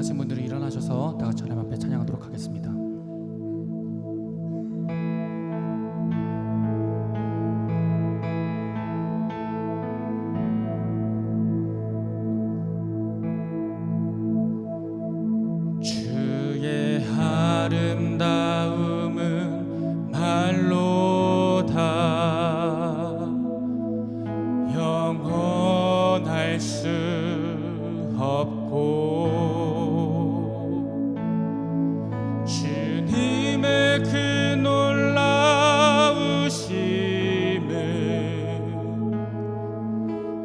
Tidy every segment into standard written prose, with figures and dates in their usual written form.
가진 분들은 일어나셔서 다 같이 하나님 앞에 찬양하도록 하겠습니다. 주의 아름다움은 말로다 영원할 수 없고 주님의 그 놀라우심은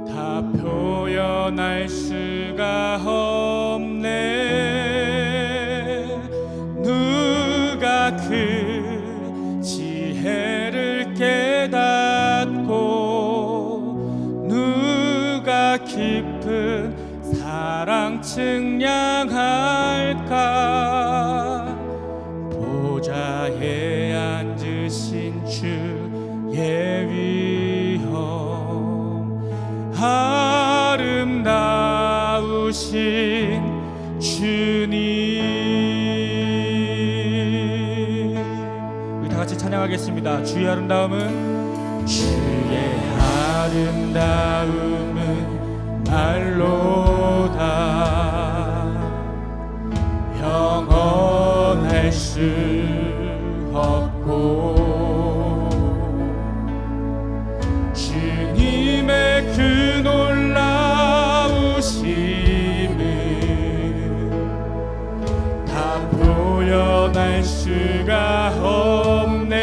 다 표현할 수가 없네. 누가 그 지혜를 깨닫고 누가 깊은 사랑 측량할까. 보좌에 앉으신 주의 위엄 아름다우신 주님. 우리 다 같이 찬양하겠습니다. 주의 아름다움은 말로다 영원할 수 없고 주님의 그 놀라우심은 다 표현할 수가 없네.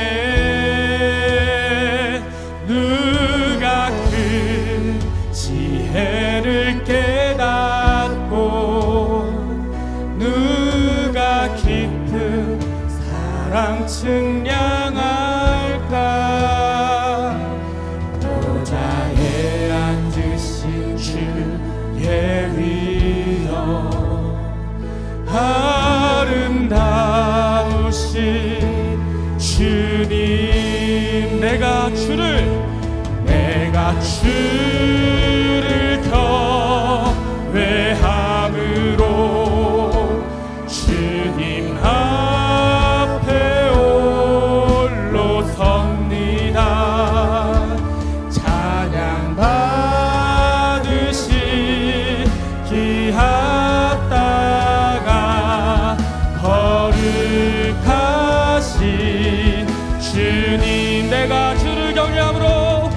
누가 그 지혜를 깨닫고 누가 깊은 사랑 측량할까. 보좌에 앉으신 주의 위엄 아름다우신 주님. 내가 주를 경외함으로 주님 앞에 홀로 섭니다. 찬양 받으시 기합다가 거룩하신 주님. 내가 주를 경외함으로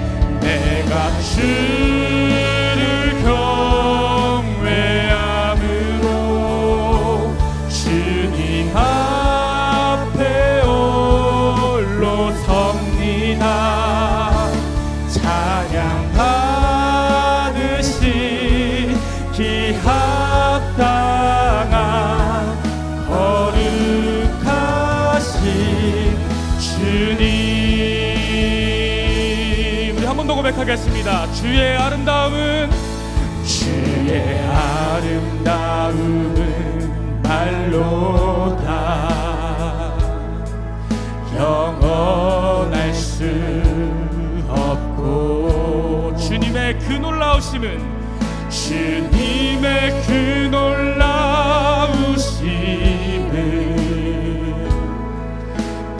주를 경외함으로 주님 앞에 홀로 섭니다. 찬양 받으시 기합당한 거룩하신 주님. 한 번 더 고백하겠습니다. 주의 아름다움은 말로다 영원할 수 없고 주님의 그 놀라우심은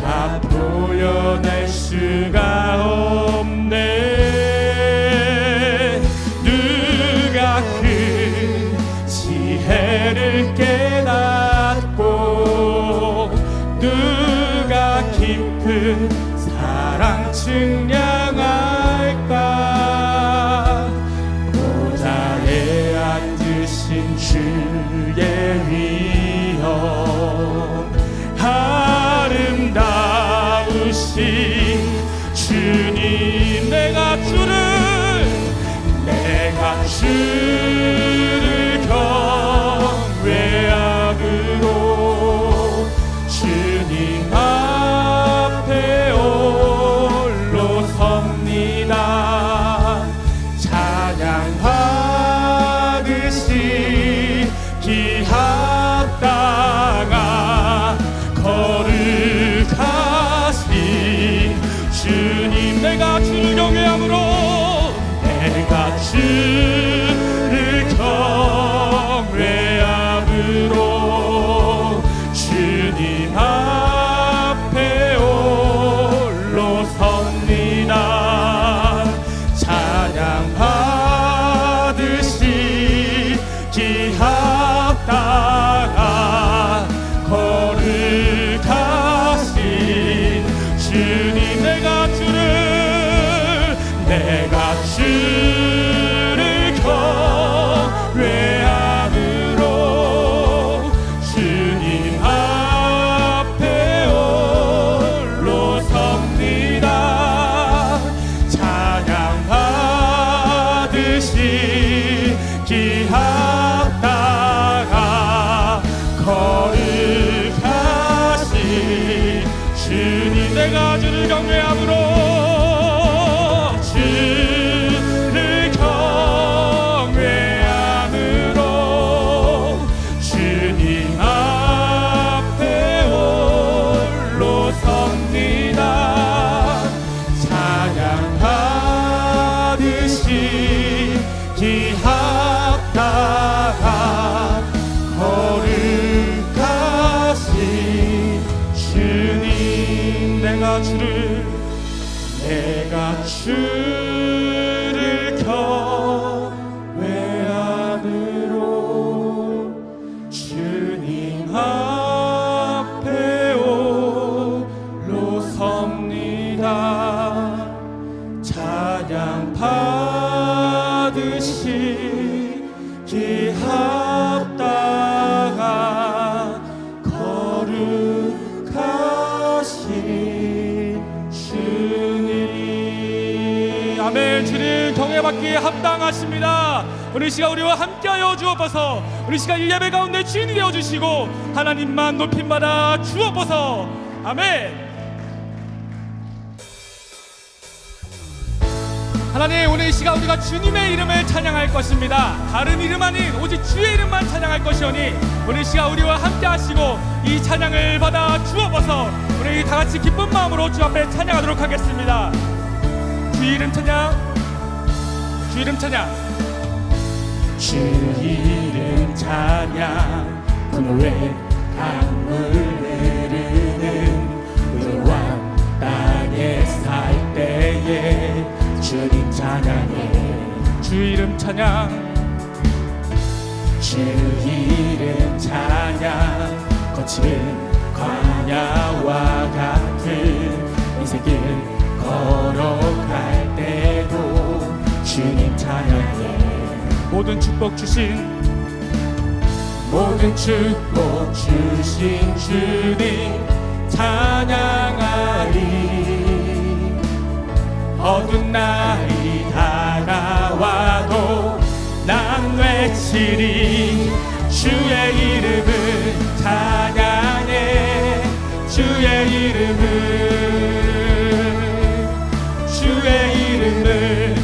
다 표현할 수가 없네. 지혜를 깨닫고 누가 깊은 사랑 측량할까. 보좌에 앉으신 주의 위엄 아름다우신 주님. 내가 주를 경외함으로 주님 앞에 홀로 섭니다. 찬양 받으시 기합당한 거룩하신 주님. 내가 주를 경외함으로 주를 경외함으로 주를 경외함으로 주님 앞에 홀로 섭니다. 찬양 받으시 기합다가 거룩하시 주님. 내가 주를 경외함으로 주를 경외함으로 주님 앞에 홀로 섭니다. 찬양 받으시 기합다가 거룩하시 주님. 내가 주를 경외함으로 주님 앞에 홀로 섭니다. 찬양 받으시 기합다가 거룩하시 주님. 아멘. 주님 경외받기에 합당하십니다. 오늘 시간 우리와 함께하여 주옵소서. 우리 시간 이 예배 가운데 주인이 되어주시고 하나님만 높임받아 주옵소서. 아멘. 하나님, 오늘 이 시간 우리가 주님의 이름을 찬양할 것입니다. 다른 이름 아닌 오직 주의 이름만 찬양할 것이오니 오늘 이 시간 우리와 함께 하시고 이 찬양을 받아 주옵소서. 우리 다 같이 기쁜 마음으로 주 앞에 찬양하도록 하겠습니다. 주 이름 찬양, 주 이름 찬양. 주 이름 찬양. 분노의 강물 흐르는 의로한 땅에 살 때에 주님 찬양해. 주 이름 찬양. 주 이름 찬양. 거칠은 광야와 같은 인생길 걸어갈 때도 주님 찬양해. 모든 축복 주신 주님 찬양하리. 어두운 날이 다가와도 난 외치리. 주의 이름을 찬양해. 주의 이름을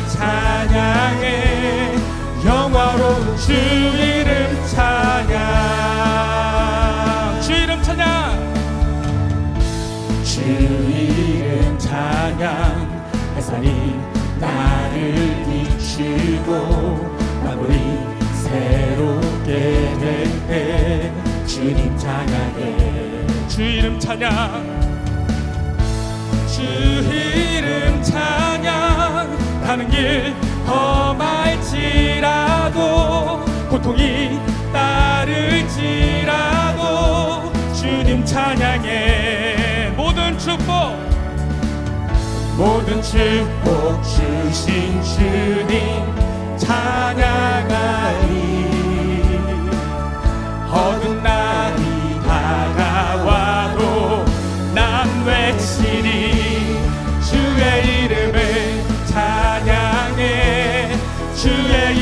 찬양해. 영화로운 주 이름 찬양. 주 이름 찬양. 주 이름 찬양. 햇살이 나를 비추고 만물이 새롭게 될 때 주님 찬양해. 주 이름 찬양. 주 이름 찬양. 가는 길 험할지라도 고통이 따를지라도 주님 찬양해. 모든 축복 주신 주님 찬양하리. 어두운 날이 다가와도 난 외치리. 주의 이름을 찬양해. 주의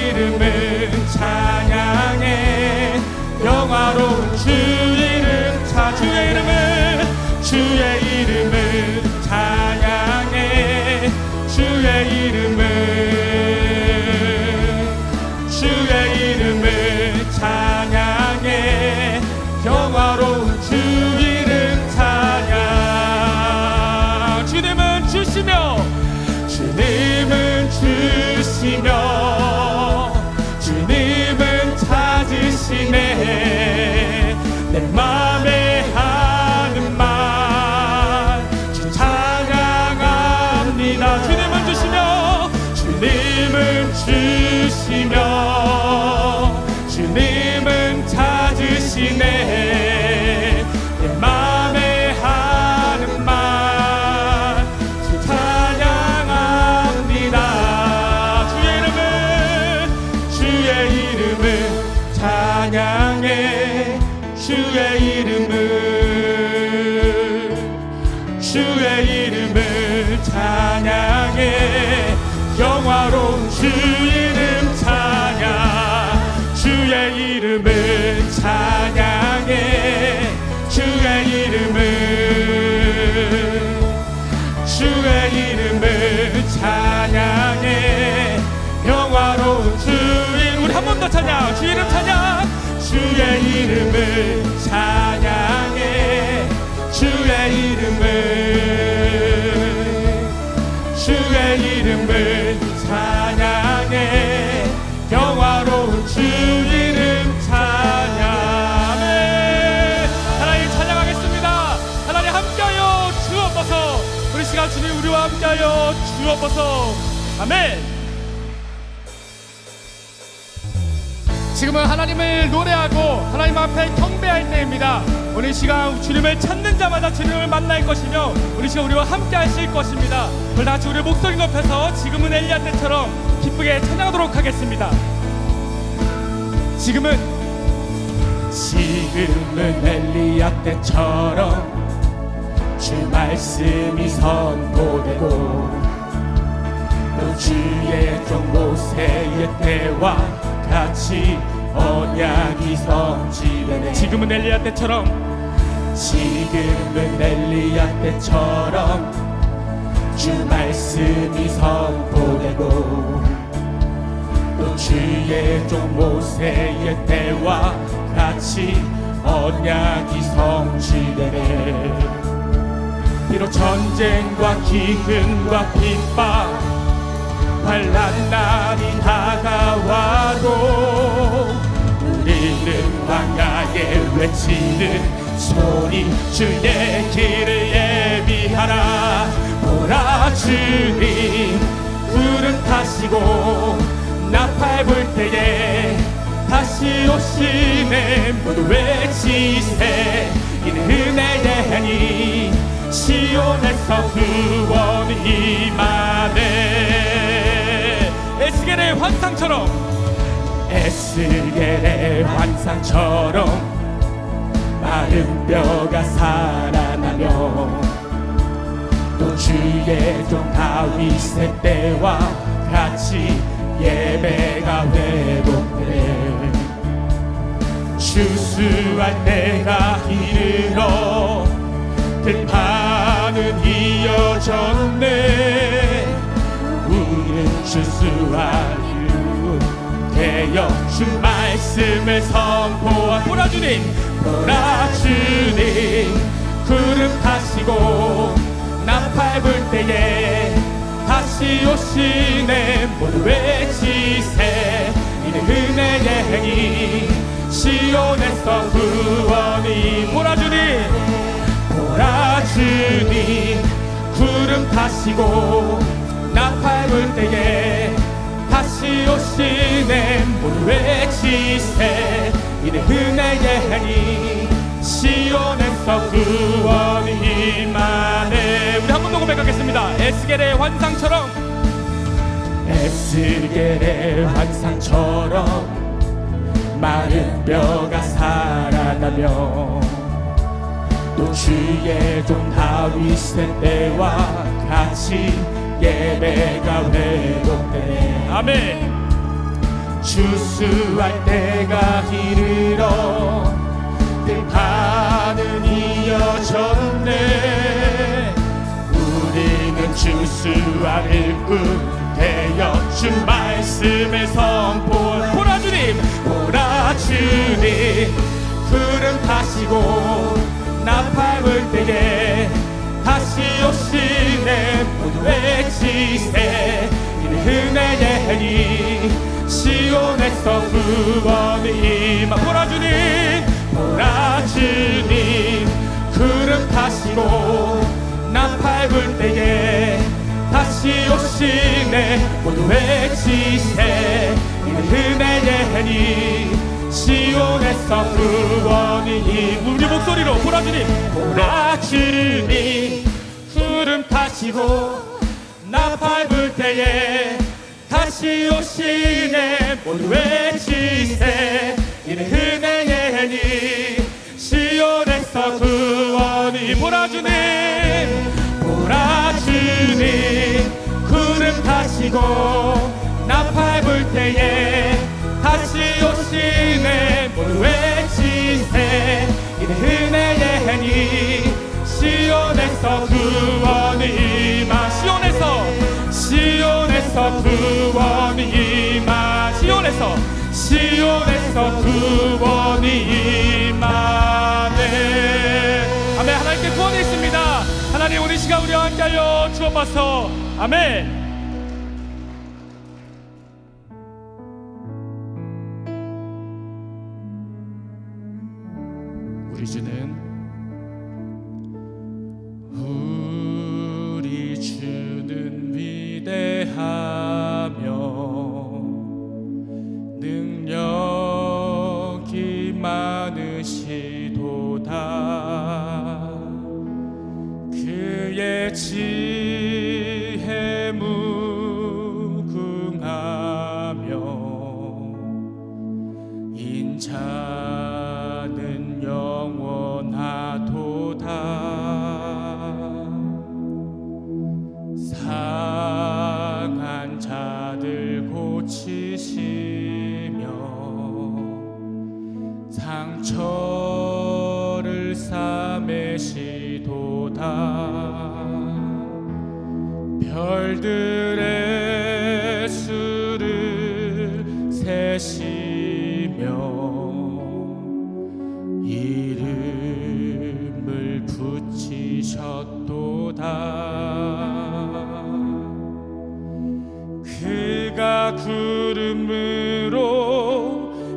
이름을 찬양해. 영화로운 주 이름 주의 이름을 찬양해. 주의 이름을 찬양해. 영화로운 주 이름 찬양. 주님은 주시며 주님은 찾으시네. 내 맘에 하는 말 주 찬양합니다. 주님은 주시며 주님은 찾으시네. 내 맘에 하는 말 주의 이름을 찬양해 영화로운 주 이름 찬양 주의 이름을 찬양해 주의 이름을 찬양해 영화로운 주 이름 우리 한 번 더 찬양 주 이름 찬양 주의 이름을 찬양해 주의 이름을 찬양해 영화로운 주 이름 찬양 아멘. 하나님 찬양하겠습니다. 하나님 함께하여 주옵소서. 우리 시간 주님 우리와 함께하여 주옵소서. 아멘. 지금은 하나님을 노래하고 하나님 앞에 경배할 때입니다. 오늘 시간 주님을 찾는 자마다 주님을 만날 것이며 우리 시간 우리와 함께 하실 것입니다. 오늘 다같이 우리 목소리 높여서 지금은 엘리야 때처럼 기쁘게 찬양하도록 하겠습니다. 지금은 엘리야 때처럼 주 말씀이 선포되고 또 주의 종 모세의 때와 같이 언약이 성취되네. 지금은 엘리야 때처럼 주 말씀이 선포되고 또 주의 종 모세의 때와 같이 언약이 성취되네. 비록 전쟁과 기근과 핍박 환난 날이 다가와도 우리는 광야에 외치는 소리 주의 길을 예비하라. 보라 주님 구름 타시고 나팔 불 때에 다시 오시네. 모두 외치세 이는 은혜의 해니 시온에서 구원이 임하네. 에스겔의 환상처럼 마른 뼈가 살아나며 또 주의 종 다윗의 때와 같이 예배가 회복되네. 추수할 때가 이르러 들판은 이어졌네. 우리는 추수할 이름 되어 주 말씀을 선포한 보라 주님 구름 타시고 나팔 불 때에 다시 오시네. 모두 외치세 이는 은혜의 행위 시온에서 구원이. 보라 주님 구름 타시고 나팔 불 때에 다시 오시네. 모두 외치세 이는 은혜의 행위 시온에서 구원이 임하네. 우리 한 번 더 고백하겠습니다. 에스겔의 환상처럼 마른 뼈가 살아나며 또 주의 종 다윗의 때와 같이 예배가 회복되네. 아멘. 추수할 때가 이르러 들판은 이어졌네. 우리는 추수할 일꾼 되어 주 말씀을 선포. 보라 주님 구름 타시고 나팔 불 때에 다시 오시네. 모두 외치세 이는 은혜의 해니 시온에서 구원이 임하. 보라 주님 구름 타시고 나팔 불 때에 다시 오시네. 모두 외치세 이는 은혜의 해니 시온에서 구원이. 우리 목소리로 보라 주님 구름 타시고 나팔 불 때에 다시 오시네. 모두 외치세 이는 은혜의 해니 시온에서 구원이. 보라 하시고 나팔 불 때에 다시 오시네. 모두 외치세. 이는 은혜의 해니 시온에서 구원이 임하. 시온에서 구원이 임하. 시온에서 구원이 임하네. 아멘. 하나님께 구원이 있습니다. 하나님 오늘 시간 우리와 함께하여 주옵소서. 아멘. 우리 주는 위대하며 능력이 많으시도다. 그의 지혜 무궁하며 인자는 영원하도다. 상한 자들 고치시며 상처를 싸매시도다. 별들의 수를 세시며 이름을 붙이셨도다. 그가 구름으로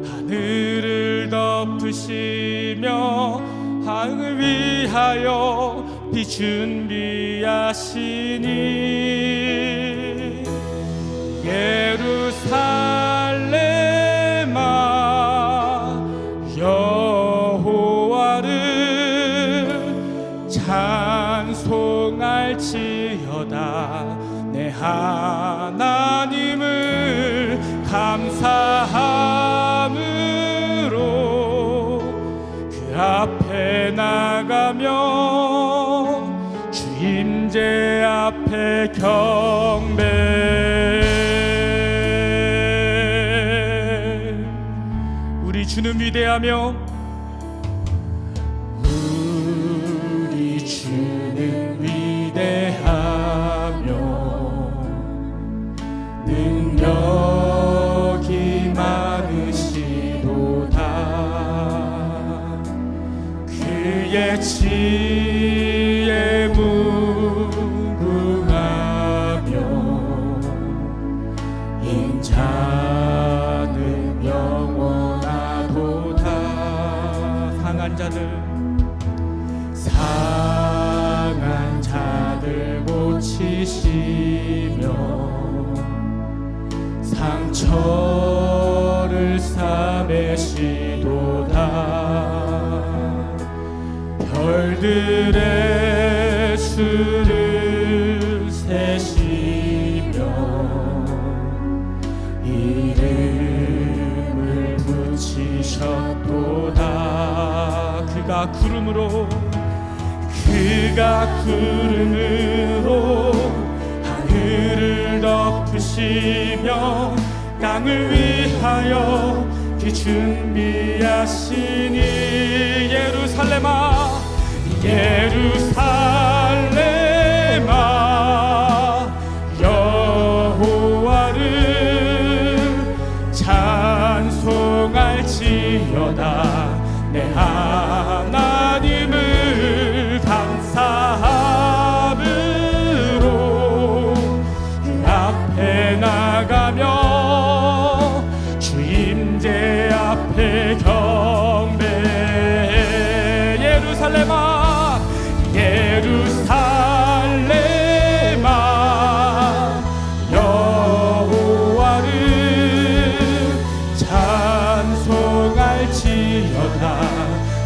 하늘을 덮으시며 하늘을 위하여 비 준비하시니 예루살렘아 여호와를 찬송할지어다. 내 하나님을 감사함으로 그 앞에 나가며 주 임재 앞에 경배. 우리 주는 위대하며 우리 주는 위대하며 능력이 많으시도다. 그의 지혜 무궁하며 인자는 영원하도다. 상한 자들 고치시며 상처를 싸매시도다. 별들의 수를 세시며 이름을 붙이셨도다. 그가 구름으로 하늘을 덮으시며 땅을 위하여 비 준비하시니 예루살렘아 여호와를 찬송할지어다. 내 하나님을 감사함으로 그 앞에 나가며 주 임재 앞에 경배. 예루살렘아 여호와를 찬송할지어다.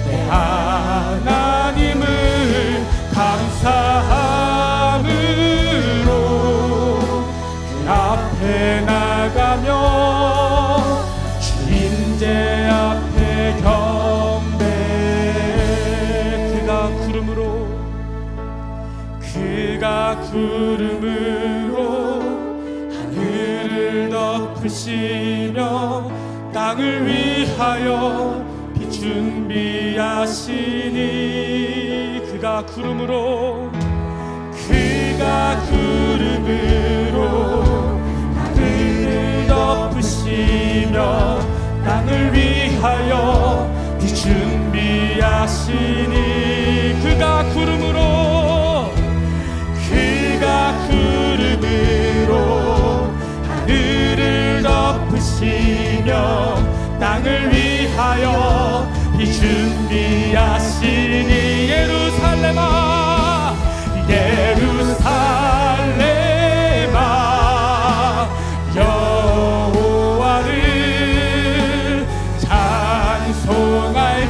내 하나님을 감사함으로 그 앞에 나가며 주 임재 앞에 경배. 그가 구름으로 하늘을 하늘을 덮으시며 땅을 위하여 빛 준비하시니 그가 구름으로 하늘을 덮으시며 땅을 위하여 빛 준비하시니 그가 구름으로 하늘을 덮으시며 땅을 위하여 빛 준비하시니 예루살렘아 예루살렘아 여호와를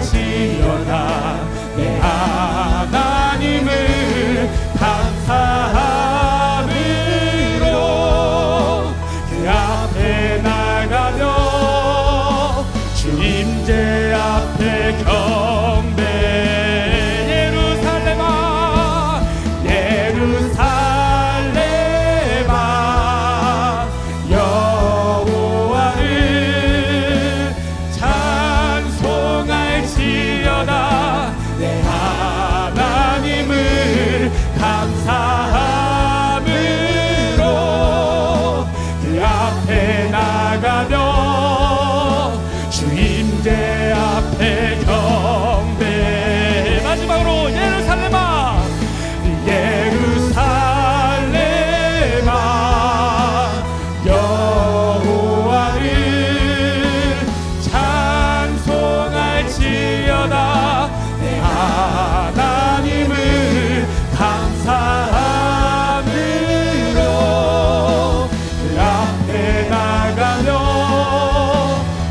찬송할지어다 내 하나님을 감사함으로 그 앞에 나가며 주 임재 앞에 경배 예루살렘아 예루살렘아 여호와를 찬송할지어다 내 하나님을 감사함으로 그 앞에 나가며 주 임재 앞에 경배 마지막으로 예루살렘아 예루살렘아 여호와를 찬송할지어다 내 하나님을 감사함으로 그 앞에 나가며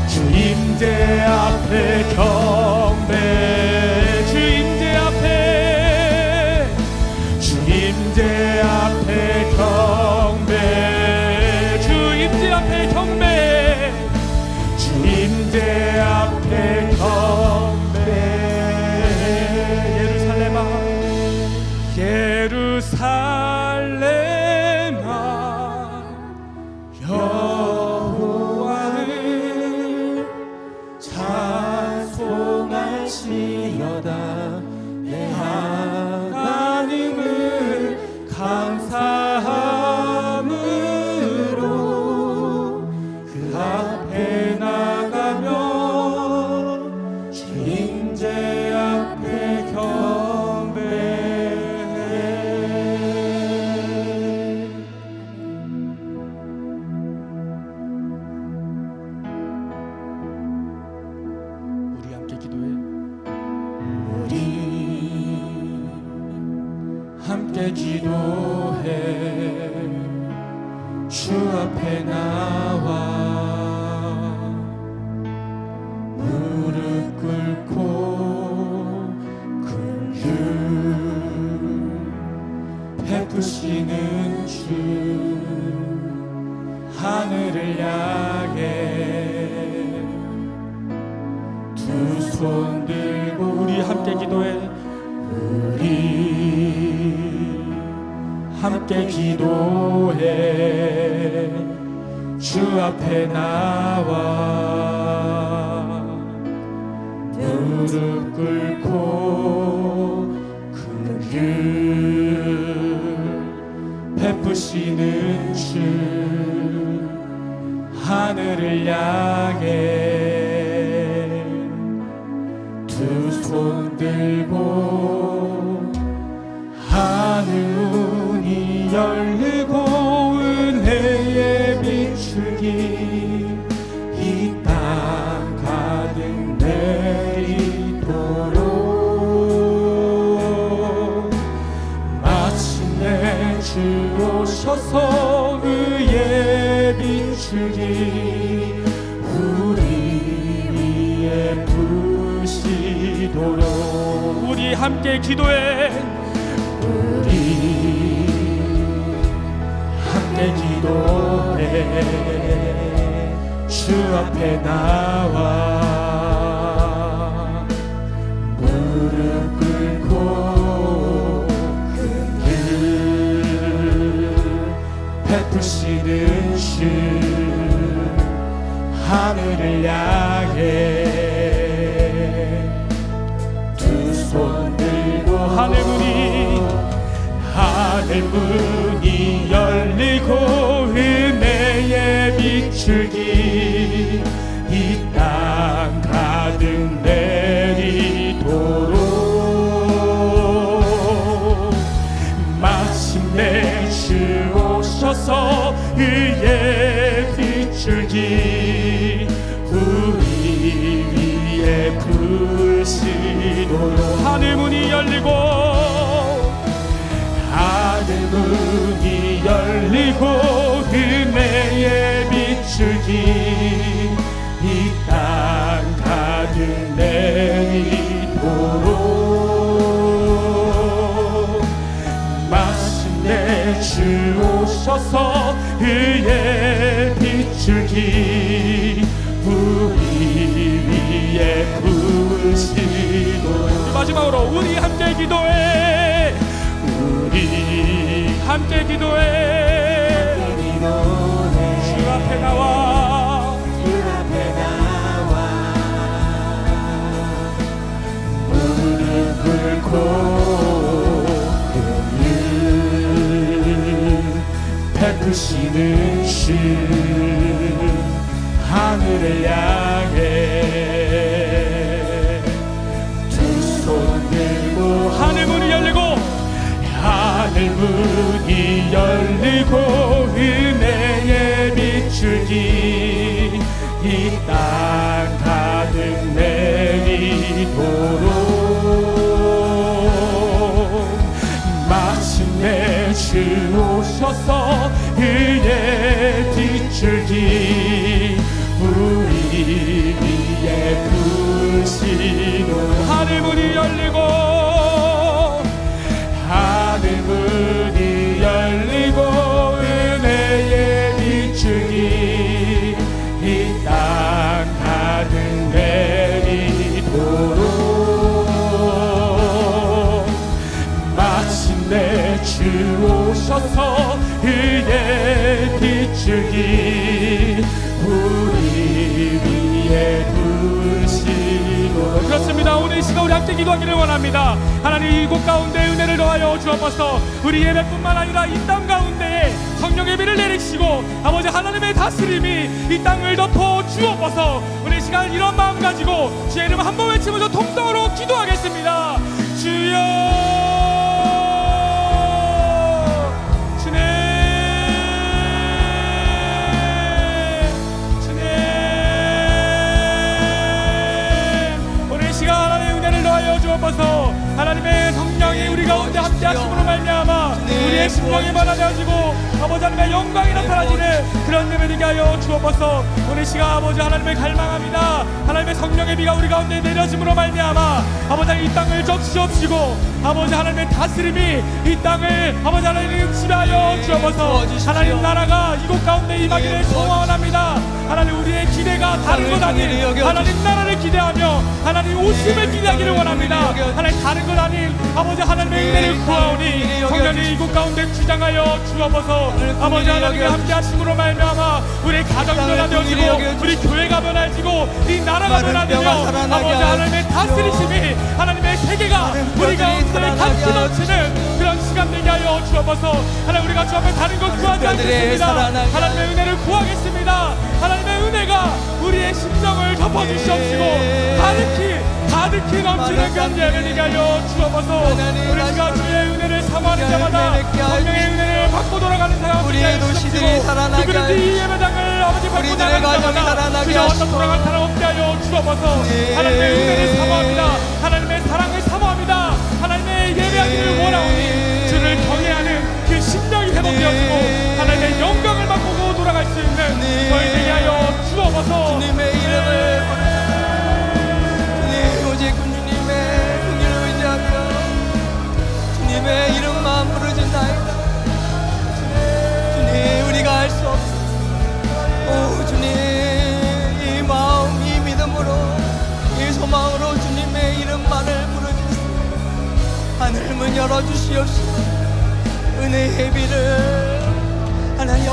주 임재 앞에 경배 주 임재 앞에 경배 주 임재 앞에 경배 주 임재 앞에 경배 예루살렘아 여호와를 찬송할지어다 내 하나님을 감사함으로 그 앞에 나가며 주 임재 앞에 경배 우리 함께 기도해 우리 함께 기도해 주 앞에 나와 무릎 꿇고 긍휼 베푸시는 주 하늘을 향해 두 손 들고 우리 함께 기도해 우리 함께 기도해 주 앞에 나와 무릎 꿇고 긍휼 베푸시는 주 하늘을 향해 두 손 들고 하늘 문이 열리고 은혜의 비추기 이 땅 가득 내리도록 마침내 주 오셔서 의의 비추기 우리 위에 부시도록 우리 함께 기도해 우리 함께 기도해 주 앞에 나와 무릎 꿇고 긍휼 베푸시는 주 하늘을 향해 두 손 들고 하늘문이 열리고 은혜의 비추기 이 땅 가득 내리도록 마침내 주 오셔서 의의 비추기 우리 위에 부으시도록 하늘문이 열리고 은혜의 비추기 이 땅 가득 내리도록 마침내 주 오셔서 의의 비추기 우리 위에 부으시도록 마지막으로 우리 함께 기도해 함께 기도해 주 앞에 나와 무릎 꿇고 은혜 베푸시는 주 하늘을 향해 두 손 들고 하늘문이 열리고 은혜의 비추기 이 땅 가득 내리도록 마침내 주 오셔서 의의 비추기 우리 위에 부으시도록 하늘문이 열리고 은혜의 비추기 이 땅 가득 내리도록 마침내 주 오셔서 의의 비추기 우리 위에 부으시도록 그렇습니다. 오늘 이 시간 우리 함께 기도하기를 원합니다. 하나님 이곳 가운데 은혜를 더하여 주옵소서. 우리 예배뿐만 아니라 이 땅 가운데에 성령의 비를 내리시고 아버지 하나님의 다스림이 이 땅을 덮어 주옵소서. 우리 이 시간 이런 마음 가지고 주의 이름 한번 외치면서 통성으로 기도하겠습니다. 주여 주옵소서. 하나님의 성령이 우리 가운데 함께 하심으로 말미암아 우리의 심령이 받아들여지고 아버지 하나님의 영광이 나타나지는 그런 예배 되게 하여 주옵소서. 오늘 시간 아버지 하나님을 갈망합니다. 하나님의 성령의 비가 우리 가운데 내려짐으로 말미암아 아버지 하나님 이 땅을 적시옵시고 아버지 하나님의 다스림이 이 땅을 아버지 하나님 지배하여 주옵소서. 하나님 나라가 이곳 가운데 임하기를 소원합니다. 하나님 우리의 기대가 다른 것 아닌 하나님 나라를 기대하며 하나님 오심을 기대하기를 원합니다. 하나님 다른 것 아닌 아버지 하나님의 은혜를 구하오니 성령이 이곳 가운데 주장하여 주옵소서. 아버지 하나님과 함께 하심으로 말미암아 우리 가정이 변화되어지고 우리 교회가 변화지고 이 나라가 변화되며 아버지 하나님의 다스리심이 하나님의 세계가 우리 가운데 같이 넘치는 그런 시간 되게 하여 주옵소서. 하나님 우리가 주 앞에 다른 것 구하지 않겠습니다. 하나님의 은혜를 구하겠습니다. 하나님의 은혜가 우리의 심정을 덮어주시옵시고 가득히 넘치는 그런 예배 되게 하여 주옵소서. 우리가 주의 은혜를 사모하는 자마다 성령의 은혜를 받고 돌아가는 사람 우리의 도시들이 살아나게 누구든지 이 예배당을 아버지 받고 나가는 자마다 그저 어떤 돌아갈 사람 없게 하여 주옵소서. 하나님의 은혜를 사모합니다. 하나님의 사랑을 사모합니다. 하나님의 예배하기를 원하오니 주를 경외하는 그 심령이 회복되었고 하나님의 영광을 맛보고 돌아갈 수 있는 저희 되게 하여 주옵소서. 주님의 이름을 주님 오직 주님의 긍휼을 의지하며 주님의 이름만 부르짖나이다. 주님 우리가 알 수 없습니다. 오 주님 이 마음 이 믿음으로 이 소망으로 주님의 이름만을 부르짖습니다. 하늘 문 열어주시옵시고 은혜의 비를 하나님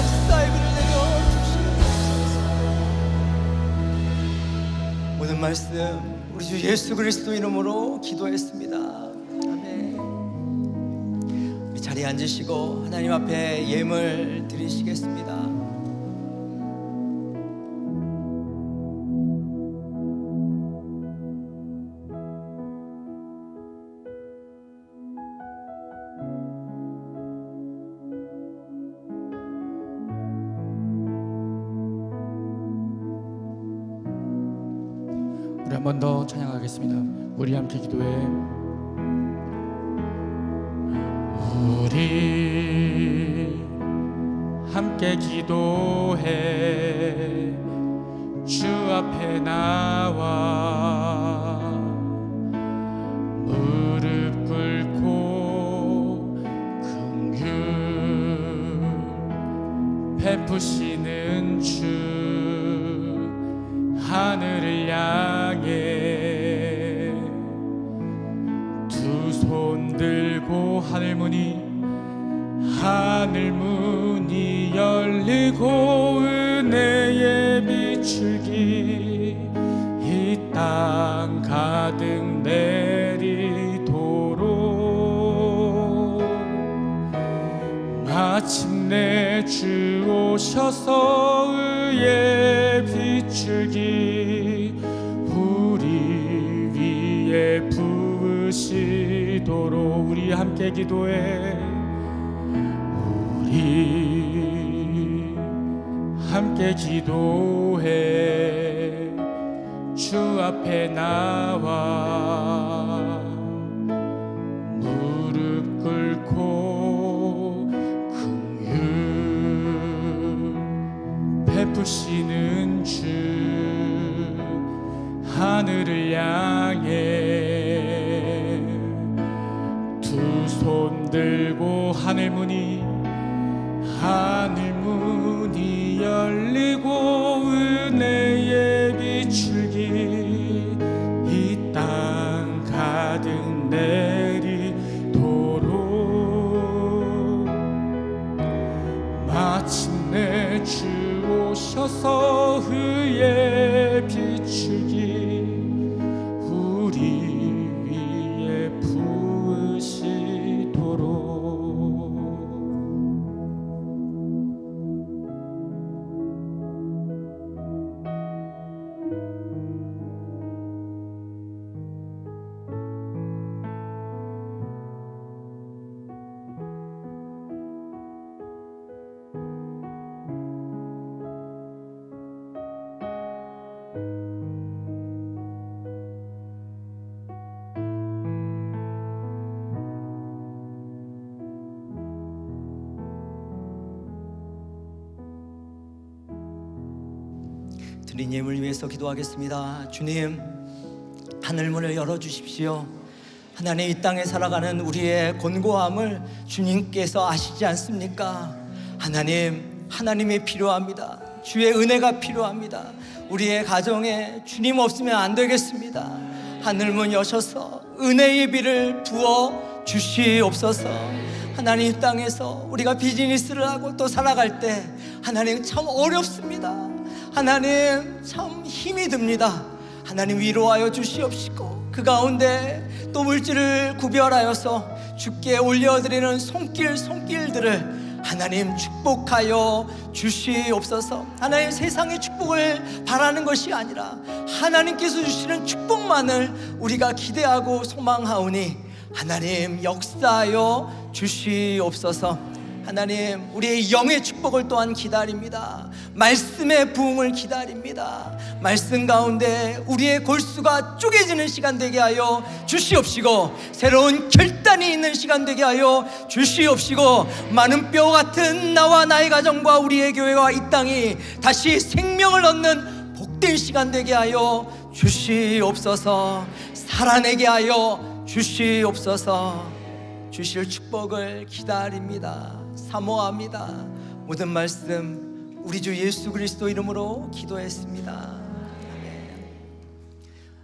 말씀 우리 주 예수 그리스도 이름으로 기도했습니다. 아멘. 우리 자리에 앉으시고 하나님 앞에 예물 드리시겠습니다. 우리 한 번 더 찬양하겠습니다. 우리 함께 기도해. 우리 함께 기도해. 주 앞에 나와 무릎 꿇고 긍휼 베푸시는 주 하늘을 향해 두 손 들고 하늘 문이 열리고 은혜의 비출기 이 땅 가득 내리도록 마침내 주 오셔서 의의 비출기 우리 위에 부으시도록 우리 함께 기도해. 우리 함께 기도해. 주 앞에 나와 무릎 꿇고 긍휼 베푸시는 주 하늘을 향해 두 손 들고 하늘 문이 열리고 은혜의 비출기 이 땅 가득 내리도록 마침내 주 오셔서 의의 비출기 우리 위에 부으시도록. 드린 예물 위해서 기도하겠습니다. 주님, 하늘문을 열어주십시오. 하나님, 이 땅에 살아가는 우리의 곤고함을 주님께서 아시지 않습니까? 하나님이 필요합니다. 주의 은혜가 필요합니다. 우리의 가정에 주님 없으면 안 되겠습니다. 하늘문 여셔서 은혜의 비를 부어 주시옵소서. 하나님, 이 땅에서 우리가 비즈니스를 하고 또 살아갈 때 하나님 참 어렵습니다. 하나님 참 힘이 듭니다. 하나님 위로하여 주시옵시고 그 가운데 또 물질을 구별하여서 주께 올려드리는 손길들을 하나님 축복하여 주시옵소서. 하나님, 세상의 축복을 바라는 것이 아니라 하나님께서 주시는 축복만을 우리가 기대하고 소망하오니 하나님 역사하여 주시옵소서. 하나님, 우리의 영의 축복을 또한 기다립니다. 말씀의 부흥을 기다립니다. 말씀 가운데 우리의 골수가 쪼개지는 시간 되게 하여 주시옵시고 새로운 결단이 있는 시간 되게 하여 주시옵시고 많은 뼈 같은 나와 나의 가정과 우리의 교회와 이 땅이 다시 생명을 얻는 복된 시간 되게 하여 주시옵소서. 살아내게 하여 주시옵소서. 주실 축복을 기다립니다. 사모합니다. 모든 말씀 우리 주 예수 그리스도 이름으로 기도했습니다.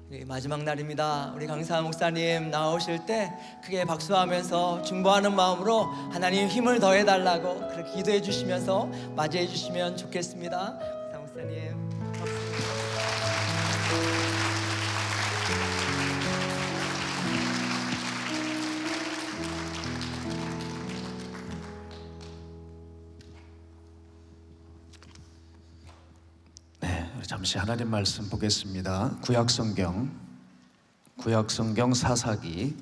아멘. 마지막 날입니다. 우리 강사 목사님 나오실 때 크게 박수하면서 중보하는 마음으로 하나님 힘을 더해달라고 그렇게 기도해 주시면서 맞이해 주시면 좋겠습니다. 강사 목사님. 우리 잠시 하나님 말씀 보겠습니다. 구약성경 사사기.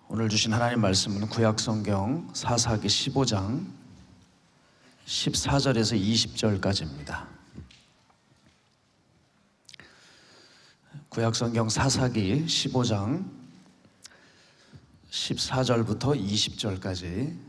오늘 주신 하나님 말씀은 구약성경 사사기 15장 14절에서 20절까지입니다. 구약성경 사사기 15장 14절부터 20절까지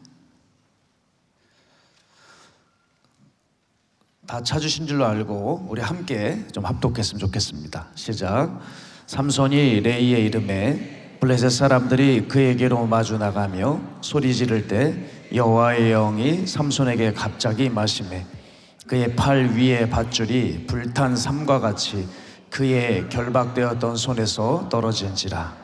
다 찾으신 줄로 알고 우리 함께 좀 합독했으면 좋겠습니다. 시작. 삼손이 레이의 이름에 블레셋 사람들이 그에게로 마주 나가며 소리 지를 때 여호와의 영이 삼손에게 갑자기 임하시매 그의 팔 위에 밧줄이 불탄 삼과 같이 그의 결박되었던 손에서 떨어진지라.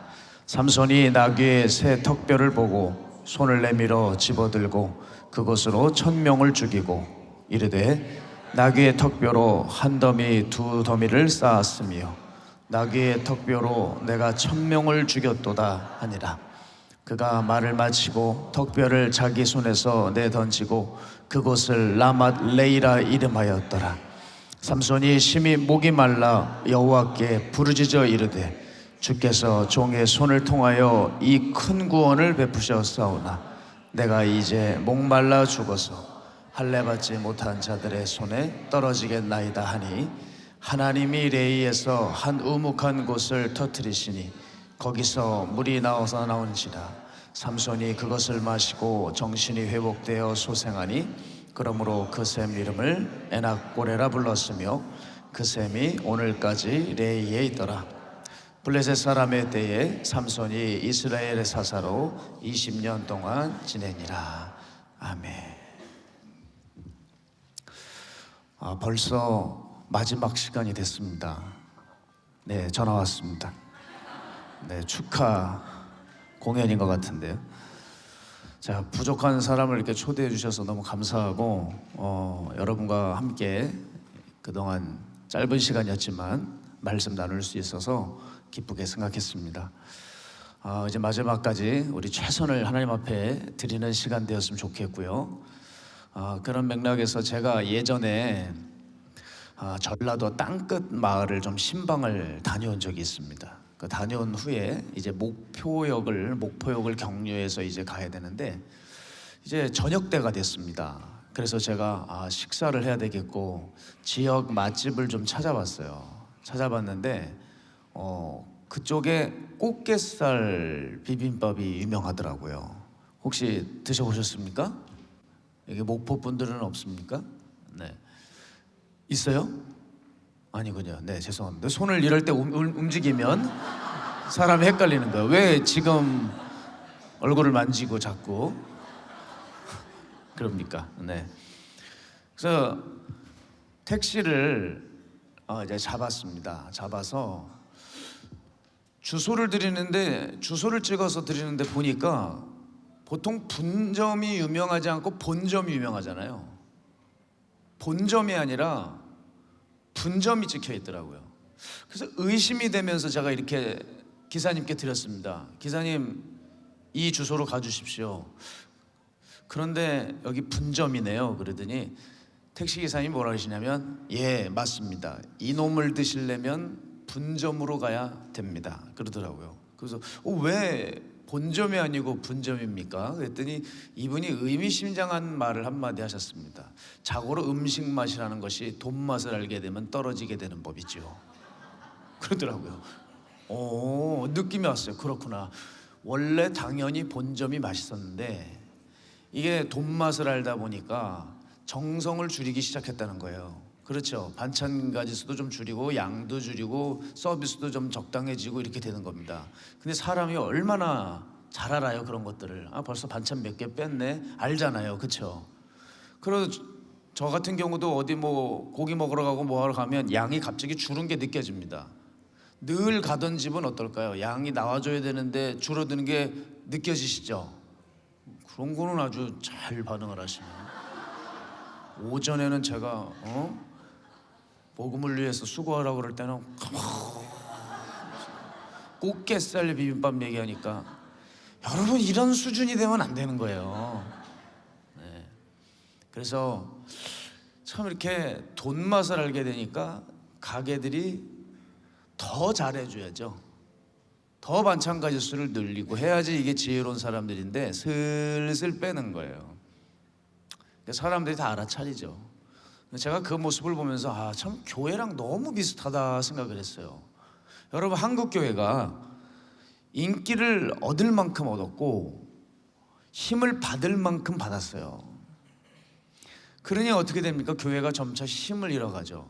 삼손이 나귀의 새 턱뼈를 보고 손을 내밀어 집어들고 그것으로 1000명을 죽이고 이르되 나귀의 턱뼈로 한 더미 두 더미를 쌓았으며 나귀의 턱뼈로 내가 1000명을 죽였도다 하니라. 그가 말을 마치고 턱뼈를 자기 손에서 내던지고 그곳을 라맛 레이라 이름하였더라. 삼손이 심히 목이 말라 여호와께 부르짖어 이르되 주께서 종의 손을 통하여 이 큰 구원을 베푸셨사오나 내가 이제 목말라 죽어서 할례 받지 못한 자들의 손에 떨어지겠나이다 하니 하나님이 레이에서 한 우묵한 곳을 터뜨리시니 거기서 물이 나와서 나온지라. 삼손이 그것을 마시고 정신이 회복되어 소생하니 그러므로 그 샘 이름을 에낙고레라 불렀으며 그 샘이 오늘까지 레이에 있더라. 블레셋 사람의 때에 삼손이 이스라엘의 사사로 20년 동안 지내니라. 아멘. 벌써 마지막 시간이 됐습니다. 네, 전화 왔습니다. 네, 축하 공연인 것 같은데요. 자, 부족한 사람을 이렇게 초대해 주셔서 너무 감사하고 여러분과 함께 그동안 짧은 시간이었지만 말씀 나눌 수 있어서 기쁘게 생각했습니다. 이제 마지막까지 우리 최선을 하나님 앞에 드리는 시간 되었으면 좋겠고요. 그런 맥락에서 제가 예전에 전라도 땅끝 마을을 좀 신방을 다녀온 적이 있습니다. 그 다녀온 후에 이제 목포역을 경유해서 이제 가야 되는데 이제 저녁 때가 됐습니다. 그래서 제가 식사를 해야 되겠고 지역 맛집을 좀 찾아봤어요. 찾아봤는데 그쪽에 꽃게살 비빔밥이 유명하더라고요. 혹시 드셔보셨습니까? 여기 목포 분들은 없습니까? 네. 있어요? 아니군요. 네, 죄송합니다. 손을 이럴 때 움직이면 사람이 헷갈리는 거예요. 왜 지금 얼굴을 만지고 자꾸 그럽니까? 네. 그래서 택시를 이제 잡았습니다. 잡아서 주소를 찍어서 드리는데 보니까 보통 분점이 유명하지 않고 본점이 유명하잖아요. 본점이 아니라 분점이 찍혀 있더라고요. 그래서 의심이 되면서 제가 이렇게 기사님께 드렸습니다. 기사님, 이 주소로 가주십시오. 그런데 여기 분점이네요. 그러더니 택시기사님이 뭐라 하시냐면 예, 맞습니다. 이놈을 드시려면 분점으로 가야 됩니다. 그러더라고요. 그래서 왜 본점이 아니고 분점입니까? 그랬더니 이분이 의미심장한 말을 한마디 하셨습니다. 자고로 음식 맛이라는 것이 돈 맛을 알게 되면 떨어지게 되는 법이죠. 그러더라고요. 느낌이 왔어요. 그렇구나. 원래 당연히 본점이 맛있었는데 이게 돈 맛을 알다 보니까 정성을 줄이기 시작했다는 거예요. 그렇죠. 반찬 가지수도 좀 줄이고 양도 줄이고 서비스도 좀 적당해지고 이렇게 되는 겁니다. 근데 사람이 얼마나 잘 알아요, 그런 것들을. 벌써 반찬 몇 개 뺐네, 알잖아요. 그렇죠. 그래서 저 같은 경우도 어디 고기 먹으러 가고 뭐하러 가면 양이 갑자기 줄은 게 느껴집니다. 늘 가던 집은 어떨까요? 양이 나와줘야 되는데 줄어드는 게 느껴지시죠? 그런 거는 아주 잘 반응을 하시네요. 오전에는 제가 복음을 위해서 수고하라고 그럴 때는 꽃게살 비빔밥 얘기하니까 여러분 이런 수준이 되면 안 되는 거예요. 네. 그래서 참 이렇게 돈 맛을 알게 되니까 가게들이 더 잘해줘야죠. 더 반찬 가짓수를 늘리고 해야지 이게 지혜로운 사람들인데 슬슬 빼는 거예요. 사람들이 다 알아차리죠. 제가 그 모습을 보면서 아, 참 교회랑 너무 비슷하다 생각을 했어요. 여러분, 한국 교회가 인기를 얻을 만큼 얻었고 힘을 받을 만큼 받았어요. 그러니 어떻게 됩니까? 교회가 점차 힘을 잃어가죠.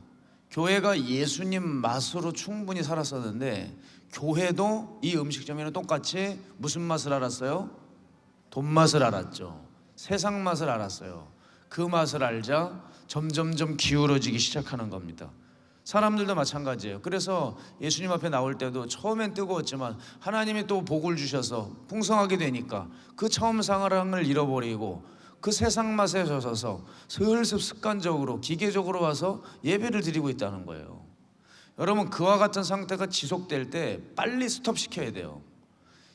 교회가 예수님 맛으로 충분히 살았었는데 교회도 이 음식점에는 똑같이 무슨 맛을 알았어요? 돈 맛을 알았죠. 세상 맛을 알았어요. 그 맛을 알자 점점점 기울어지기 시작하는 겁니다. 사람들도 마찬가지예요. 그래서 예수님 앞에 나올 때도 처음엔 뜨거웠지만 하나님이 또 복을 주셔서 풍성하게 되니까 그 처음 사랑을 잃어버리고 그 세상 맛에 젖어서 슬슬 습관적으로 기계적으로 와서 예배를 드리고 있다는 거예요. 여러분, 그와 같은 상태가 지속될 때 빨리 스톱시켜야 돼요.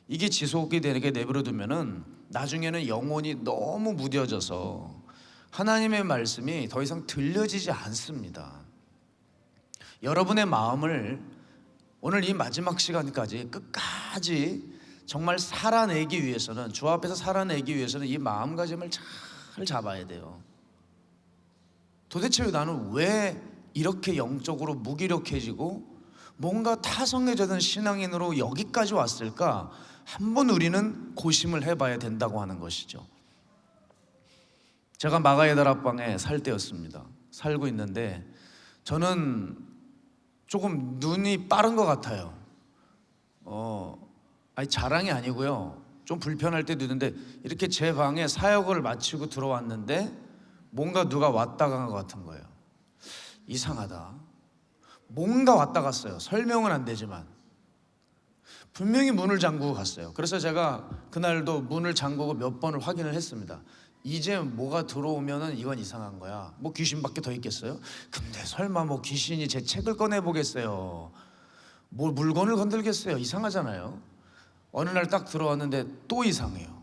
이게 지속이 되게 내버려 두면은 나중에는 영혼이 너무 무뎌져서 하나님의 말씀이 더 이상 들려지지 않습니다. 여러분의 마음을 오늘 이 마지막 시간까지 끝까지 정말 살아내기 위해서는, 주 앞에서 살아내기 위해서는 이 마음가짐을 잘 잡아야 돼요. 도대체 나는 왜 이렇게 영적으로 무기력해지고 뭔가 타성해졌던 신앙인으로 여기까지 왔을까? 한번 우리는 고심을 해봐야 된다고 하는 것이죠. 제가 마가의 다락방에 살 때였습니다. 살고 있는데 저는 조금 눈이 빠른 것 같아요. 아니 자랑이 아니고요. 좀 불편할 때도 있는데 이렇게 제 방에 사역을 마치고 들어왔는데 뭔가 누가 왔다 간 것 같은 거예요. 이상하다. 뭔가 왔다 갔어요. 설명은 안 되지만 분명히 문을 잠그고 갔어요. 그래서 제가 그날도 문을 잠그고 몇 번을 확인을 했습니다. 이제 뭐가 들어오면은 이건 이상한 거야. 뭐 귀신밖에 더 있겠어요? 근데 설마 뭐 귀신이 제 책을 꺼내 보겠어요? 뭐 물건을 건들겠어요? 이상하잖아요. 어느 날 딱 들어왔는데 또 이상해요.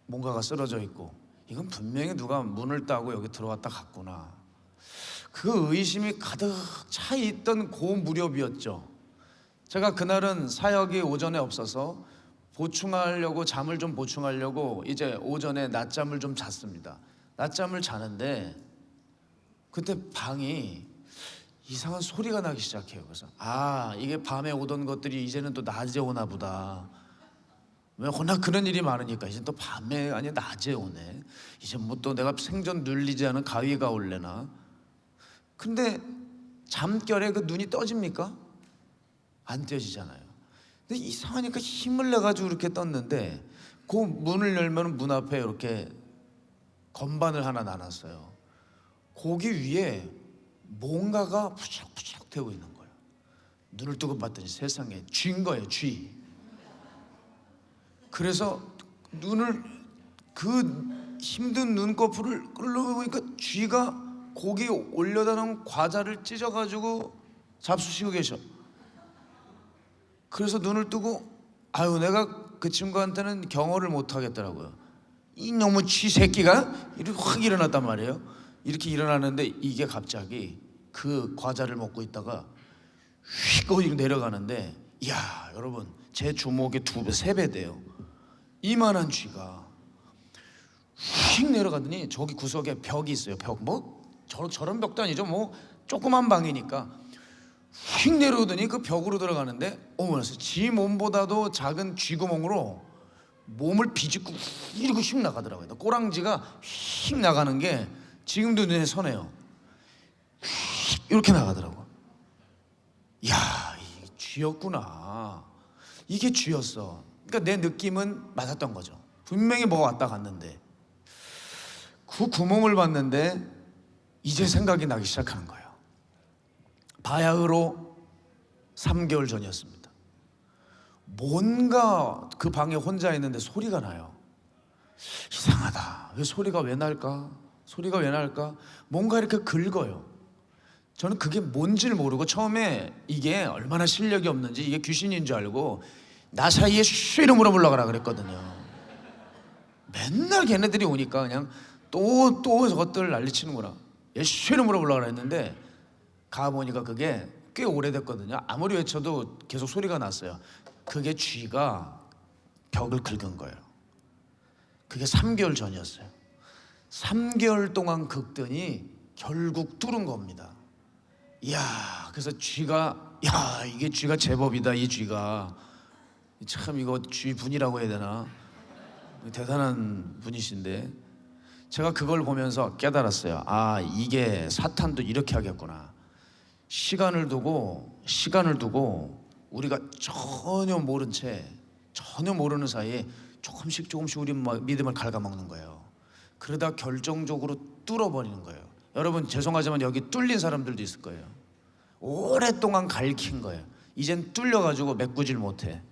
뭔가가 쓰러져 있고 이건 분명히 누가 문을 따고 여기 들어왔다 갔구나. 그 의심이 가득 차 있던 그 무렵이었죠. 제가 그날은 사역이 오전에 없어서 보충하려고 잠을 좀 보충하려고 이제 오전에 낮잠을 좀 잤습니다. 낮잠을 자는데 그때 방이 이상한 소리가 나기 시작해요. 그래서 아, 이게 밤에 오던 것들이 이제는 또 낮에 오나 보다. 왜 워낙 그런 일이 많으니까 이제 또 밤에 아니 낮에 오네. 이제 뭐 또 내가 생전 눌리지 않은 가위가 올래나. 근데 잠결에 그 눈이 떠집니까? 안 떠지잖아요. 근데 이상하니까 힘을 내가지고 이렇게 떴는데 그 문을 열면 문 앞에 이렇게 건반을 하나 놔놨어요. 거기 위에 뭔가가 푸적푸적 되고 있는 거예요. 눈을 뜨고 봤더니 세상에 쥐인 거예요. 쥐. 그래서 눈을 그 힘든 눈꺼풀을 끌어보니까 쥐가 고기 올려다 놓은 과자를 찢어가지고 잡수시고 계셔. 그래서 눈을 뜨고 아유, 내가 그 친구한테는 경호를 못 하겠더라고요. 이놈의 쥐 새끼가 이렇게 확 일어났단 말이에요. 이렇게 일어나는데 이게 갑자기 그 과자를 먹고 있다가 휙 내려가는데, 이야 여러분, 제 주먹의 2배, 3배 돼요. 이만한 쥐가 휙 내려가더니 저기 구석에 벽이 있어요. 벽, 뭐 저런 벽도 아니죠. 뭐 조그만 방이니까 휙 내려오더니 그 벽으로 들어가는데 어머나, 지 몸보다도 작은 쥐구멍으로 몸을 비집고 이러고 휙 나가더라고요. 꼬랑지가 휙 나가는 게 지금도 눈에 선해요. 휙 이렇게 나가더라고요. 이야, 이게 쥐였구나. 이게 쥐였어. 그러니까 내 느낌은 맞았던 거죠. 분명히 뭐가 왔다 갔는데 그 구멍을 봤는데 이제 생각이 나기 시작하는 거예요. 바야흐로 3개월 전이었습니다. 뭔가 그 방에 혼자 있는데 소리가 나요. 이상하다. 왜 소리가 왜 날까? 소리가 왜 날까? 뭔가 이렇게 긁어요. 저는 그게 뭔지를 모르고 처음에 이게 얼마나 실력이 없는지 이게 귀신인 줄 알고 나사의 예수 이름으로 물러가라 그랬거든요. 맨날 걔네들이 오니까 그냥 또 저것들 난리치는구나. 열심히 물어보려고 했는데 가보니까 그게 꽤 오래됐거든요. 아무리 외쳐도 계속 소리가 났어요. 그게 쥐가 벽을 긁은 거예요. 그게 3개월 전이었어요. 3개월 동안 긁더니 결국 뚫은 겁니다. 이야, 그래서 쥐가, 야, 이게 쥐가 제법이다. 이 쥐가 참, 이거 쥐분이라고 해야 되나, 대단한 분이신데, 제가 그걸 보면서 깨달았어요. 아, 이게 사탄도 이렇게 하겠구나. 시간을 두고 우리가 전혀 모른 채, 전혀 모르는 사이에 조금씩 우리 믿음을 갉아먹는 거예요. 그러다 결정적으로 뚫어버리는 거예요. 여러분, 죄송하지만 여기 뚫린 사람들도 있을 거예요. 오랫동안 갉힌 거예요. 이젠 뚫려가지고 메꾸질 못해.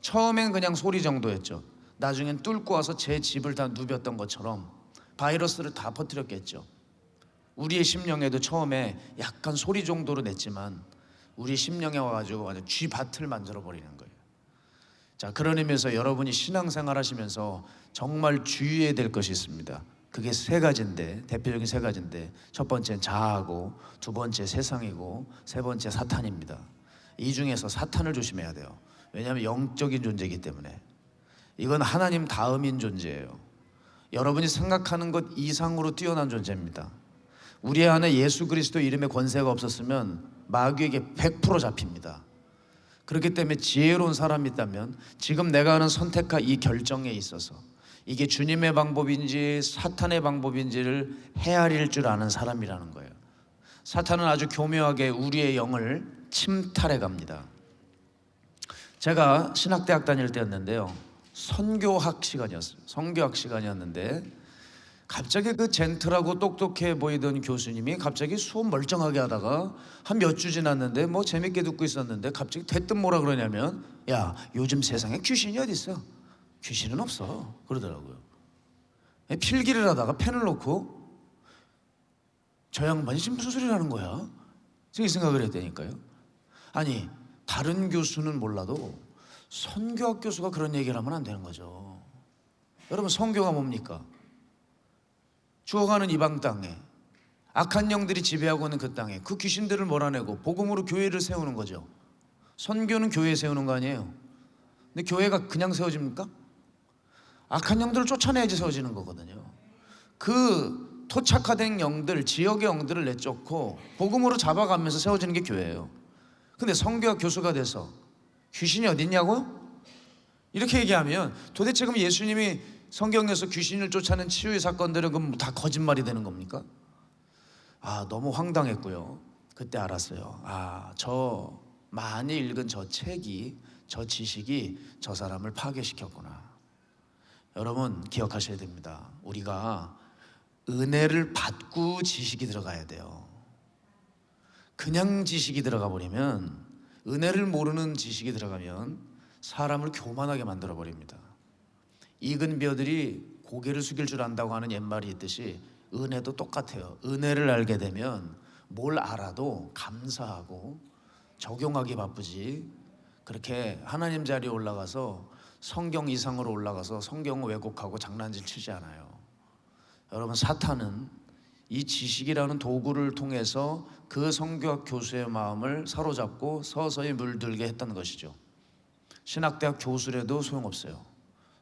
처음엔 그냥 소리 정도였죠. 나중엔 뚫고 와서 제 집을 다 누볐던 것처럼 바이러스를 다 퍼뜨렸겠죠. 우리의 심령에도 처음에 약간 소리 정도로 냈지만 우리 심령에 와가지고 완전 쥐밭을 만들어버리는 거예요. 자, 그런 의미에서 여러분이 신앙생활 하시면서 정말 주의해야 될 것이 있습니다. 그게 3가지인데, 대표적인 3가지인데, 첫 번째는 자아고, 두 번째 세상이고, 세 번째 사탄입니다. 이 중에서 사탄을 조심해야 돼요. 왜냐하면 영적인 존재이기 때문에. 이건 하나님 다음인 존재예요. 여러분이 생각하는 것 이상으로 뛰어난 존재입니다. 우리 안에 예수 그리스도 이름의 권세가 없었으면 마귀에게 100% 잡힙니다. 그렇기 때문에 지혜로운 사람이 있다면 지금 내가 하는 선택과 이 결정에 있어서 이게 주님의 방법인지 사탄의 방법인지를 헤아릴 줄 아는 사람이라는 거예요. 사탄은 아주 교묘하게 우리의 영을 침탈해 갑니다. 제가 신학대학 다닐 때였는데요, 선교학 시간이었는데 갑자기 그 젠틀하고 똑똑해 보이던 교수님이 갑자기 수업 멀쩡하게 하다가 한 몇 주 지났는데 뭐 재밌게 듣고 있었는데 갑자기 대뜸 뭐라 그러냐면, 야, 요즘 세상에 귀신이 어디 있어? 귀신은 없어, 그러더라고요. 필기를 하다가 펜을 놓고 저 양반이 지금 무슨 소리를 하는 거야? 제가 이 생각을 했다니까요. 아니, 다른 교수는 몰라도 선교학 교수가 그런 얘기를 하면 안 되는 거죠. 여러분, 선교가 뭡니까? 죽어가는 이방 땅에 악한 영들이 지배하고 있는 그 땅에 그 귀신들을 몰아내고 복음으로 교회를 세우는 거죠. 선교는 교회 세우는 거 아니에요. 근데 교회가 그냥 세워집니까? 악한 영들을 쫓아내야지 세워지는 거거든요. 그 토착화된 영들, 지역의 영들을 내쫓고 복음으로 잡아가면서 세워지는 게 교회예요. 근데 선교학 교수가 돼서 귀신이 어디 있냐고? 이렇게 얘기하면 도대체 그럼 예수님이 성경에서 귀신을 쫓아낸 치유의 사건들은 그럼 다 거짓말이 되는 겁니까? 아, 너무 황당했고요. 그때 알았어요. 아, 저 많이 읽은 저 책이, 저 지식이 저 사람을 파괴시켰구나. 여러분, 기억하셔야 됩니다. 우리가 은혜를 받고 지식이 들어가야 돼요. 그냥 지식이 들어가 버리면, 은혜를 모르는 지식이 들어가면 사람을 교만하게 만들어 버립니다. 익은 벼들이 고개를 숙일 줄 안다고 하는 옛말이 있듯이 은혜도 똑같아요. 은혜를 알게 되면 뭘 알아도 감사하고 적용하기 바쁘지, 그렇게 하나님 자리에 올라가서 성경 이상으로 올라가서 성경을 왜곡하고 장난질 치지 않아요. 여러분, 사탄은 이 지식이라는 도구를 통해서 그 선교학 교수의 마음을 사로잡고 서서히 물들게 했던 것이죠. 신학대학 교수라도 소용없어요.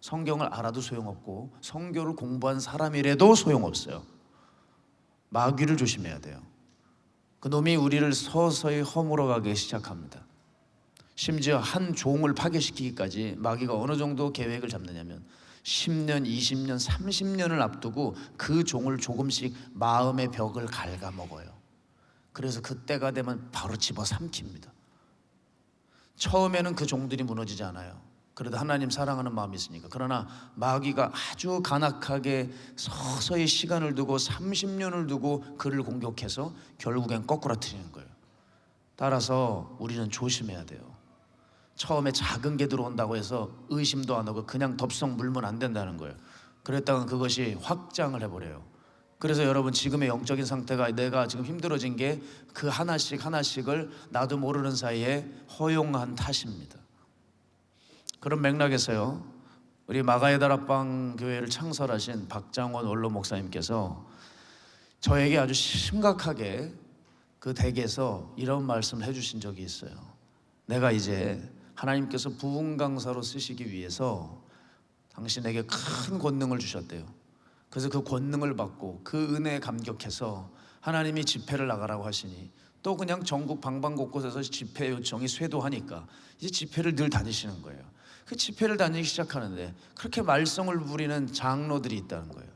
성경을 알아도 소용없고 성교를 공부한 사람이라도 소용없어요. 마귀를 조심해야 돼요. 그 놈이 우리를 서서히 허물어 가기 시작합니다. 심지어 한 종을 파괴시키기까지 마귀가 어느 정도 계획을 잡느냐면 10년, 20년, 30년을 앞두고 그 종을 조금씩 마음의 벽을 갉아먹어요. 그래서 그때가 되면 바로 집어삼킵니다. 처음에는 그 종들이 무너지지 않아요. 그래도 하나님 사랑하는 마음이 있으니까. 그러나 마귀가 아주 간악하게 서서히 시간을 두고 30년을 두고 그를 공격해서 결국엔 거꾸라뜨리는 거예요. 따라서 우리는 조심해야 돼요. 처음에 작은 게 들어온다고 해서 의심도 안 하고 그냥 덥석 물면 안 된다는 거예요. 그랬다가 그것이 확장을 해버려요. 그래서 여러분, 지금의 영적인 상태가 내가 지금 힘들어진 게 그 하나씩을 나도 모르는 사이에 허용한 탓입니다. 그런 맥락에서요, 우리 마가의 다락방 교회를 창설하신 박장원 원로 목사님께서 저에게 아주 심각하게 그 댁에서 이런 말씀을 해주신 적이 있어요. 내가 이제 하나님께서 부흥 강사로 쓰시기 위해서 당신에게 큰 권능을 주셨대요. 그래서 그 권능을 받고 그 은혜에 감격해서 하나님이 집회를 나가라고 하시니 또 그냥 전국 방방곳곳에서 집회 요청이 쇄도하니까 이제 집회를 늘 다니시는 거예요. 그 집회를 다니기 시작하는데 그렇게 말썽을 부리는 장로들이 있다는 거예요.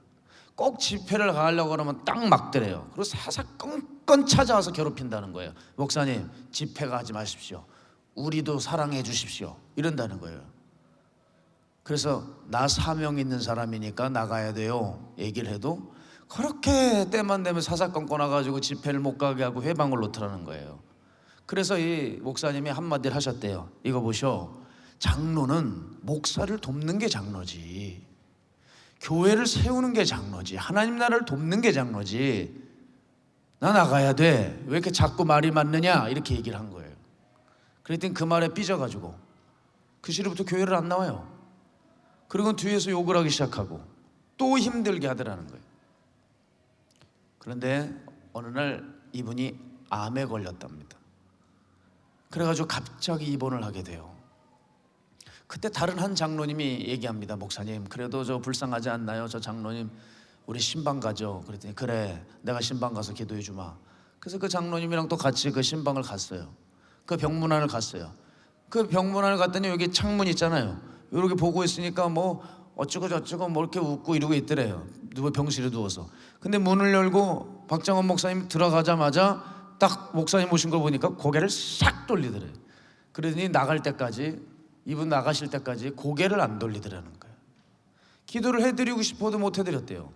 꼭 집회를 가려고 하면 딱 막더래요. 그리고 사사건건 찾아와서 괴롭힌다는 거예요. 목사님, 집회 가지 마십시오. 우리도 사랑해 주십시오. 이런다는 거예요. 그래서 나 사명 있는 사람이니까 나가야 돼요 얘기를 해도 그렇게 때만 되면 사사건건 와가지고 집회를 못 가게 하고 회방을 놓더라는 거예요. 그래서 이 목사님이 한마디를 하셨대요. 이거 보셔, 장로는 목사를 돕는 게 장로지, 교회를 세우는 게 장로지, 하나님 나라를 돕는 게 장로지, 나 나가야 돼, 왜 이렇게 자꾸 말이 맞느냐, 이렇게 얘기를 한 거예요. 그랬더니 그 말에 삐져가지고 그 시로부터 교회를 안 나와요. 그리고 뒤에서 욕을 하기 시작하고 또 힘들게 하더라는 거예요. 그런데 어느 날 이분이 암에 걸렸답니다. 그래가지고 갑자기 입원을 하게 돼요. 그때 다른 한 장로님이 얘기합니다. 목사님, 그래도 저 불쌍하지 않나요? 저 장로님 우리 신방 가죠. 그랬더니 그래, 내가 신방 가서 기도해 주마. 그래서 그 장로님이랑 또 같이 그 신방을 갔어요. 그 병문안을 갔어요. 그 병문안을 갔더니 여기 창문 있잖아요. 이렇게 보고 있으니까 뭐 어쩌고 저쩌고 뭐 이렇게 웃고 이러고 있더래요. 누구 병실에 누워서. 근데 문을 열고 박장원 목사님 들어가자마자 딱 목사님 오신 걸 보니까 고개를 싹 돌리더래요. 그러더니 나갈 때까지, 이분 나가실 때까지 고개를 안 돌리더라는 거예요. 기도를 해드리고 싶어도 못 해드렸대요.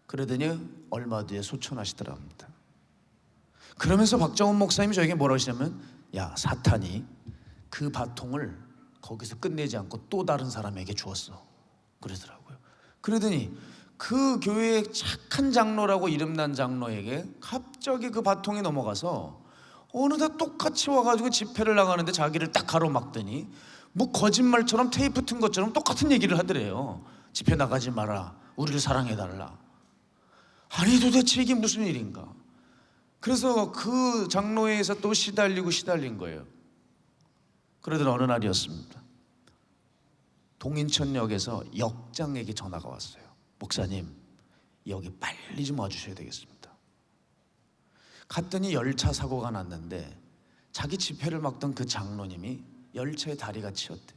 그러더니 얼마 뒤에 소천하시더랍니다. 그러면서 박정원 목사님이 저에게 뭐라고 하시냐면, 야, 사탄이 그 바통을 거기서 끝내지 않고 또 다른 사람에게 주었어, 그러더라고요. 그러더니 그 교회의 착한 장로라고 이름난 장로에게 갑자기 그 바통이 넘어가서 어느새 똑같이 와가지고 집회를 나가는데 자기를 딱 가로막더니 뭐 거짓말처럼 테이프 튼 것처럼 똑같은 얘기를 하더래요. 집회 나가지 마라, 우리를 사랑해달라. 아니 도대체 이게 무슨 일인가. 그래서 그 장로회에서 또 시달린 거예요. 그러던 어느 날이었습니다. 동인천역에서 역장에게 전화가 왔어요. 목사님, 여기 빨리 좀 와주셔야 되겠습니다. 갔더니 열차 사고가 났는데 자기 집회를 막던 그 장로님이 열차에 다리가 치였대.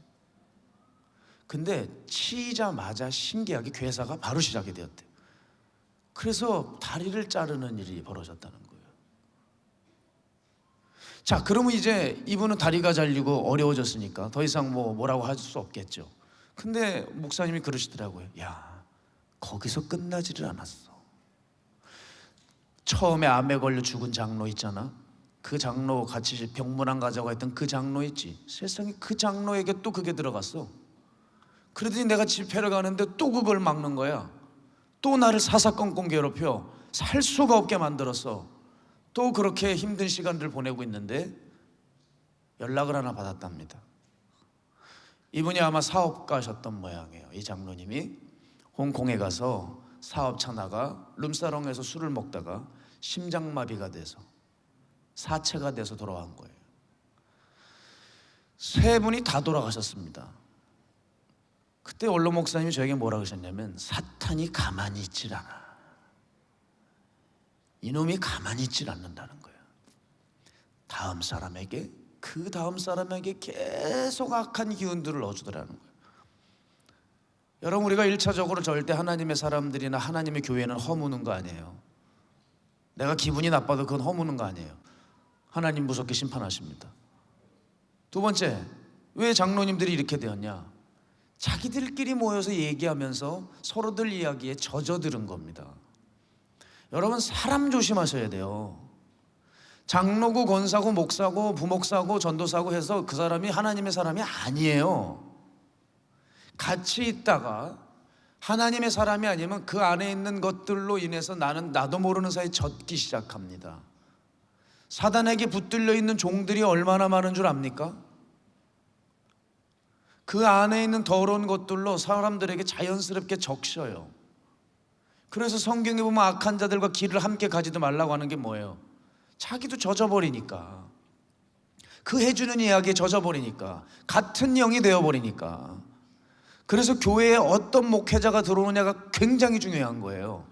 근데 치자마자 신기하게 괴사가 바로 시작이 되었대. 그래서 다리를 자르는 일이 벌어졌다는 거예요. 자, 그러면 이제 이분은 다리가 잘리고 어려워졌으니까 더 이상 뭐라고 할 수 없겠죠. 근데 목사님이 그러시더라고요. 야, 거기서 끝나지를 않았어. 처음에 암에 걸려 죽은 장로 있잖아. 그 장로 같이 병문안 가자고 했던 그 장로 있지. 세상에 그 장로에게 또 그게 들어갔어. 그러더니 내가 집회를 가는데 또 그걸 막는 거야. 또 나를 사사건건 괴롭혀 살 수가 없게 만들었어. 또 그렇게 힘든 시간들을 보내고 있는데 연락을 하나 받았답니다. 이분이 아마 사업가셨던 모양이에요. 이 장로님이 홍콩에 가서 사업 차나가 룸사롱에서 술을 먹다가 심장마비가 돼서 사체가 돼서 돌아간 거예요. 세 분이 다 돌아가셨습니다. 그때 원로 목사님이 저에게 뭐라고 하셨냐면, 사탄이 가만히 있질 않아. 이놈이 가만히 있질 않는다는 거예요. 다음 사람에게, 그 다음 사람에게 계속 악한 기운들을 넣어주더라는 거예요. 여러분, 우리가 1차적으로 절대 하나님의 사람들이나 하나님의 교회는 허무는 거 아니에요. 내가 기분이 나빠도 그건 허무는 거 아니에요. 하나님 무섭게 심판하십니다. 두 번째, 왜 장로님들이 이렇게 되었냐? 자기들끼리 모여서 얘기하면서 서로들 이야기에 젖어드는 겁니다. 여러분, 사람 조심하셔야 돼요. 장로고 권사고 목사고 부목사고 전도사고 해서 그 사람이 하나님의 사람이 아니에요. 같이 있다가 하나님의 사람이 아니면 그 안에 있는 것들로 인해서 나는 나도 모르는 사이에 젖기 시작합니다. 사단에게 붙들려 있는 종들이 얼마나 많은 줄 압니까? 그 안에 있는 더러운 것들로 사람들에게 자연스럽게 적셔요. 그래서 성경에 보면 악한 자들과 길을 함께 가지도 말라고 하는 게 뭐예요? 자기도 젖어버리니까, 그 해주는 이야기에 젖어버리니까, 같은 영이 되어버리니까. 그래서 교회에 어떤 목회자가 들어오느냐가 굉장히 중요한 거예요.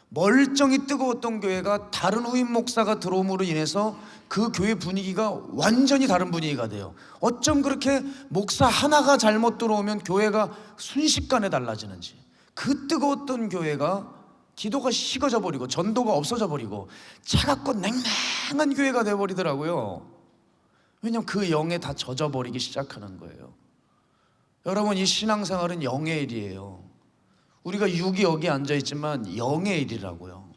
멀쩡히 뜨거웠던 교회가 다른 후임 목사가 들어옴으로 인해서 그 교회 분위기가 완전히 다른 분위기가 돼요. 어쩜 그렇게 목사 하나가 잘못 들어오면 교회가 순식간에 달라지는지. 그 뜨거웠던 교회가 기도가 식어져 버리고 전도가 없어져 버리고 차갑고 냉랭한 교회가 되어버리더라고요. 왜냐하면 그 영에 다 젖어버리기 시작하는 거예요. 여러분, 이 신앙생활은 영의 일이에요. 우리가 육이 여기 앉아있지만 영의 일이라고요.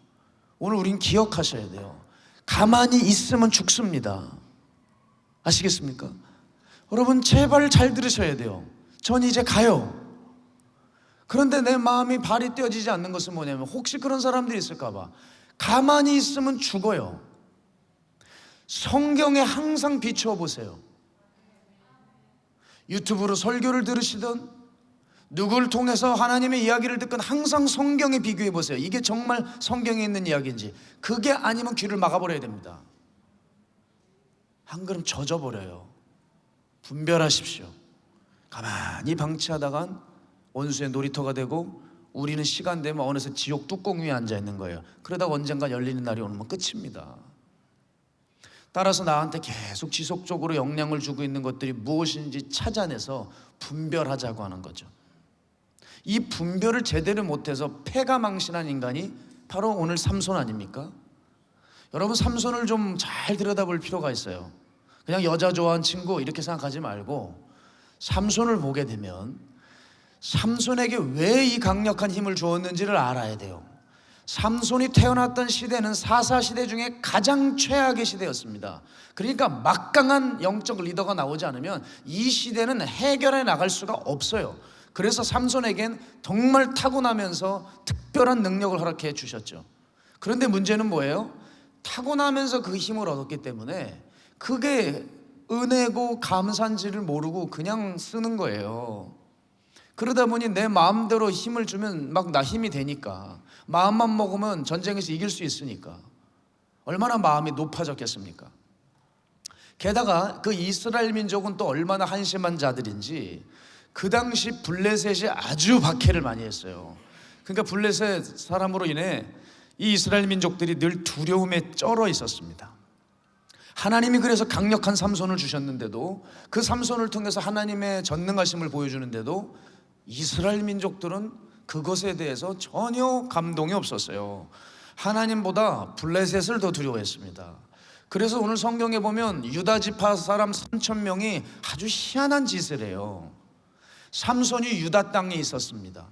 오늘 우린 기억하셔야 돼요. 가만히 있으면 죽습니다. 아시겠습니까? 여러분, 제발 잘 들으셔야 돼요. 전 이제 가요. 그런데 내 마음이 발이 떼어지지 않는 것은 뭐냐면, 혹시 그런 사람들이 있을까 봐, 가만히 있으면 죽어요. 성경에 항상 비추어 보세요. 유튜브로 설교를 들으시든 누구를 통해서 하나님의 이야기를 듣건 항상 성경에 비교해 보세요. 이게 정말 성경에 있는 이야기인지. 그게 아니면 귀를 막아버려야 됩니다. 한 걸음 젖어버려요. 분별하십시오. 가만히 방치하다간 원수의 놀이터가 되고, 우리는 시간 되면 어느새 지옥 뚜껑 위에 앉아 있는 거예요. 그러다가 언젠가 열리는 날이 오면 끝입니다. 따라서 나한테 계속 지속적으로 영향을 주고 있는 것들이 무엇인지 찾아내서 분별하자고 하는 거죠. 이 분별을 제대로 못해서 패가망신한 인간이 바로 오늘 삼손 아닙니까? 여러분, 삼손을 좀 잘 들여다볼 필요가 있어요. 그냥 여자 좋아하는 친구 이렇게 생각하지 말고, 삼손을 보게 되면 삼손에게 왜 이 강력한 힘을 주었는지를 알아야 돼요. 삼손이 태어났던 시대는 사사시대 중에 가장 최악의 시대였습니다. 그러니까 막강한 영적 리더가 나오지 않으면 이 시대는 해결해 나갈 수가 없어요. 그래서 삼손에겐 정말 타고나면서 특별한 능력을 허락해 주셨죠. 그런데 문제는 뭐예요? 타고나면서 그 힘을 얻었기 때문에 그게 은혜고 감사인지를 모르고 그냥 쓰는 거예요. 그러다 보니 내 마음대로 힘을 주면 막 나 힘이 되니까, 마음만 먹으면 전쟁에서 이길 수 있으니까 얼마나 마음이 높아졌겠습니까? 게다가 그 이스라엘 민족은 또 얼마나 한심한 자들인지, 그 당시 블레셋이 아주 박해를 많이 했어요. 그러니까 블레셋 사람으로 인해 이 이스라엘 민족들이 늘 두려움에 쩔어 있었습니다. 하나님이 그래서 강력한 삼손을 주셨는데도, 그 삼손을 통해서 하나님의 전능하심을 보여주는데도 이스라엘 민족들은 그것에 대해서 전혀 감동이 없었어요. 하나님보다 블레셋을 더 두려워했습니다. 그래서 오늘 성경에 보면 유다 지파 사람 3,000명이 아주 희한한 짓을 해요. 삼손이 유다 땅에 있었습니다.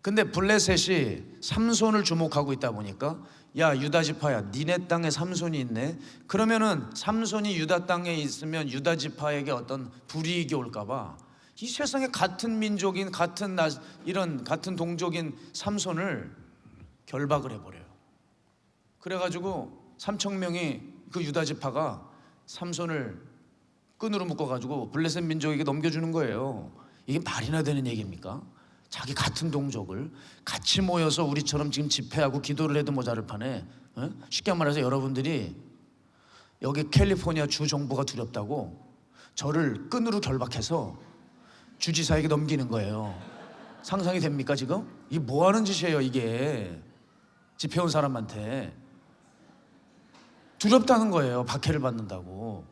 근데 블레셋이 삼손을 주목하고 있다 보니까, 야, 유다 지파야, 니네 땅에 삼손이 있네. 그러면은 삼손이 유다 땅에 있으면 유다 지파에게 어떤 불이익이 올까 봐 이 세상에 같은 민족인, 같은 동족인 삼손을 결박을 해버려요. 그래가지고 3,000명이 그 유다 지파가 삼손을 끈으로 묶어가지고 블레셋 민족에게 넘겨주는 거예요. 이게 말이나 되는 얘기입니까? 자기 같은 동족을 같이 모여서 우리처럼 지금 집회하고 기도를 해도 모자랄 판에, 쉽게 말해서 여러분들이 여기 캘리포니아 주 정부가 두렵다고 저를 끈으로 결박해서 주지사에게 넘기는 거예요. 상상이 됩니까 지금? 이게 뭐 하는 짓이에요 이게. 집회 온 사람한테 두렵다는 거예요. 박해를 받는다고.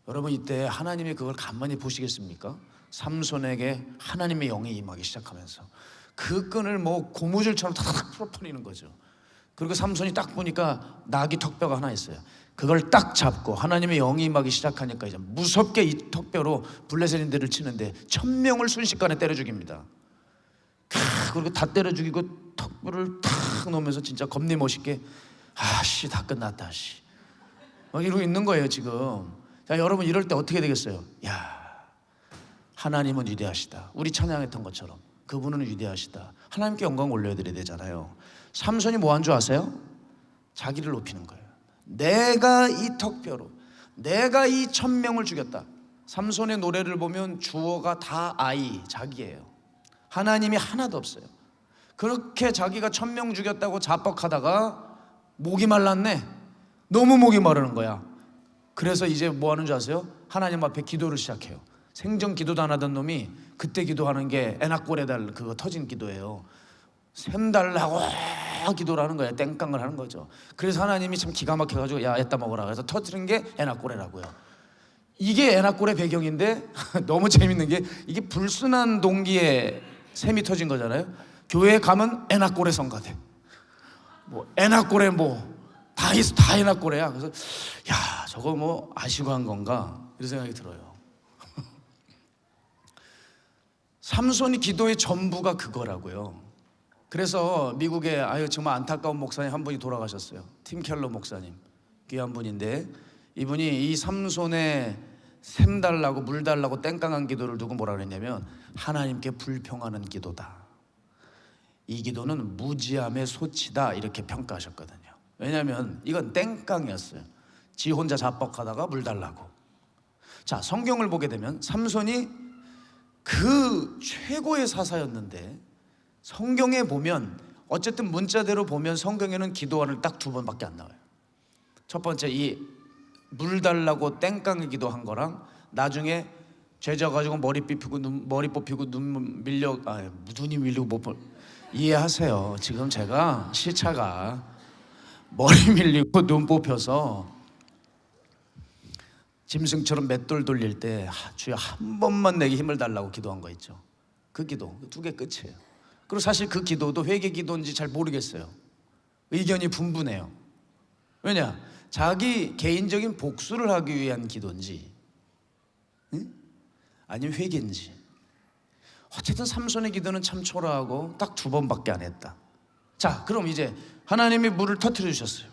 여러분, 이때 하나님이 그걸 가만히 보시겠습니까? 삼손에게 하나님의 영이 임하기 시작하면서 그 끈을 뭐 고무줄처럼 탁탁 풀어버리는 거죠. 그리고 삼손이 딱 보니까 나귀 턱뼈가 하나 있어요. 그걸 딱 잡고 하나님의 영이 임하기 시작하니까 이제 무섭게 이 턱뼈로 블레셋인들을 치는데 1,000명을 순식간에 때려 죽입니다. 그리고 다 때려 죽이고 턱뼈를 탁 놓으면서 진짜 겁내 멋있게, 아씨 다 끝났다 씨, 이러고 있는 거예요 지금. 자, 여러분, 이럴 때 어떻게 되겠어요? 야, 하나님은 위대하시다. 우리 찬양했던 것처럼 그분은 위대하시다. 하나님께 영광 올려드려야 되잖아요. 삼손이 뭐 한 줄 아세요? 자기를 높이는 거예요. 내가 이 턱뼈로 내가 이 1,000명을 죽였다. 삼손의 노래를 보면 주어가 다 자기예요. 하나님이 하나도 없어요. 그렇게 자기가 1000명 죽였다고 자뻑하다가 목이 말랐네. 너무 목이 마르는 거야. 그래서 이제 뭐 하는 줄 아세요? 하나님 앞에 기도를 시작해요. 생전 기도도 안 하던 놈이 그때 기도하는 게 에나꼬레달 그거 터진 기도예요. 샘 달라고 기도를 하는 거예요. 땡깡을 하는 거죠. 그래서 하나님이 참 기가 막혀가지고 야 애따 먹어라 그래서 터지는 게 에나꼬레라고요. 이게 에나꼬레 배경인데 너무 재밌는 게 이게 불순한 동기에 샘이 터진 거잖아요. 교회에 가면 에나꼬레 성가대, 뭐 에나꼬레 뭐 다 에나꼬레야. 그래서 야 저거 뭐 아시고 한 건가 이런 생각이 들어요. 삼손이 기도의 전부가 그거라고요. 그래서 미국에 정말 안타까운 목사님 한 분이 돌아가셨어요. 팀 켈러 목사님, 귀한 분인데 이분이 이 삼손의 샘 달라고 물 달라고 땡깡한 기도를 두고 뭐라 그랬냐면 하나님께 불평하는 기도다. 이 기도는 무지함의 소치다 이렇게 평가하셨거든요. 왜냐하면 이건 땡깡이었어요. 지 혼자 자뻑하다가 물 달라고. 자, 성경을 보게 되면 삼손이 그 최고의 사사였는데 성경에 보면 어쨌든 문자대로 보면 성경에는 기도원을 딱 2번밖에 안 나와요. 첫 번째 이 물 달라고 땡깡의 기도한 거랑 나중에 죄져가지고 머리 뽑히고 눈 밀려 눈이 밀리고 못 볼 이해하세요. 지금 제가 시차가 머리 밀리고 눈 뽑혀서 짐승처럼 맷돌 돌릴 때 주여 한 번만 내게 힘을 달라고 기도한 거 있죠. 그 기도 2개 끝이에요. 그리고 사실 그 기도도 회개 기도인지 잘 모르겠어요. 의견이 분분해요. 왜냐? 자기 개인적인 복수를 하기 위한 기도인지 아니면 회개인지. 어쨌든 삼손의 기도는 참 초라하고 딱 2번밖에 안 했다. 자, 그럼 이제 하나님이 물을 터뜨려 주셨어요.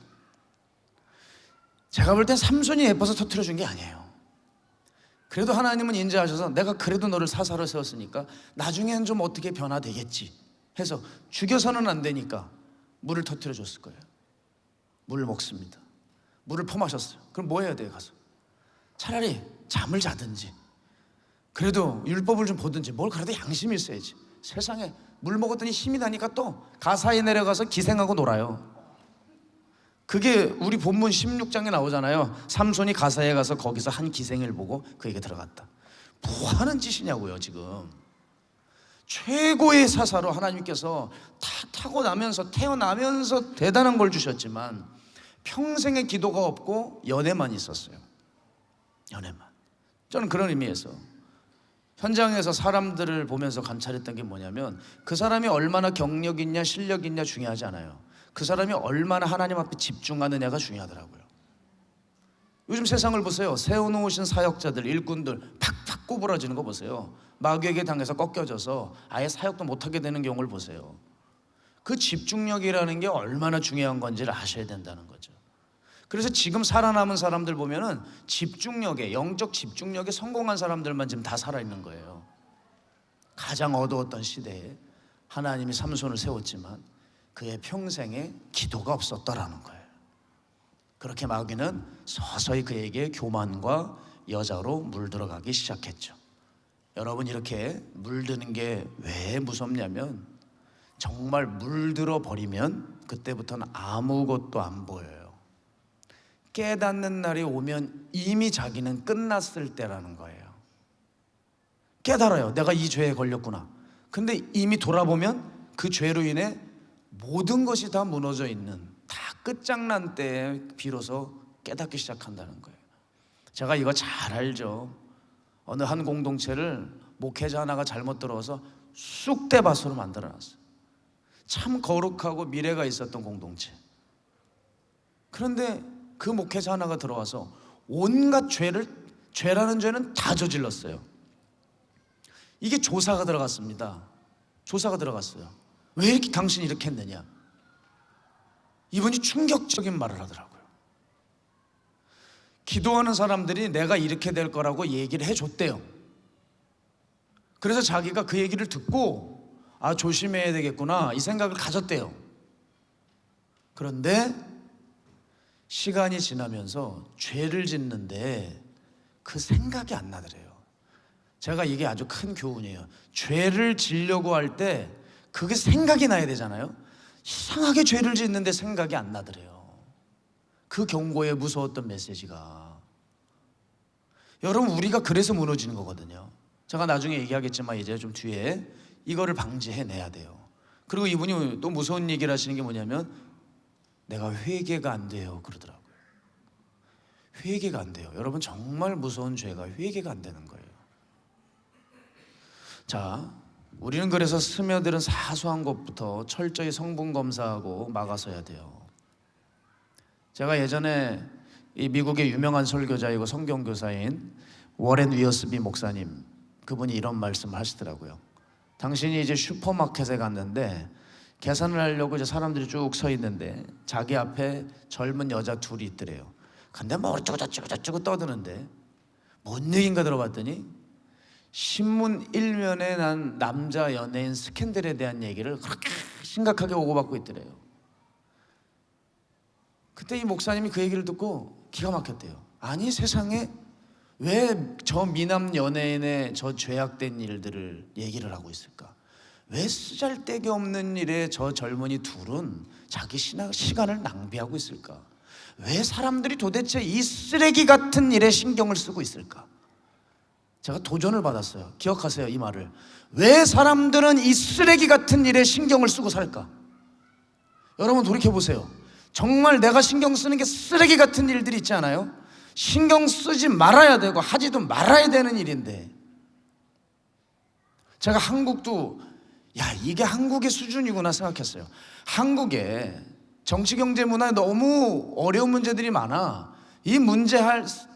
제가 볼 땐 삼손이 예뻐서 터뜨려 준 게 아니에요. 그래도 하나님은 인자하셔서 내가 그래도 너를 사사로 세웠으니까 나중에는 좀 어떻게 변화되겠지 해서 죽여서는 안 되니까 물을 터뜨려 줬을 거예요. 물을 먹습니다. 물을 퍼마셨어요. 그럼 뭐 해야 돼요? 가서 차라리 잠을 자든지 그래도 율법을 좀 보든지 뭘 그래도 양심이 있어야지. 세상에 물 먹었더니 힘이 나니까 또 가사에 내려가서 기생하고 놀아요. 그게 우리 본문 16장에 나오잖아요. 삼손이 가사에 가서 거기서 한 기생을 보고 그에게 들어갔다. 뭐 하는 짓이냐고요. 지금 최고의 사사로 하나님께서 타고나면서 태어나면서 대단한 걸 주셨지만 평생의 기도가 없고 연애만 있었어요. 연애만. 저는 그런 의미에서 현장에서 사람들을 보면서 감찰했던 게 뭐냐면 그 사람이 얼마나 경력 있냐 실력 있냐 중요하지 않아요. 그 사람이 얼마나 하나님 앞에 집중하느냐가 중요하더라고요. 요즘 세상을 보세요. 세워놓으신 사역자들, 일꾼들 팍팍 꼬부라지는 거 보세요. 마귀에게 당해서 꺾여져서 아예 사역도 못하게 되는 경우를 보세요. 그 집중력이라는 게 얼마나 중요한 건지를 아셔야 된다는 거죠. 그래서 지금 살아남은 사람들 보면은 집중력에, 영적 집중력에 성공한 사람들만 지금 다 살아있는 거예요. 가장 어두웠던 시대에 하나님이 삼손을 세웠지만 그의 평생에 기도가 없었더라는 거예요. 그렇게 마귀는 서서히 그에게 교만과 여자로 물들어가기 시작했죠. 여러분, 이렇게 물드는 게 왜 무섭냐면 정말 물들어 버리면 그때부터는 아무것도 안 보여요. 깨닫는 날이 오면 이미 자기는 끝났을 때라는 거예요. 깨달아요. 내가 이 죄에 걸렸구나. 근데 이미 돌아보면 그 죄로 인해 모든 것이 다 무너져 있는, 다 끝장난 때에 비로소 깨닫기 시작한다는 거예요. 제가 이거 잘 알죠. 어느 한 공동체를 목회자 하나가 잘못 들어와서 쑥대밭으로 만들어놨어요. 참 거룩하고 미래가 있었던 공동체. 그런데 그 목회자 하나가 들어와서 온갖 죄라는 죄는 다 저질렀어요. 이게 조사가 들어갔습니다. 조사가 들어갔어요. 왜 이렇게 당신이 이렇게 했느냐? 이분이 충격적인 말을 하더라고요. 기도하는 사람들이 내가 이렇게 될 거라고 얘기를 해줬대요. 그래서 자기가 그 얘기를 듣고 조심해야 되겠구나 이 생각을 가졌대요. 그런데 시간이 지나면서 죄를 짓는데 그 생각이 안 나더래요. 제가 이게 아주 큰 교훈이에요. 죄를 지려고 할 때 그게 생각이 나야 되잖아요. 이상하게 죄를 짓는데 생각이 안 나더래요. 그 경고에 무서웠던 메시지가. 여러분, 우리가 그래서 무너지는 거거든요. 제가 나중에 얘기하겠지만 이제 좀 뒤에 이거를 방지해내야 돼요. 그리고 이분이 또 무서운 얘기를 하시는 게 뭐냐면 내가 회개가 안 돼요 그러더라고요. 회개가 안 돼요. 여러분, 정말 무서운 죄가 회개가 안 되는 거예요. 자, 우리는 그래서 스며드는 사소한 것부터 철저히 성분 검사하고 막아서야 돼요. 제가 예전에 이 미국의 유명한 설교자이고 성경교사인 워렌 위어스비 목사님, 그분이 이런 말씀을 하시더라고요. 당신이 이제 슈퍼마켓에 갔는데 계산을 하려고 이제 사람들이 쭉 서 있는데 자기 앞에 젊은 여자 둘이 있더래요. 근데 뭐 어쩌고 저쩌고 저쩌고 떠드는데 뭔 얘기인가 들어봤더니 신문 1면에 난 남자 연예인 스캔들에 대한 얘기를 그렇게 심각하게 오고받고 있더래요. 그때 이 목사님이 그 얘기를 듣고 기가 막혔대요. 아니, 세상에 왜 저 미남 연예인의 저 죄악된 일들을 얘기를 하고 있을까? 왜 쓰잘데기 없는 일에 저 젊은이 둘은 자기 시간을 낭비하고 있을까? 왜 사람들이 도대체 이 쓰레기 같은 일에 신경을 쓰고 있을까? 제가 도전을 받았어요. 기억하세요, 이 말을. 왜 사람들은 이 쓰레기 같은 일에 신경을 쓰고 살까? 여러분, 돌이켜보세요. 정말 내가 신경 쓰는 게 쓰레기 같은 일들이 있지 않아요? 신경 쓰지 말아야 되고 하지도 말아야 되는 일인데, 제가 한국도 이게 한국의 수준이구나 생각했어요. 한국에 정치, 경제, 문화에 너무 어려운 문제들이 많아. 이 문제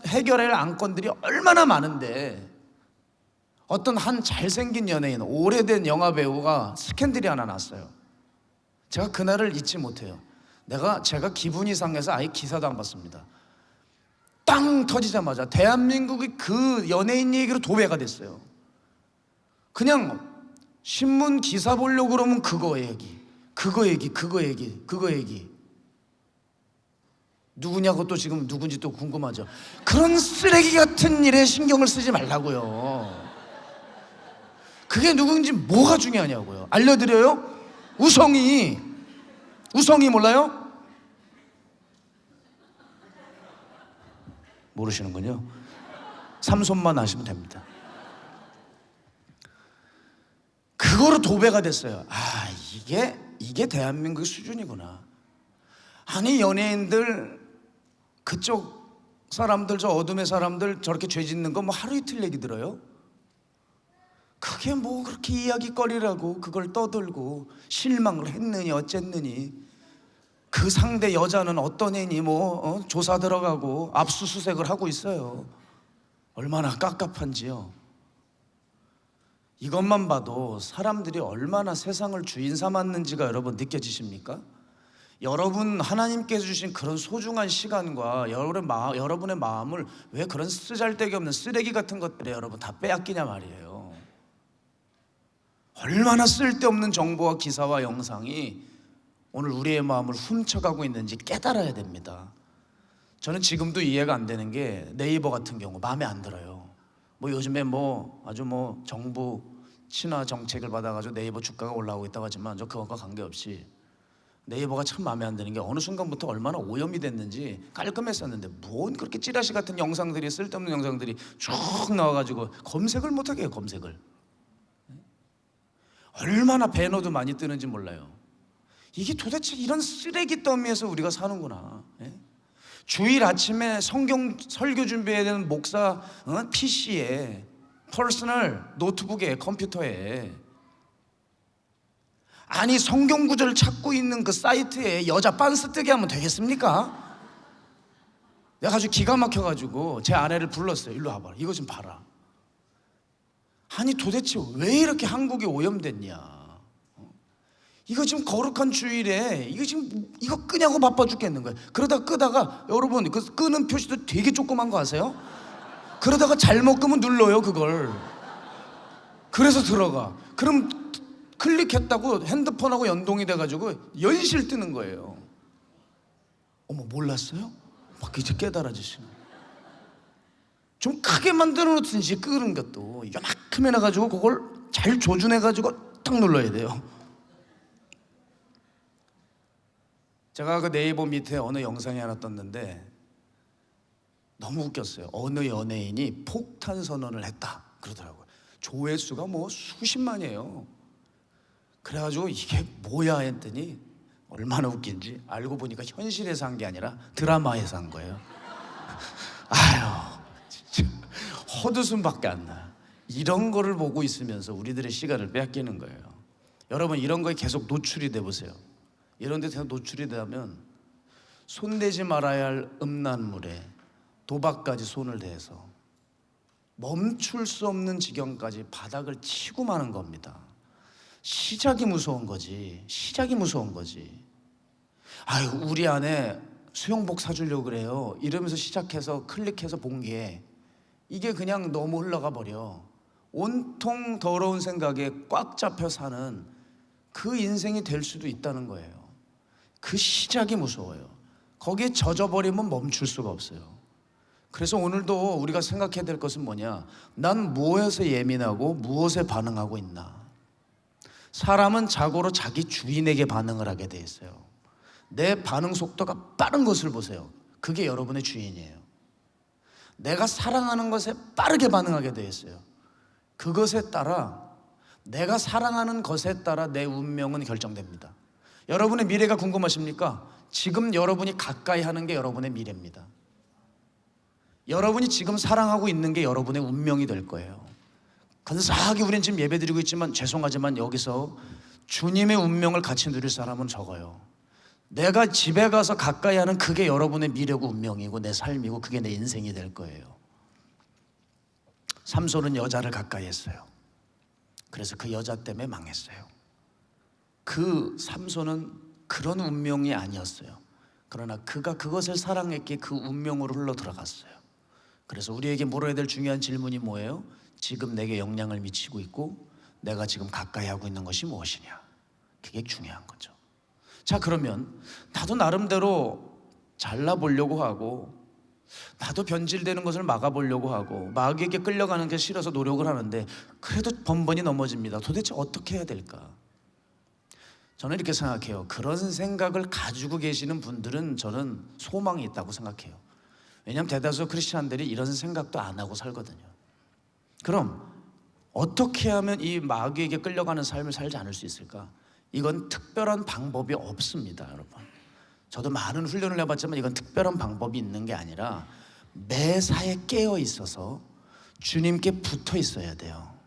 해결할 안건들이 얼마나 많은데 어떤 한 잘생긴 연예인, 오래된 영화배우가 스캔들이 하나 났어요. 제가 그날을 잊지 못해요. 제가 기분이 상해서 아예 기사도 안 봤습니다. 땅 터지자마자 대한민국이 그 연예인 얘기로 도배가 됐어요. 그냥 신문 기사 보려고 그러면 그거 얘기. 누구냐고 또 지금 누군지 또 궁금하죠. 그런 쓰레기 같은 일에 신경을 쓰지 말라고요. 그게 누군지 뭐가 중요하냐고요. 알려드려요? 우성이 몰라요? 모르시는군요. 삼손만 아시면 됩니다. 그거로 도배가 됐어요. 아, 이게 대한민국의 수준이구나. 아니, 연예인들, 그쪽 사람들, 저 어둠의 사람들 저렇게 죄 짓는 거 뭐 하루 이틀 얘기 들어요? 그게 뭐 그렇게 이야기거리라고 그걸 떠들고 실망을 했느니 어쨌느니, 그 상대 여자는 어떤 애니 조사 들어가고 압수수색을 하고 있어요. 얼마나 깝깝한지요. 이것만 봐도 사람들이 얼마나 세상을 주인 삼았는지가 여러분 느껴지십니까? 여러분, 하나님께서 주신 그런 소중한 시간과 여러분의 마음을 왜 그런 쓰잘데기 없는 쓰레기 같은 것들에 여러분 다 빼앗기냐 말이에요. 얼마나 쓸데없는 정보와 기사와 영상이 오늘 우리의 마음을 훔쳐가고 있는지 깨달아야 됩니다. 저는 지금도 이해가 안 되는 게 네이버 같은 경우 마음에 안 들어요. 요즘에 아주 정부 친화 정책을 받아가지고 네이버 주가가 올라오고 있다고 하지만 저 그것과 관계없이 네이버가 참 마음에 안 드는 게 어느 순간부터 얼마나 오염이 됐는지 깔끔했었는데 뭔 그렇게 찌라시 같은 영상들이, 쓸데없는 영상들이 쭉 나와가지고 검색을 못하게 해요. 검색을. 얼마나 배너도 많이 뜨는지 몰라요. 이게 도대체 이런 쓰레기 더미에서 우리가 사는구나. 주일 아침에 성경 설교 준비해야 되는 목사 PC에, 퍼스널 노트북에, 컴퓨터에, 아니 성경 구절을 찾고 있는 그 사이트에 여자 빤스 뜨게 하면 되겠습니까? 내가 아주 기가 막혀가지고 제 아내를 불렀어요. 일로 와봐, 이거 좀 봐라. 아니 도대체 왜 이렇게 한국이 오염됐냐? 이거 지금 거룩한 주일에 이거 끄냐고 바빠 죽겠는 거예요. 그러다 끄다가 여러분 그 끄는 표시도 되게 조그만 거 아세요? 그러다가 잘못 끄면 눌러요 그걸. 그래서 들어가. 그럼 클릭했다고 핸드폰하고 연동이 돼가지고 연실 뜨는 거예요. 어머, 몰랐어요? 막 이제 깨달아지시는. 좀 크게 만들어 놓든지 끄는 것도 요만큼 해놔가지고 그걸 잘 조준해가지고 딱 눌러야 돼요. 제가 그 네이버 밑에 어느 영상이 하나 떴는데 너무 웃겼어요. 어느 연예인이 폭탄 선언을 했다 그러더라고요. 조회수가 뭐 수십만이에요. 그래가지고 이게 뭐야 했더니 얼마나 웃긴지 알고 보니까 현실에서 한 게 아니라 드라마에서 한 거예요. 아유 진짜 헛웃음밖에 안 나. 이런 거를 보고 있으면서 우리들의 시간을 빼앗기는 거예요. 여러분 이런 거에 계속 노출이 돼 보세요. 이런 데 계속 노출이 되면 손대지 말아야 할 음란물에 도박까지 손을 대서 멈출 수 없는 지경까지 바닥을 치고 마는 겁니다. 시작이 무서운 거지. 시작이 무서운 거지. 아유 우리 아내 수영복 사주려고 그래요 이러면서 시작해서 클릭해서 본 게 이게 그냥 너무 흘러가 버려. 온통 더러운 생각에 꽉 잡혀 사는 그 인생이 될 수도 있다는 거예요. 그 시작이 무서워요. 거기에 젖어버리면 멈출 수가 없어요. 그래서 오늘도 우리가 생각해야 될 것은 뭐냐? 난 무엇에 예민하고 무엇에 반응하고 있나? 사람은 자고로 자기 주인에게 반응을 하게 돼 있어요. 내 반응 속도가 빠른 것을 보세요. 그게 여러분의 주인이에요. 내가 사랑하는 것에 빠르게 반응하게 돼 있어요. 그것에 따라 내가 사랑하는 것에 따라 내 운명은 결정됩니다. 여러분의 미래가 궁금하십니까? 지금 여러분이 가까이 하는 게 여러분의 미래입니다. 여러분이 지금 사랑하고 있는 게 여러분의 운명이 될 거예요. 근사하게 우리는 지금 예배드리고 있지만 죄송하지만 여기서 주님의 운명을 같이 누릴 사람은 적어요. 내가 집에 가서 가까이 하는 그게 여러분의 미래고 운명이고 내 삶이고 그게 내 인생이 될 거예요. 삼손은 여자를 가까이 했어요. 그래서 그 여자 때문에 망했어요. 그 삼손은 그런 운명이 아니었어요. 그러나 그가 그것을 사랑했기에 그 운명으로 흘러 들어갔어요. 그래서 우리에게 물어야 될 중요한 질문이 뭐예요? 지금 내게 영향을 미치고 있고 내가 지금 가까이 하고 있는 것이 무엇이냐? 그게 중요한 거죠. 자 그러면 나도 나름대로 잘나보려고 하고 나도 변질되는 것을 막아보려고 하고 마귀에게 끌려가는 게 싫어서 노력을 하는데 그래도 번번이 넘어집니다. 도대체 어떻게 해야 될까? 저는 이렇게 생각해요. 그런 생각을 가지고 계시는 분들은 저는 소망이 있다고 생각해요. 왜냐하면 대다수 크리스찬들이 이런 생각도 안 하고 살거든요. 그럼 어떻게 하면 이 마귀에게 끌려가는 삶을 살지 않을 수 있을까? 이건 특별한 방법이 없습니다, 여러분. 저도 많은 훈련을 해봤지만 이건 특별한 방법이 있는 게 아니라 매사에 깨어 있어서 주님께 붙어 있어야 돼요.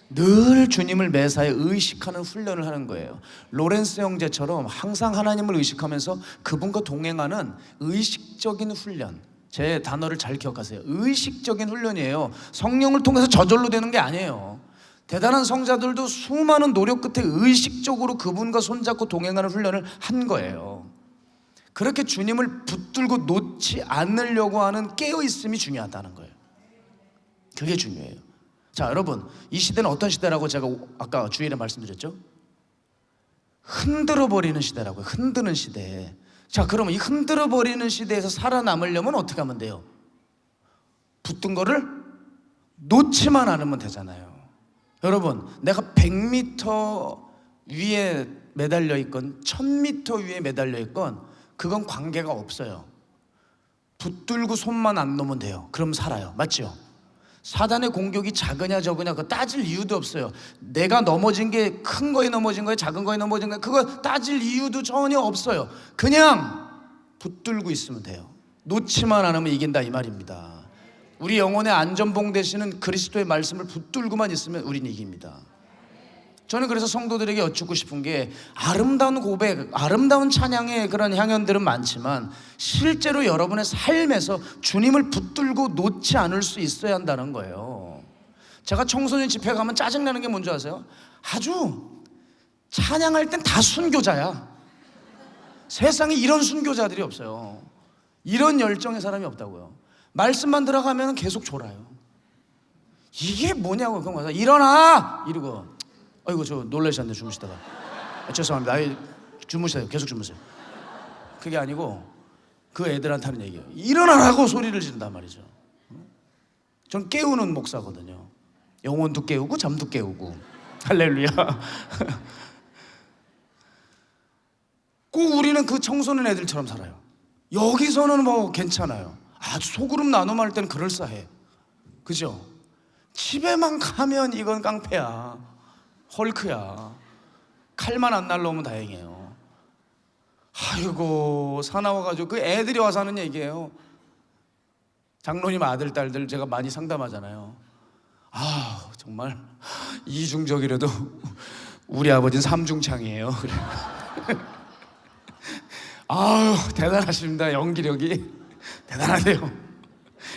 늘 주님을 매사에 의식하는 훈련을 하는 거예요. 로렌스 형제처럼 항상 하나님을 의식하면서 그분과 동행하는 의식적인 훈련. 제 단어를 잘 기억하세요. 의식적인 훈련이에요. 성령을 통해서 저절로 되는 게 아니에요. 대단한 성자들도 수많은 노력 끝에 의식적으로 그분과 손잡고 동행하는 훈련을 한 거예요. 그렇게 주님을 붙들고 놓지 않으려고 하는 깨어있음이 중요하다는 거예요. 그게 중요해요. 자 여러분, 이 시대는 어떤 시대라고 제가 아까 주일에 말씀드렸죠? 흔들어버리는 시대라고요. 흔드는 시대. 자 그러면 이 흔들어버리는 시대에서 살아남으려면 어떻게 하면 돼요? 붙든 거를 놓지만 않으면 되잖아요. 여러분, 내가 100m 위에 매달려 있건 1000m 위에 매달려 있건 그건 관계가 없어요. 붙들고 손만 안 놓으면 돼요. 그럼 살아요. 맞죠? 사단의 공격이 작으냐 적으냐 그거 따질 이유도 없어요. 내가 넘어진 게 큰 거에 넘어진 거예요, 작은 거에 넘어진 거예요, 그거 따질 이유도 전혀 없어요. 그냥 붙들고 있으면 돼요. 놓지만 않으면 이긴다 이 말입니다. 우리 영혼의 안전봉 되시는 그리스도의 말씀을 붙들고만 있으면 우리는 이깁니다. 저는 그래서 성도들에게 여쭙고 싶은 게 아름다운 고백, 아름다운 찬양의 그런 향연들은 많지만 실제로 여러분의 삶에서 주님을 붙들고 놓지 않을 수 있어야 한다는 거예요. 제가 청소년 집회 가면 짜증나는 게 뭔지 아세요? 아주 찬양할 땐 다 순교자야. 세상에 이런 순교자들이 없어요. 이런 열정의 사람이 없다고요. 말씀만 들어가면 계속 졸아요. 이게 뭐냐고. 그런 거서 일어나! 이러고 아이고 저 놀라셨네 주무시다가. 죄송합니다. 주무세요. 계속 주무세요. 그게 아니고 그 애들한테 하는 얘기예요. 일어나라고 소리를 지른단 말이죠. 전 깨우는 목사거든요. 영혼도 깨우고 잠도 깨우고. 할렐루야. 꼭 우리는 그 청소년 애들처럼 살아요. 여기서는 뭐 괜찮아요. 아주 소그룹 나눔할 때는 그럴싸해. 그죠? 집에만 가면 이건 깡패야, 헐크야. 칼만 안 날라오면 다행이에요. 아이고, 사나워가지고 그 애들이 와서 하는 얘기예요. 장로님 아들 딸들 제가 많이 상담하잖아요. 아, 정말 이중적이라도 우리 아버지는 삼중창이에요. 그래. 아유, 대단하십니다. 연기력이 대단하세요.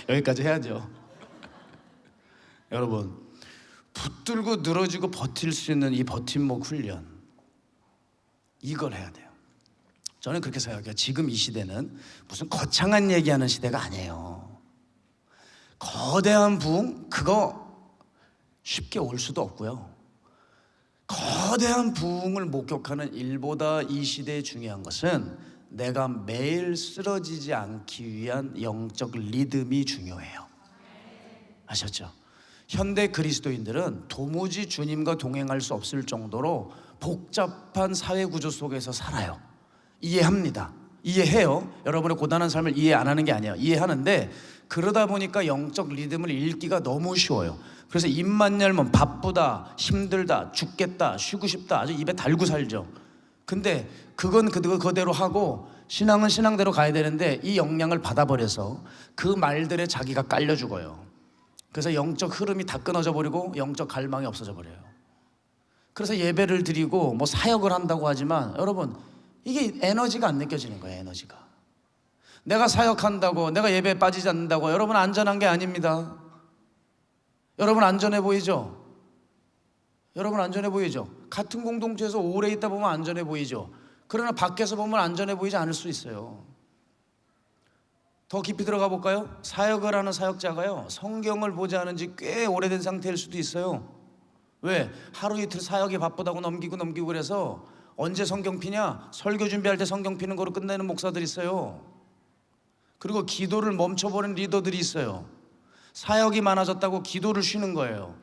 여기까지 해야죠. 여러분, 붙들고 늘어지고 버틸 수 있는 이 버팀목 훈련, 이걸 해야 돼요. 저는 그렇게 생각해요. 지금 이 시대는 무슨 거창한 얘기하는 시대가 아니에요. 거대한 부흥, 그거 쉽게 올 수도 없고요. 거대한 부흥을 목격하는 일보다 이 시대에 중요한 것은 내가 매일 쓰러지지 않기 위한 영적 리듬이 중요해요. 아셨죠? 현대 그리스도인들은 도무지 주님과 동행할 수 없을 정도로 복잡한 사회 구조 속에서 살아요. 이해합니다. 이해해요. 여러분의 고단한 삶을 이해 안 하는 게 아니에요. 이해하는데 그러다 보니까 영적 리듬을 잃기가 너무 쉬워요. 그래서 입만 열면 바쁘다, 힘들다, 죽겠다, 쉬고 싶다, 아주 입에 달고 살죠. 근데 그건 그대로 하고 신앙은 신앙대로 가야 되는데 이 영향을 받아버려서 그 말들에 자기가 깔려 죽어요. 그래서 영적 흐름이 다 끊어져 버리고 영적 갈망이 없어져 버려요. 그래서 예배를 드리고 뭐 사역을 한다고 하지만 여러분, 이게 에너지가 안 느껴지는 거예요. 에너지가. 내가 사역한다고, 내가 예배에 빠지지 않는다고 여러분 안전한 게 아닙니다. 여러분 안전해 보이죠? 여러분 안전해 보이죠? 같은 공동체에서 오래 있다 보면 안전해 보이죠? 그러나 밖에서 보면 안전해 보이지 않을 수 있어요. 더 깊이 들어가 볼까요? 사역을 하는 사역자가요, 성경을 보지 않은 지 꽤 오래된 상태일 수도 있어요. 왜? 하루 이틀 사역이 바쁘다고 넘기고 그래서 언제 성경 피냐? 설교 준비할 때 성경 피는 거로 끝내는 목사들이 있어요. 그리고 기도를 멈춰버린 리더들이 있어요. 사역이 많아졌다고 기도를 쉬는 거예요.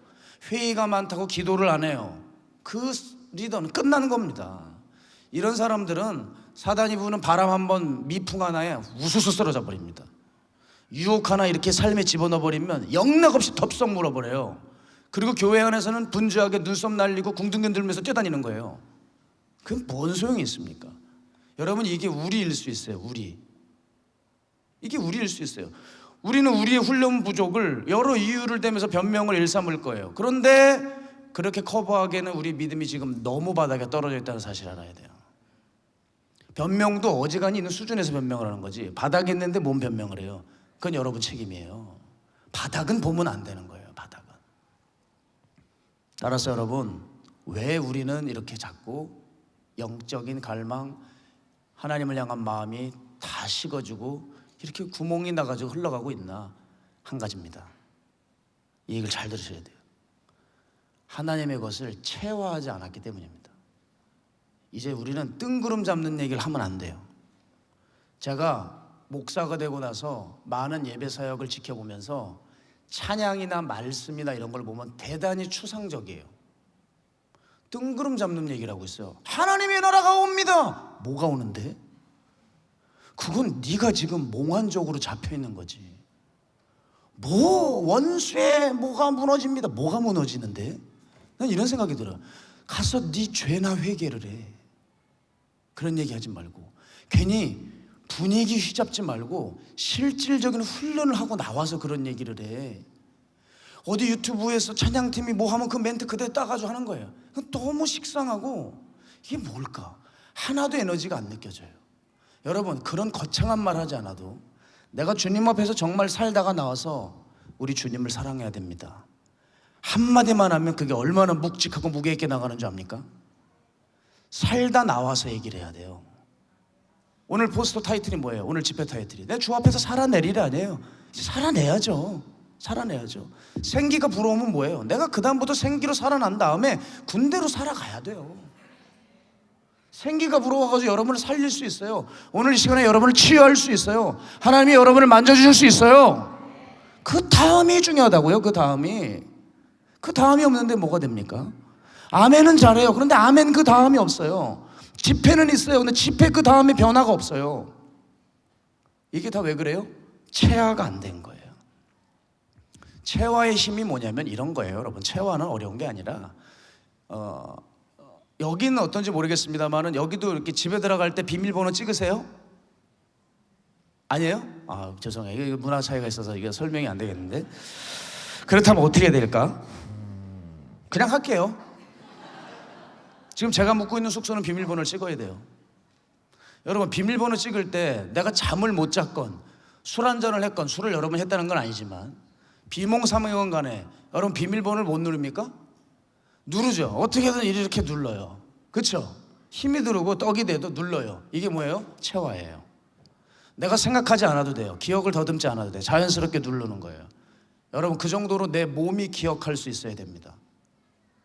회의가 많다고 기도를 안 해요. 그 리더는 끝나는 겁니다. 이런 사람들은 사단이 부는 바람 한번, 미풍 하나에 우수수 쓰러져 버립니다. 유혹 하나 이렇게 삶에 집어넣어 버리면 영락없이 덥석 물어버려요. 그리고 교회 안에서는 분주하게 눈썹 날리고 궁둥이 들면서 뛰어다니는 거예요. 그건 뭔 소용이 있습니까? 여러분, 이게 우리일 수 있어요. 이게 우리일 수 있어요. 우리는 우리의 훈련 부족을 여러 이유를 대면서 변명을 일삼을 거예요. 그런데 그렇게 커버하기에는 우리 믿음이 지금 너무 바닥에 떨어져 있다는 사실을 알아야 돼요. 변명도 어지간히 있는 수준에서 변명을 하는 거지, 바닥에 있는데 뭔 변명을 해요? 그건 여러분 책임이에요. 바닥은 보면 안 되는 거예요. 바닥은. 따라서 여러분, 왜 우리는 이렇게 자꾸 영적인 갈망, 하나님을 향한 마음이 다 식어지고 이렇게 구멍이 나가지고 흘러가고 있나? 한 가지입니다. 이 얘기를 잘 들으셔야 돼요. 하나님의 것을 체화하지 않았기 때문입니다. 이제 우리는 뜬구름 잡는 얘기를 하면 안 돼요. 제가 목사가 되고 나서 많은 예배 사역을 지켜보면서 찬양이나 말씀이나 이런 걸 보면 대단히 추상적이에요. 뜬구름 잡는 얘기를 하고 있어요. 하나님의 나라가 옵니다. 뭐가 오는데? 그건 네가 지금 몽환적으로 잡혀있는 거지. 뭐 원수의 뭐가 무너집니다. 뭐가 무너지는데? 난 이런 생각이 들어요. 가서 네 죄나 회개를 해. 그런 얘기 하지 말고, 괜히 분위기 휘잡지 말고 실질적인 훈련을 하고 나와서 그런 얘기를 해. 어디 유튜브에서 찬양팀이 뭐 하면 그 멘트 그대로 따가지고 하는 거예요. 너무 식상하고, 이게 뭘까? 하나도 에너지가 안 느껴져요. 여러분, 그런 거창한 말 하지 않아도 내가 주님 앞에서 정말 살다가 나와서 우리 주님을 사랑해야 됩니다. 한마디만 하면 그게 얼마나 묵직하고 무게 있게 나가는 줄 압니까? 살다 나와서 얘기를 해야 돼요. 오늘 포스터 타이틀이 뭐예요? 오늘 집회 타이틀이 내 주 앞에서 살아내리라 아니에요. 살아내야죠. 생기가 불어오면 뭐예요? 내가 그 다음부터 생기로 살아난 다음에 군대로 살아가야 돼요. 생기가 불어와가지고 여러분을 살릴 수 있어요. 오늘 이 시간에 여러분을 치유할 수 있어요. 하나님이 여러분을 만져주실 수 있어요. 그 다음이 중요하다고요. 그 다음이 없는데 뭐가 됩니까? 아멘은 잘해요. 그런데 아멘 그 다음이 없어요. 지폐는 있어요. 근데 지폐 그 다음에 변화가 없어요. 이게 다 왜 그래요? 체화가 안 된 거예요. 체화의 힘이 뭐냐면 이런 거예요, 여러분. 체화는 어려운 게 아니라 여기는 어떤지 모르겠습니다만은 여기도 이렇게 집에 들어갈 때 비밀번호 찍으세요? 아니에요? 아, 죄송해요. 이게 문화 차이가 있어서 이게 설명이 안 되겠는데. 그렇다면 어떻게 해야 될까? 그냥 할게요. 지금 제가 묵고 있는 숙소는 비밀번호를 찍어야 돼요. 여러분, 비밀번호 찍을 때 내가 잠을 못 잤건 술 한잔을 했건, 술을 여러 번 했다는 건 아니지만 비몽사몽이건 간에 여러분 비밀번호를 못 누릅니까? 누르죠. 어떻게든 이렇게 눌러요. 그렇죠? 힘이 들어오고 떡이 돼도 눌러요. 이게 뭐예요? 체화예요. 내가 생각하지 않아도 돼요. 기억을 더듬지 않아도 돼요. 자연스럽게 누르는 거예요. 여러분, 그 정도로 내 몸이 기억할 수 있어야 됩니다.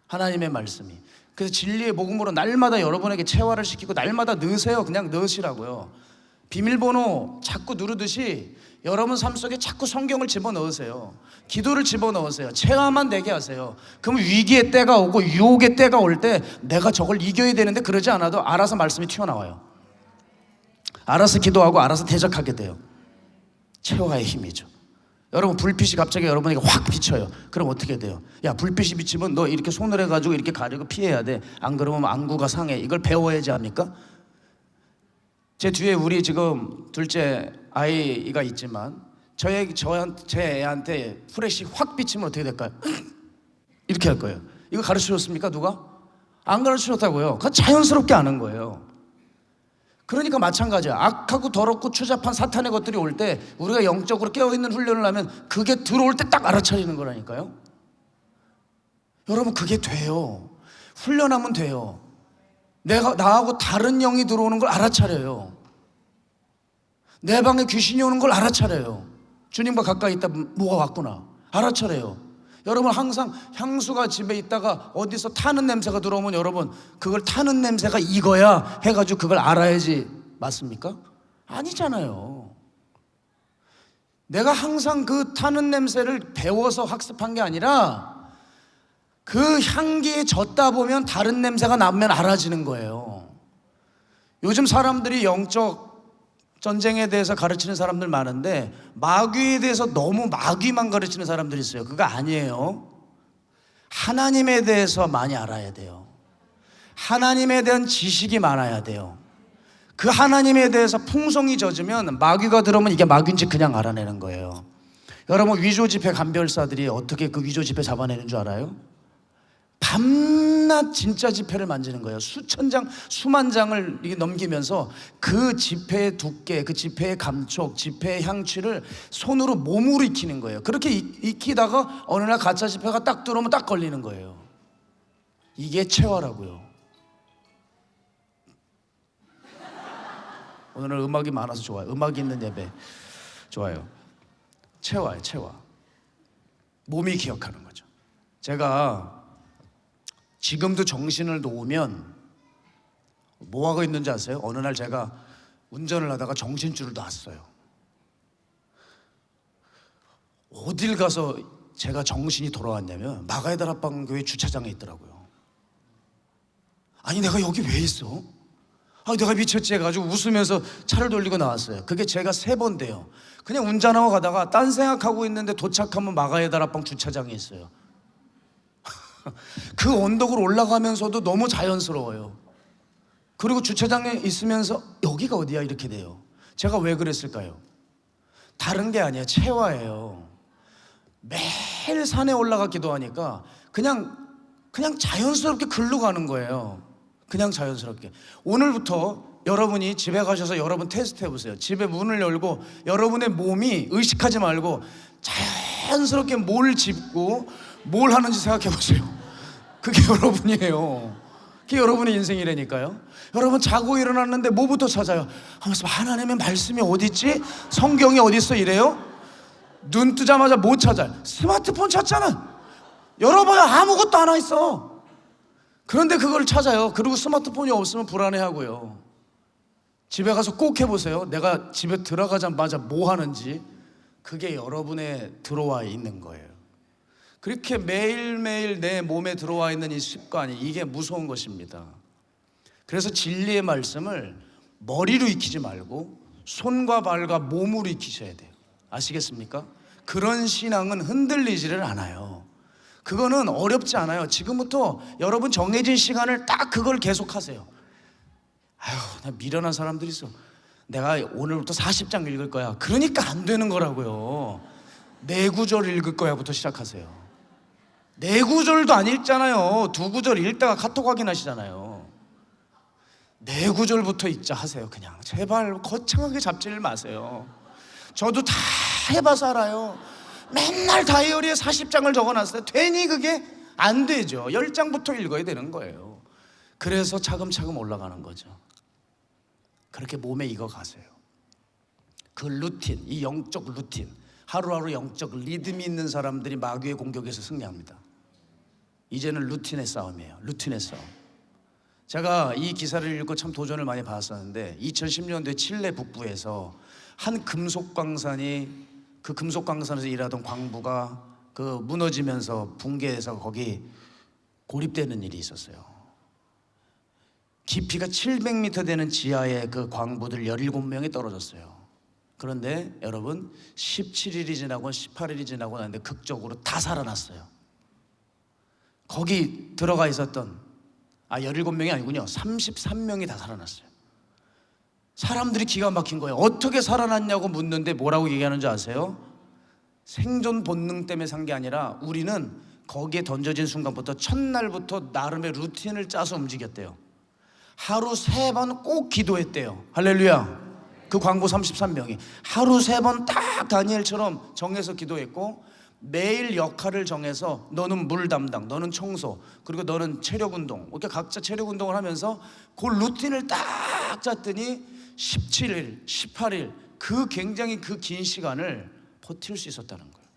하나님의 말씀이. 그래서 진리의 복음으로 날마다 여러분에게 체화를 시키고 날마다 넣으세요. 그냥 넣으시라고요. 비밀번호 자꾸 누르듯이 여러분 삶 속에 자꾸 성경을 집어넣으세요. 기도를 집어넣으세요. 체화만 되게 하세요. 그러면 위기의 때가 오고 유혹의 때가 올 때 내가 저걸 이겨야 되는데 그러지 않아도 알아서 말씀이 튀어나와요. 알아서 기도하고 알아서 대적하게 돼요. 체화의 힘이죠. 여러분, 불빛이 갑자기 여러분에게 확 비쳐요. 그럼 어떻게 돼요? 야, 불빛이 비치면 너 이렇게 손을 해가지고 이렇게 가리고 피해야 돼. 안 그러면 안구가 상해. 이걸 배워야지 합니까? 제 뒤에 우리 지금 둘째 아이가 있지만 제 애한테 프레시 확 비치면 어떻게 될까요? 이렇게 할 거예요. 이거 가르쳐줬습니까? 누가? 안 가르쳐줬다고요. 그건 자연스럽게 하는 거예요. 그러니까 마찬가지야. 악하고 더럽고 추잡한 사탄의 것들이 올 때 우리가 영적으로 깨어있는 훈련을 하면 그게 들어올 때 딱 알아차리는 거라니까요. 여러분, 그게 돼요. 훈련하면 돼요. 나하고 다른 영이 들어오는 걸 알아차려요. 내 방에 귀신이 오는 걸 알아차려요. 주님과 가까이 있다 뭐가 왔구나 알아차려요. 여러분, 항상 향수가 집에 있다가 어디서 타는 냄새가 들어오면 여러분 그걸 타는 냄새가 이거야 해가지고 그걸 알아야지. 맞습니까? 아니잖아요. 내가 항상 그 타는 냄새를 배워서 학습한 게 아니라 그 향기에 젖다 보면 다른 냄새가 나면 알아지는 거예요. 요즘 사람들이 영적 전쟁에 대해서 가르치는 사람들 많은데 마귀에 대해서 너무 마귀만 가르치는 사람들이 있어요. 그거 아니에요. 하나님에 대해서 많이 알아야 돼요. 하나님에 대한 지식이 많아야 돼요. 그 하나님에 대해서 풍성이 젖으면 마귀가 들어오면 이게 마귀인지 그냥 알아내는 거예요. 여러분, 위조지폐 감별사들이 어떻게 그 위조지폐 잡아내는 줄 알아요? 밤낮 진짜 지폐를 만지는 거예요. 수천 장, 수만 장을 이게 넘기면서 그 지폐의 두께, 그 지폐의 감촉, 지폐의 향취를 손으로 몸으로 익히는 거예요. 그렇게 익히다가 어느 날 가짜 지폐가 딱 들어오면 딱 걸리는 거예요. 이게 체화라고요. 오늘은 음악이 많아서 좋아요. 음악이 있는 예배 좋아요. 체화예요, 체화. 몸이 기억하는 거죠. 제가 지금도 정신을 놓으면 뭐 하고 있는지 아세요? 어느 날 제가 운전을 하다가 정신줄을 놨어요. 어딜 가서 제가 정신이 돌아왔냐면 마가에다 합방교회 주차장에 있더라고요. 아니, 내가 여기 왜 있어? 아, 내가 미쳤지 해가지고 웃으면서 차를 돌리고 나왔어요. 그게 제가 3번 돼요. 그냥 운전하고 가다가 딴 생각하고 있는데 도착하면 마가에다 합방 주차장에 있어요. 그 언덕으로 올라가면서도 너무 자연스러워요. 그리고 주차장에 있으면서 여기가 어디야 이렇게 돼요. 제가 왜 그랬을까요? 다른 게 아니에요. 체화예요. 매일 산에 올라가 기도하니까 그냥 자연스럽게 글로 가는 거예요. 그냥 자연스럽게. 오늘부터 여러분이 집에 가셔서 여러분 테스트 해보세요. 집에 문을 열고 여러분의 몸이 의식하지 말고 자연스럽게 뭘 짚고 뭘 하는지 생각해 보세요. 그게 여러분이에요. 그게 여러분의 인생이라니까요. 여러분, 자고 일어났는데 뭐부터 찾아요? 하면서 하나님의 말씀이 어디 있지? 성경이 어디 있어? 이래요? 눈 뜨자마자 뭐 찾아요? 스마트폰 찾잖아. 여러분, 아무것도 안 와 있어. 그런데 그걸 찾아요. 그리고 스마트폰이 없으면 불안해하고요. 집에 가서 꼭 해보세요. 내가 집에 들어가자마자 뭐 하는지. 그게 여러분에 들어와 있는 거예요. 그렇게 매일매일 내 몸에 들어와 있는 이 습관이, 이게 무서운 것입니다. 그래서 진리의 말씀을 머리로 익히지 말고 손과 발과 몸으로 익히셔야 돼요. 아시겠습니까? 그런 신앙은 흔들리지를 않아요. 그거는 어렵지 않아요. 지금부터 여러분 정해진 시간을 딱 그걸 계속하세요. 아휴, 나 미련한 사람들이 있어. 내가 오늘부터 40장 읽을 거야. 그러니까 안 되는 거라고요. 네 구절 읽을 거야부터 시작하세요. 네 구절도 안 읽잖아요. 두 구절 읽다가 카톡 확인하시잖아요. 네 구절부터 읽자 하세요. 그냥 제발 거창하게 잡지를 마세요. 저도 다 해봐서 알아요. 맨날 다이어리에 40장을 적어놨어요. 되니 그게 안 되죠. 10장부터 읽어야 되는 거예요. 그래서 차근차근 올라가는 거죠. 그렇게 몸에 익어가세요. 그 루틴, 이 영적 루틴, 하루하루 영적 리듬이 있는 사람들이 마귀의 공격에서 승리합니다. 이제는 루틴의 싸움이에요. 루틴의 싸움. 제가 이 기사를 읽고 참 도전을 많이 받았었는데 2010년도에 칠레 북부에서 한 금속 광산이, 그 금속 광산에서 일하던 광부가 그 무너지면서 붕괴해서 거기 고립되는 일이 있었어요. 깊이가 700m 되는 지하에 그 광부들 17명이 떨어졌어요. 그런데 여러분 17일이 지나고 18일이 지나고 나는데 극적으로 다 살아났어요. 거기 들어가 있었던 17명이 아니군요. 33명이 다 살아났어요. 사람들이 기가 막힌 거예요. 어떻게 살아났냐고 묻는데 뭐라고 얘기하는 줄 아세요? 생존 본능 때문에 산 게 아니라 우리는 거기에 던져진 순간부터 첫날부터 나름의 루틴을 짜서 움직였대요. 하루 3번 꼭 기도했대요. 할렐루야. 그 광부 33명이 하루 3번 딱 다니엘처럼 정해서 기도했고, 매일 역할을 정해서 너는 물 담당, 너는 청소, 그리고 너는 체력 운동, 이렇게 각자 체력 운동을 하면서 그 루틴을 딱 짰더니 17일, 18일 그 굉장히 그 긴 시간을 버틸 수 있었다는 거예요.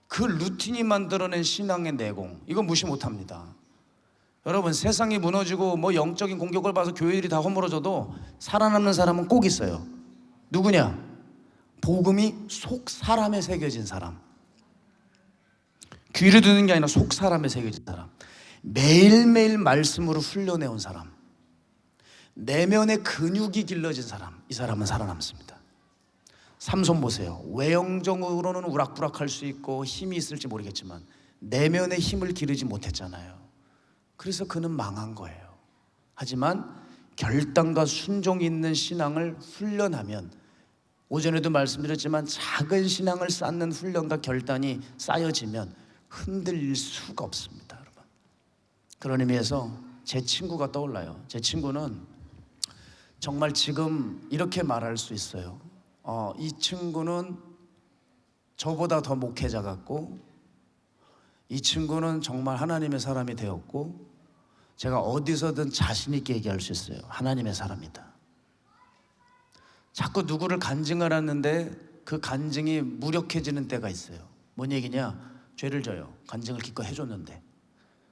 그 루틴이 만들어낸 신앙의 내공, 이거 무시 못합니다. 여러분, 세상이 무너지고 뭐 영적인 공격을 받아서 교회들이 다 허물어져도 살아남는 사람은 꼭 있어요. 누구냐? 복음이 속 사람에 새겨진 사람, 귀를 듣는 게 아니라 속 사람에 새겨진 사람, 매일매일 말씀으로 훈련해온 사람, 내면의 근육이 길러진 사람, 이 사람은 살아남습니다. 삼손 보세요. 외형적으로는 우락부락할 수 있고 힘이 있을지 모르겠지만 내면의 힘을 기르지 못했잖아요. 그래서 그는 망한 거예요. 하지만 결단과 순종이 있는 신앙을 훈련하면, 오전에도 말씀드렸지만 작은 신앙을 쌓는 훈련과 결단이 쌓여지면 흔들릴 수가 없습니다, 여러분. 그런 의미에서 제 친구가 떠올라요. 제 친구는 정말 지금 이렇게 말할 수 있어요. 이 친구는 저보다 더 목회자 같고, 이 친구는 정말 하나님의 사람이 되었고, 제가 어디서든 자신 있게 얘기할 수 있어요. 하나님의 사람이다. 자꾸 누구를 간증을 하는데 그 간증이 무력해지는 때가 있어요. 뭔 얘기냐? 죄를 져요. 간증을 기껏 해줬는데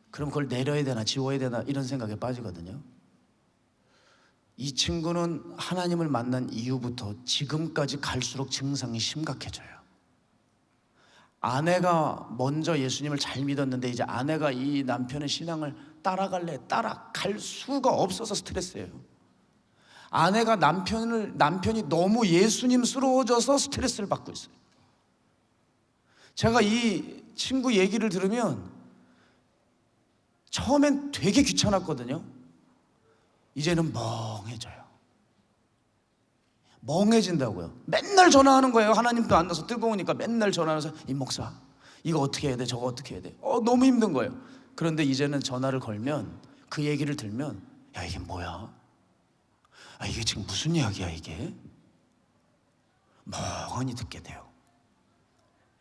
그럼 그걸 내려야 되나 지워야 되나 이런 생각에 빠지거든요. 이 친구는 하나님을 만난 이후부터 지금까지 갈수록 증상이 심각해져요. 아내가 먼저 예수님을 잘 믿었는데 이제 아내가 이 남편의 신앙을 따라갈 수가 없어서 스트레스예요. 아내가 남편이 너무 예수님스러워져서 스트레스를 받고 있어요. 제가 이 친구 얘기를 들으면 처음엔 되게 귀찮았거든요. 이제는 멍해져요. 멍해진다고요. 맨날 전화하는 거예요. 하나님도 안 나서 뜨거우니까 맨날 전화해서 임 목사 이거 어떻게 해야 돼? 저거 어떻게 해야 돼? 너무 힘든 거예요. 그런데 이제는 전화를 걸면, 그 얘기를 들면, 야 이게 뭐야? 이게 지금 무슨 이야기야 이게? 멍하니 듣게 돼요.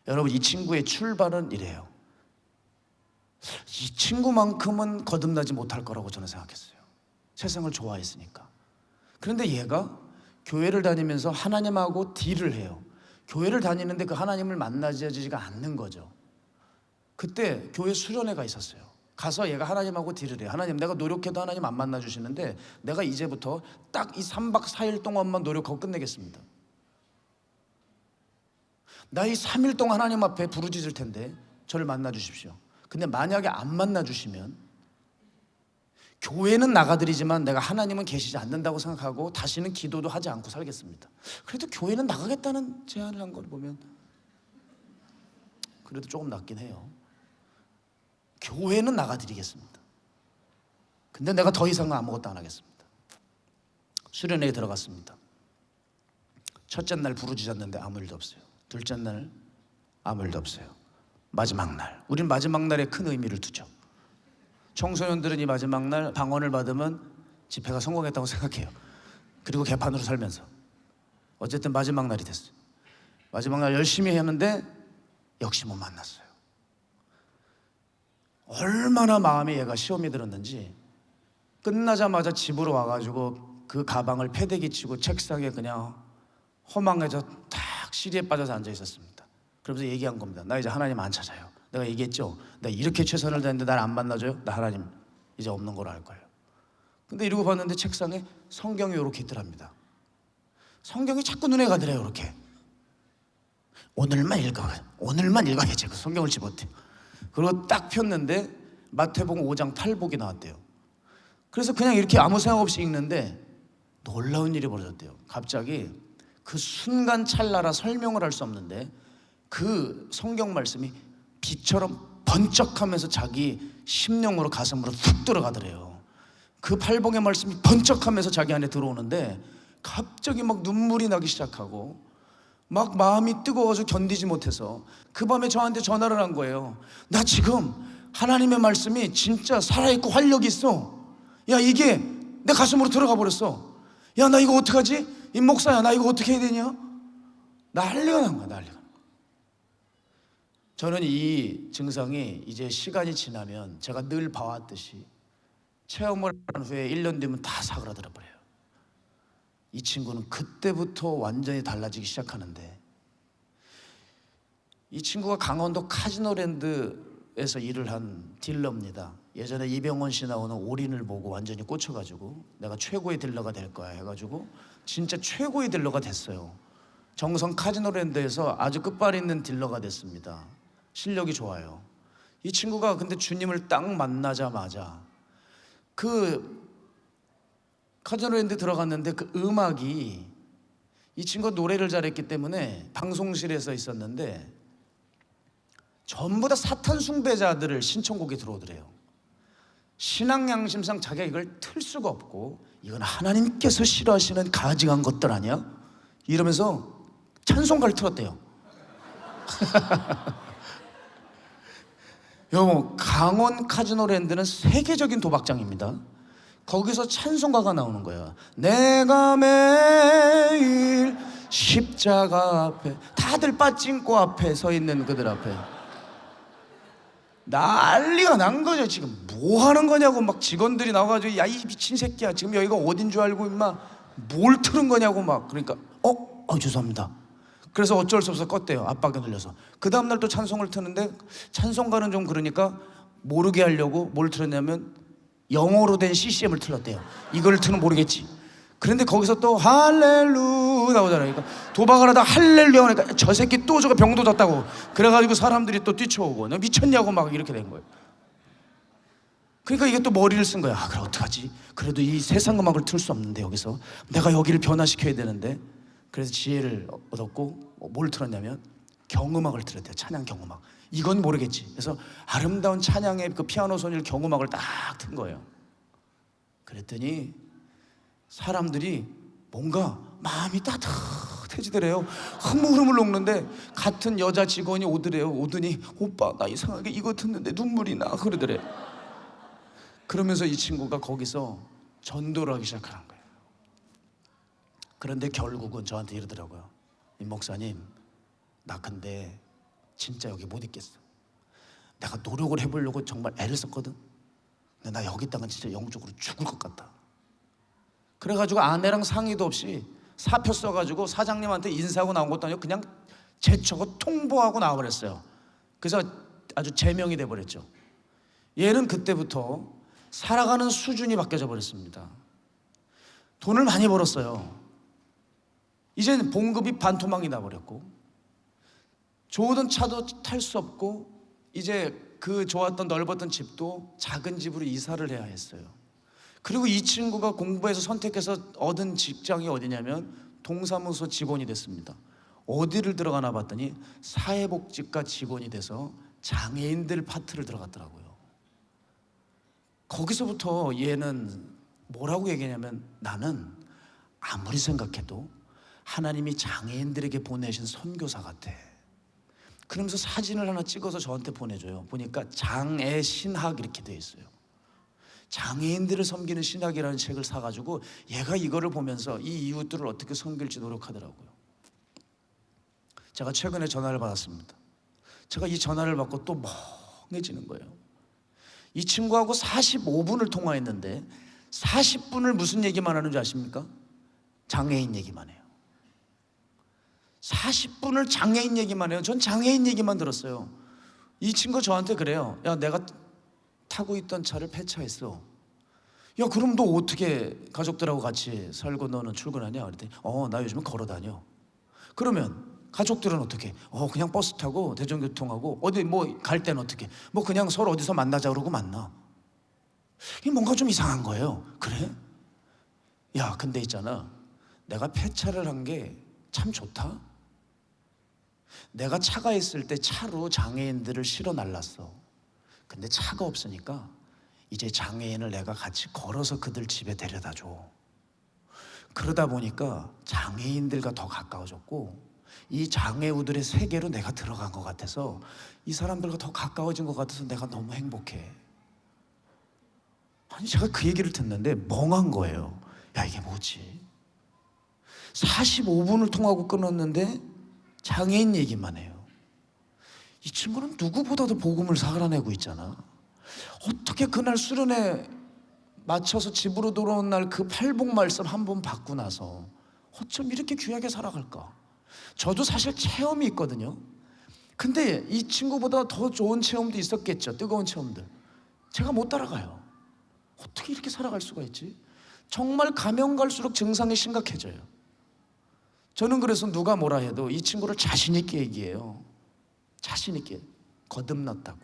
여러분, 이 친구의 출발은 이래요. 이 친구만큼은 거듭나지 못할 거라고 저는 생각했어요. 세상을 좋아했으니까. 그런데 얘가 교회를 다니면서 하나님하고 딜을 해요. 교회를 다니는데 그 하나님을 만나지가 않는 거죠. 그때 교회 수련회가 있었어요. 가서 얘가 하나님하고 딜을 해요. 하나님, 내가 노력해도 하나님 안 만나주시는데 내가 이제부터 딱 이 3박 4일 동안만 노력하고 끝내겠습니다. 나 이 3일 동안 하나님 앞에 부르짖을 텐데 저를 만나주십시오. 근데 만약에 안 만나주시면 교회는 나가드리지만 내가 하나님은 계시지 않는다고 생각하고 다시는 기도도 하지 않고 살겠습니다. 그래도 교회는 나가겠다는 제안을 한 걸 보면 그래도 조금 낫긴 해요. 교회는 나가드리겠습니다. 근데 내가 더 이상은 아무것도 안 하겠습니다. 수련회에 들어갔습니다. 첫째 날 부르짖었는데 아무 일도 없어요. 둘째 날 아무 일도 없어요. 마지막 날, 우린 마지막 날에 큰 의미를 두죠. 청소년들은 이 마지막 날 방언을 받으면 집회가 성공했다고 생각해요. 그리고 개판으로 살면서 어쨌든 마지막 날이 됐어요. 마지막 날 열심히 했는데 역시 못 만났어요. 얼마나 마음에 얘가 시험이 들었는지 끝나자마자 집으로 와가지고 그 가방을 패대기 치고 책상에 그냥 허망해져 탁 시리에 빠져서 앉아 있었습니다. 그러면서 얘기한 겁니다. 나 이제 하나님 안 찾아요. 내가 얘기했죠. 내가 이렇게 최선을 다했는데 날 안 만나줘요. 나 하나님 이제 없는 걸로 알 거예요. 근데 이러고 봤는데 책상에 성경이 이렇게 있더랍니다. 성경이 자꾸 눈에 가더래요. 이렇게 오늘만 읽어야지. 그 성경을 집었대요. 그리고 딱 폈는데 마태복음 5장 탈복이 나왔대요. 그래서 그냥 이렇게 아무 생각 없이 읽는데 놀라운 일이 벌어졌대요. 갑자기 그 순간 찰나라 설명을 할 수 없는데 그 성경 말씀이 빛처럼 번쩍하면서 자기 심령으로 가슴으로 툭 들어가더래요. 그 팔복의 말씀이 번쩍하면서 자기 안에 들어오는데 갑자기 막 눈물이 나기 시작하고 막 마음이 뜨거워서 견디지 못해서 그 밤에 저한테 전화를 한 거예요. 나 지금 하나님의 말씀이 진짜 살아있고 활력이 있어. 야, 이게 내 가슴으로 들어가 버렸어. 야, 나 이거 어떡하지? 임 목사야, 나 이거 어떻게 해야 되냐? 난리가 난 거야, 난리가. 저는 이 증상이 이제 시간이 지나면 제가 늘 봐왔듯이 체험을 한 후에 1년 뒤면 다 사그라들어 버려요. 이 친구는 그때부터 완전히 달라지기 시작하는데, 이 친구가 강원도 카지노랜드에서 일을 한 딜러입니다. 예전에 이병헌 씨 나오는 올인을 보고 완전히 꽂혀가지고 내가 최고의 딜러가 될 거야 해가지고 진짜 최고의 딜러가 됐어요. 정성 카지노랜드에서 아주 끝발 있는 딜러가 됐습니다. 실력이 좋아요. 이 친구가 근데 주님을 딱 만나자마자 그 카지노랜드 들어갔는데 그 음악이, 이 친구가 노래를 잘했기 때문에 방송실에서 있었는데 전부 다 사탄 숭배자들을 신청곡이 들어오더래요. 신앙 양심상 자기가 이걸 틀 수가 없고 이건 하나님께서 싫어하시는 가증한 것들 아니야? 이러면서 찬송가를 틀었대요. 여러분, 강원 카지노랜드는 세계적인 도박장입니다. 거기서 찬송가가 나오는 거야. 내가 매일 십자가 앞에, 다들 빠찡코 앞에 서 있는 그들 앞에 난리가 난 거죠. 지금 뭐 하는 거냐고 막 직원들이 나와가지고 야, 이 미친 새끼야, 지금 여기가 어딘 줄 알고 임마 뭘 틀은 거냐고 막. 그러니까 죄송합니다. 그래서 어쩔 수 없어 껐대요. 압박에 눌려서. 그 다음날 또 찬송을 트는데 찬송가는 좀 그러니까 모르게 하려고 뭘 틀었냐면 영어로 된 CCM을 틀었대요. 이걸 틀면 모르겠지. 그런데 거기서 또 할렐루 나오잖아요. 그러니까 도박을 하다 할렐루야 하니까 저 새끼 또 저거 병도 졌다고 그래가지고 사람들이 또 뛰쳐오고 너 미쳤냐고 막 이렇게 된 거예요. 그러니까 이게 또 머리를 쓴 거야. 그래 어떡하지? 그래도 이 세상 음악을 틀 수 없는데 여기서 내가 여기를 변화시켜야 되는데, 그래서 지혜를 얻었고 뭘 틀었냐면 경음악을 틀었대요. 찬양 경음악. 이건 모르겠지. 그래서 아름다운 찬양의 그 피아노 소리를 경음악을 딱 튼 거예요. 그랬더니 사람들이 뭔가 마음이 따뜻해지더래요. 흐물흐물 녹는데 같은 여자 직원이 오더래요. 오더니 오빠 나 이상하게 이거 듣는데 눈물이 나 그러더래. 그러면서 이 친구가 거기서 전도를 하기 시작하는 거예요. 그런데 결국은 저한테 이러더라고요. 임 목사님, 나 근데 진짜 여기 못 있겠어. 내가 노력을 해보려고 정말 애를 썼거든. 근데 나 여기 있다가 진짜 영적으로 죽을 것 같다. 그래가지고 아내랑 상의도 없이 사표 써가지고 사장님한테 인사하고 나온 것도 아니고 그냥 제쳐고 통보하고 나와버렸어요. 그래서 아주 제명이 돼버렸죠. 얘는 그때부터 살아가는 수준이 바뀌어져 버렸습니다. 돈을 많이 벌었어요. 이제는 봉급이 반토막이 나버렸고 좋은 차도 탈 수 없고 이제 그 좋았던 넓었던 집도 작은 집으로 이사를 해야 했어요. 그리고 이 친구가 공부해서 선택해서 얻은 직장이 어디냐면 동사무소 직원이 됐습니다. 어디를 들어가나 봤더니 사회복지과 직원이 돼서 장애인들 파트를 들어갔더라고요. 거기서부터 얘는 뭐라고 얘기하냐면, 나는 아무리 생각해도 하나님이 장애인들에게 보내신 선교사 같아. 그러면서 사진을 하나 찍어서 저한테 보내줘요. 보니까 장애 신학 이렇게 돼 있어요. 장애인들을 섬기는 신학이라는 책을 사가지고 얘가 이거를 보면서 이 이웃들을 어떻게 섬길지 노력하더라고요. 제가 최근에 전화를 받았습니다. 제가 이 전화를 받고 또 멍해지는 거예요. 이 친구하고 45분을 통화했는데 40분을 무슨 얘기만 하는 줄 아십니까? 장애인 얘기만 해요. 40분을 장애인 얘기만 해요. 전 장애인 얘기만 들었어요. 이 친구가 저한테 그래요. 야, 내가 타고 있던 차를 폐차했어. 야, 그럼 너 어떻게 가족들하고 같이 살고 너는 출근하냐? 그랬더니 나 요즘은 걸어 다녀. 그러면 가족들은 어떻게? 그냥 버스 타고 대중교통하고 어디 뭐 갈 때는 어떻게? 뭐 그냥 서로 어디서 만나자 그러고 만나. 이게 뭔가 좀 이상한 거예요. 그래? 야, 근데 있잖아, 내가 폐차를 한 게 참 좋다. 내가 차가 있을 때 차로 장애인들을 실어 날랐어. 근데 차가 없으니까 이제 장애인을 내가 같이 걸어서 그들 집에 데려다 줘. 그러다 보니까 장애인들과 더 가까워졌고 이 장애우들의 세계로 내가 들어간 것 같아서 이 사람들과 더 가까워진 것 같아서 내가 너무 행복해. 아니, 제가 그 얘기를 듣는데 멍한 거예요. 야, 이게 뭐지? 45분을 통하고 끊었는데 장애인 얘기만 해요. 이 친구는 누구보다도 복음을 살아내고 있잖아. 어떻게 그날 수련회 맞춰서 집으로 돌아온 날 그 팔복 말씀 한 번 받고 나서 어쩜 이렇게 귀하게 살아갈까? 저도 사실 체험이 있거든요. 근데 이 친구보다 더 좋은 체험도 있었겠죠. 뜨거운 체험들. 제가 못 따라가요. 어떻게 이렇게 살아갈 수가 있지? 정말 가면 갈수록 증상이 심각해져요. 저는 그래서 누가 뭐라 해도 이 친구를 자신 있게 얘기해요. 자신 있게. 거듭났다고.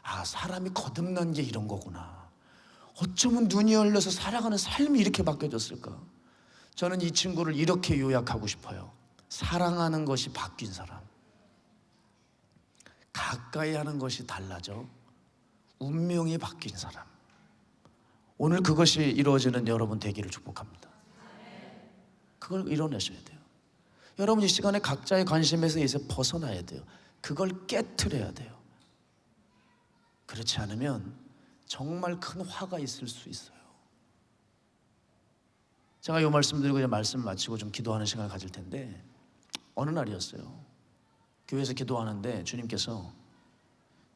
아, 사람이 거듭난 게 이런 거구나. 어쩌면 눈이 열려서 살아가는 삶이 이렇게 바뀌어졌을까? 저는 이 친구를 이렇게 요약하고 싶어요. 사랑하는 것이 바뀐 사람. 가까이 하는 것이 달라져 운명이 바뀐 사람. 오늘 그것이 이루어지는 여러분 되기를 축복합니다. 그걸 이뤄내셔야 돼요. 여러분 이 시간에 각자의 관심에서 이제 벗어나야 돼요. 그걸 깨트려야 돼요. 그렇지 않으면 정말 큰 화가 있을 수 있어요. 제가 이 말씀 드리고 이제 말씀 마치고 좀 기도하는 시간을 가질 텐데, 어느 날이었어요. 교회에서 기도하는데 주님께서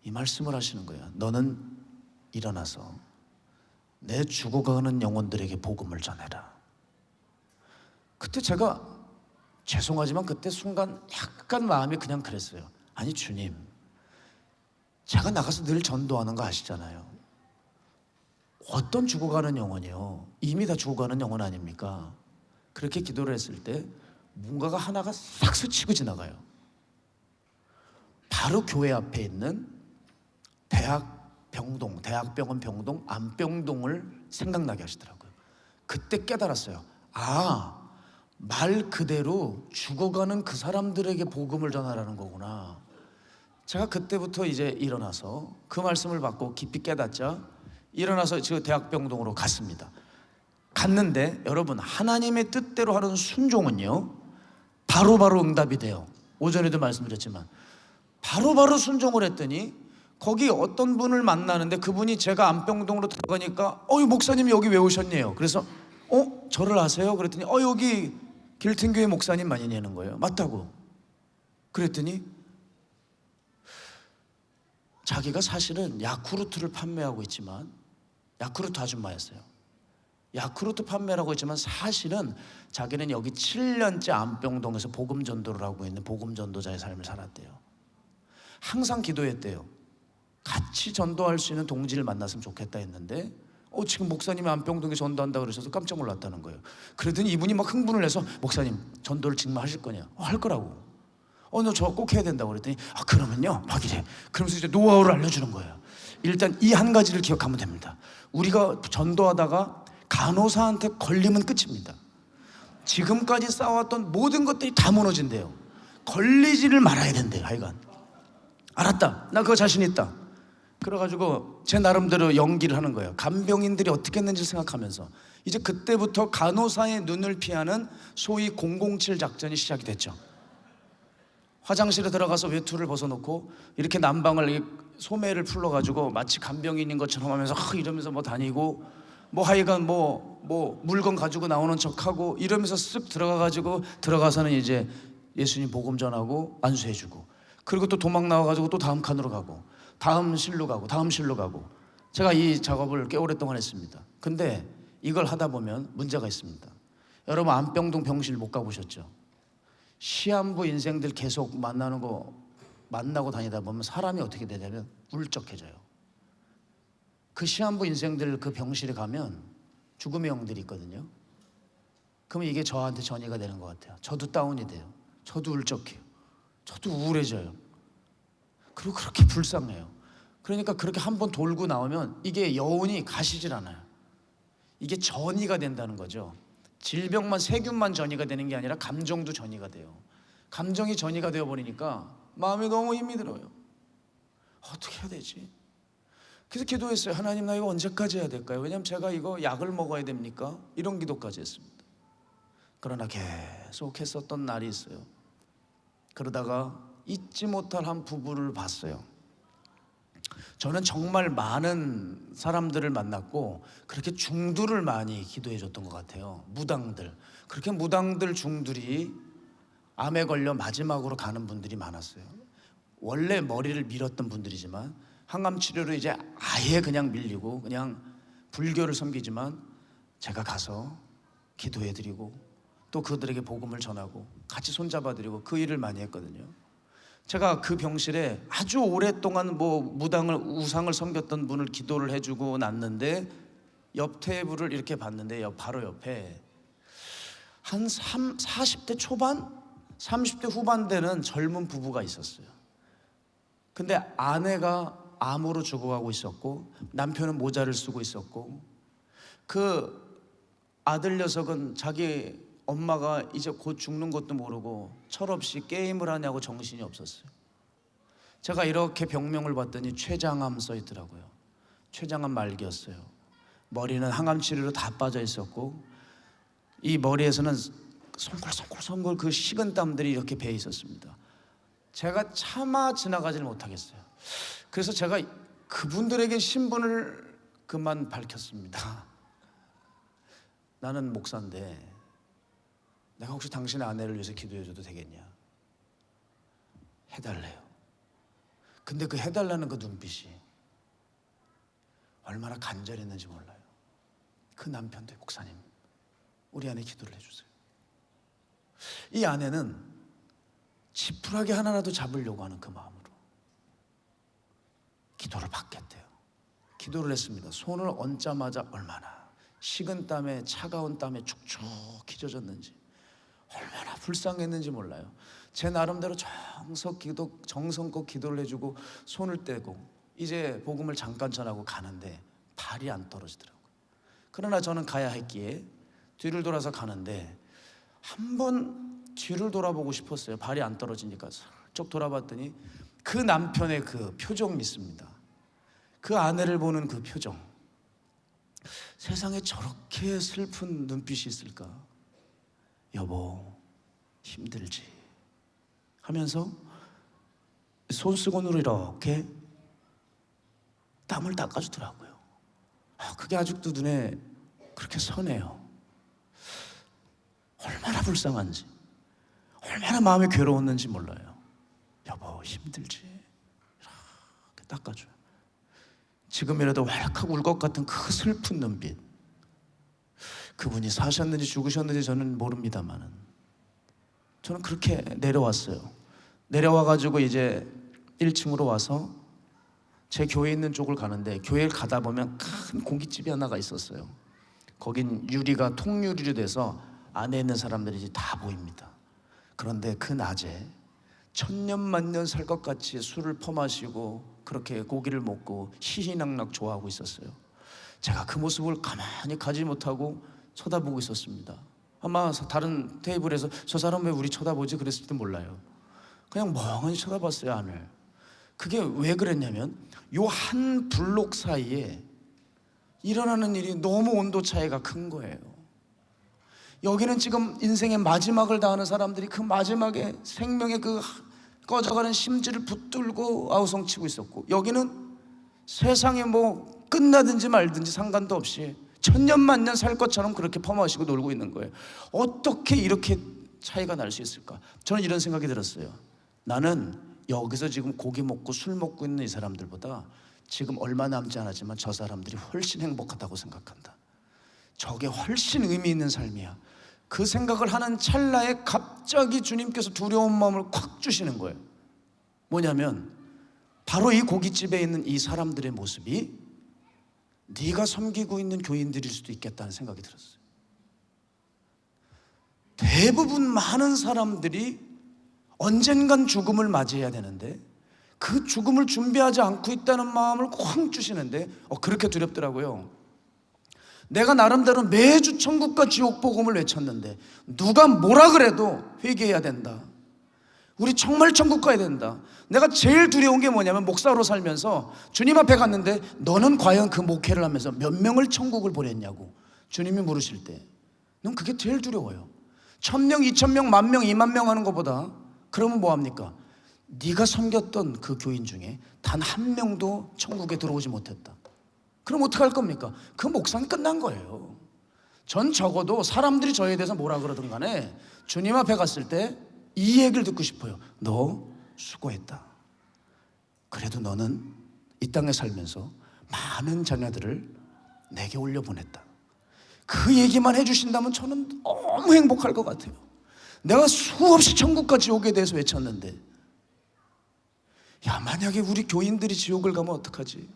이 말씀을 하시는 거예요. 너는 일어나서 내 죽어가는 영혼들에게 복음을 전해라. 그때 제가 죄송하지만 그때 순간 약간 마음이 그냥 그랬어요. 아니 주님, 제가 나가서 늘 전도하는 거 아시잖아요. 어떤 죽어가는 영혼이요? 이미 다 죽어가는 영혼 아닙니까? 그렇게 기도를 했을 때 뭔가가 하나가 싹 스치고 지나가요. 바로 교회 앞에 있는 대학병원 병동 안병동을 생각나게 하시더라고요. 그때 깨달았어요. 아, 말 그대로 죽어가는 그 사람들에게 복음을 전하라는 거구나. 제가 그때부터 이제 일어나서 그 말씀을 받고 깊이 깨닫자 일어나서 저 대학병동으로 갔습니다. 갔는데 여러분, 하나님의 뜻대로 하는 순종은요 바로바로 응답이 돼요. 오전에도 말씀드렸지만 바로바로 순종을 했더니 거기 어떤 분을 만나는데 그분이 제가 안병동으로 들어가니까 목사님이 여기 왜 오셨네요. 그래서 저를 아세요? 그랬더니 여기 길튼교회 목사님 아니냐는 거예요. 맞다고. 그랬더니 자기가 사실은 야쿠르트를 판매하고 있지만, 야쿠르트 아줌마였어요. 야쿠르트 판매를 하고 있지만 사실은 자기는 여기 7년째 안병동에서 복음 전도를 하고 있는 복음 전도자의 삶을 살았대요. 항상 기도했대요. 같이 전도할 수 있는 동지를 만났으면 좋겠다 했는데 지금 목사님이 안병동에 전도한다 그러셔서 깜짝 놀랐다는 거예요. 그러더니 이분이 막 흥분을 해서 목사님 전도를 정말 하실 거냐? 할 거라고. 너 저 꼭 해야 된다고 그랬더니 그러면요 막 이래. 그러면서 이제 노하우를 알려주는 거예요. 일단 이 한 가지를 기억하면 됩니다. 우리가 전도하다가 간호사한테 걸리면 끝입니다. 지금까지 쌓아왔던 모든 것들이 다 무너진대요. 걸리지를 말아야 된대요. 하여간 알았다, 나 그거 자신 있다. 그래가지고 제 나름대로 연기를 하는 거예요. 간병인들이 어떻게 했는지 생각하면서 이제 그때부터 간호사의 눈을 피하는 소위 007 작전이 시작이 됐죠. 화장실에 들어가서 외투를 벗어놓고 이렇게 난방을 소매를 풀러가지고 마치 간병인인 것처럼 하면서 이러면서 뭐 다니고 뭐 하여간 뭐 물건 가지고 나오는 척하고 이러면서 쓱 들어가서는 이제 예수님 복음 전하고 안수해주고, 그리고 또 도망 나와가지고 또 다음 칸으로 가고 다음 실로 가고 제가 이 작업을 꽤 오랫동안 했습니다. 근데 이걸 하다 보면 문제가 있습니다. 여러분 안병동 병실 못 가보셨죠? 시한부 인생들 계속 만나고 다니다 보면 사람이 어떻게 되냐면 울적해져요. 그 시한부 인생들 그 병실에 가면 죽음의 영들이 있거든요. 그러면 이게 저한테 전이가 되는 것 같아요. 저도 다운이 돼요. 저도 울적해요. 저도 우울해져요. 그리고 그렇게 불쌍해요. 그러니까 그렇게 한번 돌고 나오면 이게 여운이 가시질 않아요. 이게 전이가 된다는 거죠. 질병만, 세균만 전이가 되는 게 아니라 감정도 전이가 돼요. 감정이 전이가 되어버리니까 마음이 너무 힘이 들어요. 어떻게 해야 되지? 그래서 기도했어요. 하나님, 나 이거 언제까지 해야 될까요? 왜냐면 제가 이거 약을 먹어야 됩니까? 이런 기도까지 했습니다. 그러나 계속 했었던 날이 있어요. 그러다가 잊지 못할 한 부부를 봤어요. 저는 정말 많은 사람들을 만났고 그렇게 중들을 많이 기도해 줬던 것 같아요. 무당들, 그렇게 무당들 중들이 암에 걸려 마지막으로 가는 분들이 많았어요. 원래 머리를 밀었던 분들이지만 항암 치료로 이제 아예 그냥 밀리고 그냥 불교를 섬기지만 제가 가서 기도해 드리고 또 그들에게 복음을 전하고 같이 손잡아 드리고 그 일을 많이 했거든요. 제가 그 병실에 아주 오랫동안 무당을 우상을 섬겼던 분을 기도를 해주고 났는데 옆 테이블을 이렇게 봤는데 바로 옆에 한 40대 초반? 30대 후반 되는 젊은 부부가 있었어요. 근데 아내가 암으로 죽어가고 있었고 남편은 모자를 쓰고 있었고 그 아들 녀석은 자기 엄마가 이제 곧 죽는 것도 모르고 철없이 게임을 하냐고 정신이 없었어요. 제가 이렇게 병명을 봤더니 췌장암 써 있더라고요. 췌장암 말기였어요. 머리는 항암 치료로 다 빠져 있었고 이 머리에서는 송골송골 그 식은 땀들이 이렇게 배어 있었습니다. 제가 차마 지나가지를 못하겠어요. 그래서 제가 그분들에게 신분을 그만 밝혔습니다. 나는 목사인데 내가 혹시 당신의 아내를 위해서 기도해줘도 되겠냐? 해달래요. 근데 그 해달라는 그 눈빛이 얼마나 간절했는지 몰라요. 그 남편도 목사님, 우리 아내 기도를 해주세요. 이 아내는 지푸라기 하나라도 잡으려고 하는 그 마음으로 기도를 받겠대요. 기도를 했습니다. 손을 얹자마자 얼마나 식은 땀에 차가운 땀에 축축히 젖었는지 얼마나 불쌍했는지 몰라요. 제 나름대로 정성껏 기도를 해주고 손을 떼고 이제 복음을 잠깐 전하고 가는데 발이 안 떨어지더라고요. 그러나 저는 가야 했기에 뒤를 돌아서 가는데 한번 뒤를 돌아보고 싶었어요. 발이 안 떨어지니까 슬쩍 돌아봤더니 그 남편의 그 표정이 있습니다. 그 아내를 보는 그 표정. 세상에 저렇게 슬픈 눈빛이 있을까? 여보, 힘들지? 하면서 손수건으로 이렇게 땀을 닦아주더라고요. 그게 아직도 눈에 그렇게 선해요. 얼마나 불쌍한지, 얼마나 마음이 괴로웠는지 몰라요. 여보, 힘들지? 이렇게 닦아줘요. 지금이라도 왈칵 울 것 같은 그 슬픈 눈빛. 그분이 사셨는지 죽으셨는지 저는 모릅니다만은 저는 그렇게 내려왔어요. 내려와가지고 이제 1층으로 와서 제 교회 있는 쪽을 가는데 교회를 가다 보면 큰 고깃집이 하나가 있었어요. 거긴 유리가 통유리로 돼서 안에 있는 사람들이 이제 다 보입니다. 그런데 그 낮에 천년만년 살 것 같이 술을 퍼마시고 그렇게 고기를 먹고 희희낙낙 좋아하고 있었어요. 제가 그 모습을 가만히 가지 못하고 쳐다보고 있었습니다. 아마 다른 테이블에서 저 사람 왜 우리 쳐다보지 그랬을지도 몰라요. 그냥 멍하니 쳐다봤어요, 안을. 그게 왜 그랬냐면 요 한 블록 사이에 일어나는 일이 너무 온도 차이가 큰 거예요. 여기는 지금 인생의 마지막을 다하는 사람들이 그 마지막에 생명의 그 꺼져가는 심지를 붙들고 아우성치고 있었고, 여기는 세상에 뭐 끝나든지 말든지 상관도 없이 천년만년 살 것처럼 그렇게 퍼마시고 놀고 있는 거예요. 어떻게 이렇게 차이가 날 수 있을까? 저는 이런 생각이 들었어요. 나는 여기서 지금 고기 먹고 술 먹고 있는 이 사람들보다 지금 얼마 남지 않았지만 저 사람들이 훨씬 행복하다고 생각한다. 저게 훨씬 의미 있는 삶이야. 그 생각을 하는 찰나에 갑자기 주님께서 두려운 마음을 콱 주시는 거예요. 뭐냐면 바로 이 고깃집에 있는 이 사람들의 모습이 네가 섬기고 있는 교인들일 수도 있겠다는 생각이 들었어요. 대부분 많은 사람들이 언젠간 죽음을 맞이해야 되는데 그 죽음을 준비하지 않고 있다는 마음을 쾅 주시는데 그렇게 두렵더라고요. 내가 나름대로 매주 천국과 지옥 복음을 외쳤는데 누가 뭐라 그래도 회개해야 된다. 우리 정말 천국 가야 된다. 내가 제일 두려운 게 뭐냐면 목사로 살면서 주님 앞에 갔는데 너는 과연 그 목회를 하면서 몇 명을 천국을 보냈냐고 주님이 물으실 때 넌 그게 제일 두려워요. 1000명, 2000명, 10,000명, 20,000명 하는 것보다 그러면 뭐합니까? 네가 섬겼던 그 교인 중에 단 한 명도 천국에 들어오지 못했다. 그럼 어떡할 겁니까? 그 목사는 끝난 거예요. 전 적어도 사람들이 저에 대해서 뭐라 그러든 간에 주님 앞에 갔을 때 이 얘기를 듣고 싶어요. 너 수고했다. 그래도 너는 이 땅에 살면서 많은 자녀들을 내게 올려보냈다. 그 얘기만 해주신다면 저는 너무 행복할 것 같아요. 내가 수없이 천국과 지옥에 대해서 외쳤는데 야, 만약에 우리 교인들이 지옥을 가면 어떡하지?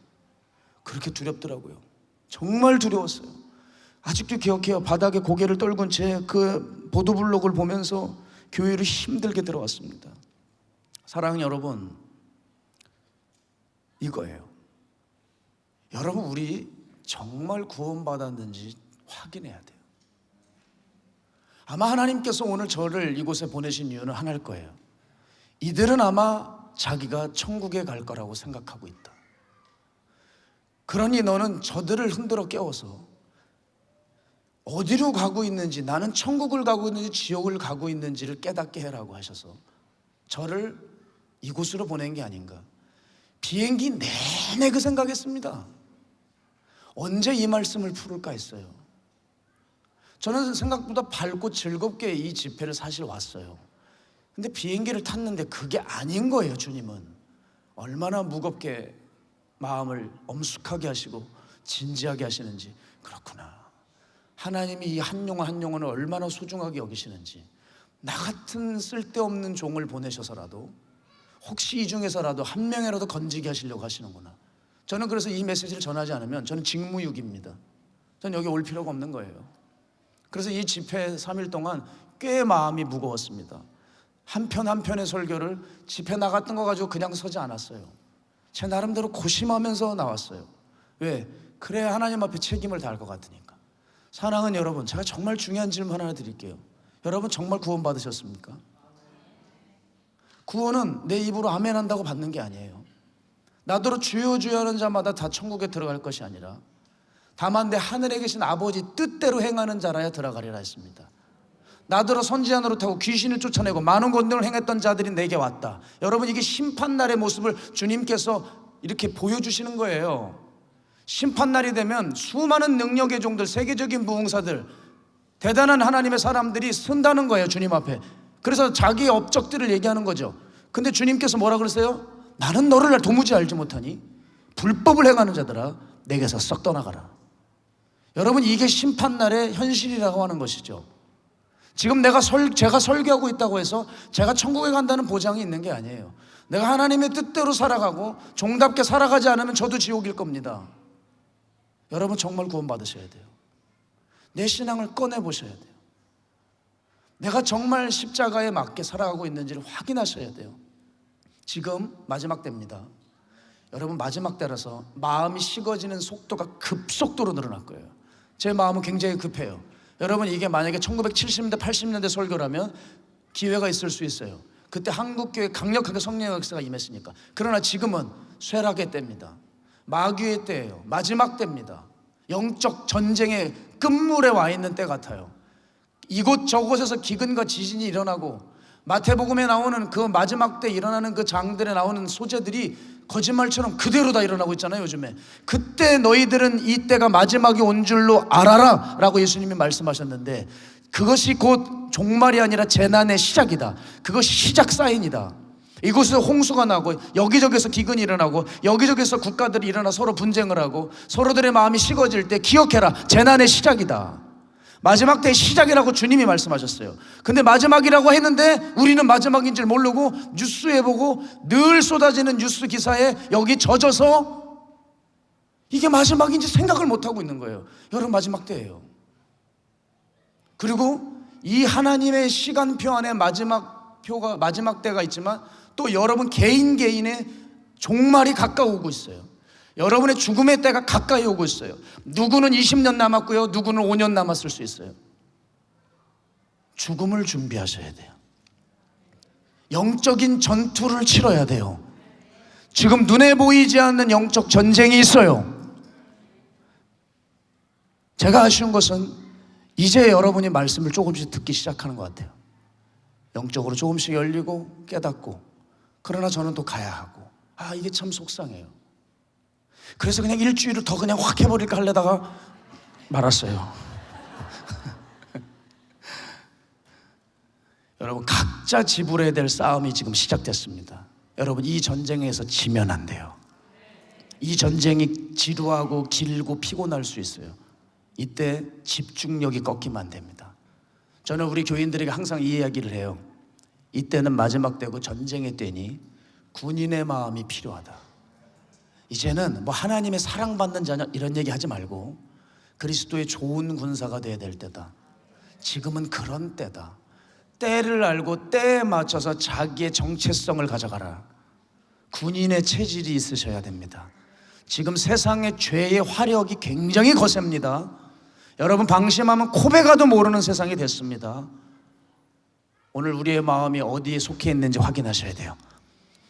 그렇게 두렵더라고요. 정말 두려웠어요. 아직도 기억해요. 바닥에 고개를 떨군 채 그 보도블록을 보면서 교회를 힘들게 들어왔습니다. 사랑하는 여러분, 이거예요. 여러분, 우리 정말 구원받았는지 확인해야 돼요. 아마 하나님께서 오늘 저를 이곳에 보내신 이유는 하나일 거예요. 이들은 아마 자기가 천국에 갈 거라고 생각하고 있다. 그러니 너는 저들을 흔들어 깨워서 어디로 가고 있는지, 나는 천국을 가고 있는지 지옥을 가고 있는지를 깨닫게 해라고 하셔서 저를 이곳으로 보낸 게 아닌가. 비행기 내내 그 생각했습니다. 언제 이 말씀을 풀을까 했어요. 저는 생각보다 밝고 즐겁게 이 집회를 사실 왔어요. 근데 비행기를 탔는데 그게 아닌 거예요. 주님은 얼마나 무겁게 마음을 엄숙하게 하시고 진지하게 하시는지. 그렇구나, 하나님이 이 한 영혼 한 영혼을 얼마나 소중하게 여기시는지. 나 같은 쓸데없는 종을 보내셔서라도 혹시 이 중에서라도 한 명이라도 건지게 하시려고 하시는구나. 저는 그래서 이 메시지를 전하지 않으면 저는 직무유기입니다. 저는 여기 올 필요가 없는 거예요. 그래서 이 집회 3일 동안 꽤 마음이 무거웠습니다. 한편 한편의 설교를 집회 나갔던 거 가지고 그냥 서지 않았어요. 제 나름대로 고심하면서 나왔어요. 왜? 그래야 하나님 앞에 책임을 다할 것 같으니까. 사랑하는 여러분, 제가 정말 중요한 질문 하나 드릴게요. 여러분 정말 구원 받으셨습니까? 구원은 내 입으로 아멘 한다고 받는 게 아니에요. 나더러 주여 주여 하는 자마다 다 천국에 들어갈 것이 아니라 다만 내 하늘에 계신 아버지 뜻대로 행하는 자라야 들어가리라 했습니다. 나더러 선지자 노릇하고 귀신을 쫓아내고 많은 권능을 행했던 자들이 내게 왔다. 여러분, 이게 심판날의 모습을 주님께서 이렇게 보여주시는 거예요. 심판날이 되면 수많은 능력의 종들, 세계적인 부흥사들, 대단한 하나님의 사람들이 선다는 거예요, 주님 앞에. 그래서 자기의 업적들을 얘기하는 거죠. 근데 주님께서 뭐라 그랬어요? 나는 너를 도무지 알지 못하니 불법을 행하는 자들아 내게서 썩 떠나가라. 여러분, 이게 심판날의 현실이라고 하는 것이죠. 지금 제가 설교하고 있다고 해서 제가 천국에 간다는 보장이 있는 게 아니에요. 내가 하나님의 뜻대로 살아가고 종답게 살아가지 않으면 저도 지옥일 겁니다. 여러분 정말 구원 받으셔야 돼요. 내 신앙을 꺼내보셔야 돼요. 내가 정말 십자가에 맞게 살아가고 있는지를 확인하셔야 돼요. 지금 마지막 때입니다. 여러분, 마지막 때라서 마음이 식어지는 속도가 급속도로 늘어날 거예요. 제 마음은 굉장히 급해요. 여러분, 이게 만약에 1970년대 80년대 설교라면 기회가 있을 수 있어요. 그때 한국교회 강력하게 성령의 역사가 임했으니까. 그러나 지금은 쇠락의 때입니다. 마귀의 때예요. 마지막 때입니다. 영적 전쟁의 끝물에 와 있는 때 같아요. 이곳저곳에서 기근과 지진이 일어나고, 마태복음에 나오는 그 마지막 때 일어나는 그 장들에 나오는 소재들이 거짓말처럼 그대로 다 일어나고 있잖아요, 요즘에. 그때 너희들은 이 때가 마지막이 온 줄로 알아라 라고 예수님이 말씀하셨는데, 그것이 곧 종말이 아니라 재난의 시작이다. 그것이 시작 사인이다. 이곳에서 홍수가 나고, 여기저기서 기근이 일어나고, 여기저기서 국가들이 일어나 서로 분쟁을 하고, 서로들의 마음이 식어질 때 기억해라, 재난의 시작이다. 마지막 때의 시작이라고 주님이 말씀하셨어요. 근데 마지막이라고 했는데 우리는 마지막인 줄 모르고 뉴스에 보고 늘 쏟아지는 뉴스 기사에 여기 젖어서 이게 마지막인지 생각을 못하고 있는 거예요. 여러분, 마지막 때예요. 그리고 이 하나님의 시간표 안에 마지막 때가 있지만 또 여러분 개인의 종말이 가까워오고 있어요. 여러분의 죽음의 때가 가까이 오고 있어요. 누구는 20년 남았고요, 누구는 5년 남았을 수 있어요. 죽음을 준비하셔야 돼요. 영적인 전투를 치러야 돼요. 지금 눈에 보이지 않는 영적 전쟁이 있어요. 제가 아쉬운 것은 이제 여러분이 말씀을 조금씩 듣기 시작하는 것 같아요. 영적으로 조금씩 열리고 깨닫고, 그러나 저는 또 가야 하고, 이게 참 속상해요. 그래서 그냥 일주일을 더 그냥 확 해버릴까 하려다가 말았어요. 여러분, 각자 지불해야 될 싸움이 지금 시작됐습니다. 여러분, 이 전쟁에서 지면 안 돼요. 이 전쟁이 지루하고 길고 피곤할 수 있어요. 이때 집중력이 꺾이면 안 됩니다. 저는 우리 교인들에게 항상 이 이야기를 해요. 이때는 마지막 때고 전쟁의 때니 군인의 마음이 필요하다. 이제는 뭐 하나님의 사랑받는 자녀 이런 얘기 하지 말고 그리스도의 좋은 군사가 돼야 될 때다. 지금은 그런 때다. 때를 알고 때에 맞춰서 자기의 정체성을 가져가라. 군인의 체질이 있으셔야 됩니다. 지금 세상의 죄의 화력이 굉장히 거셉니다. 여러분, 방심하면 코베 가도 모르는 세상이 됐습니다. 오늘 우리의 마음이 어디에 속해 있는지 확인하셔야 돼요.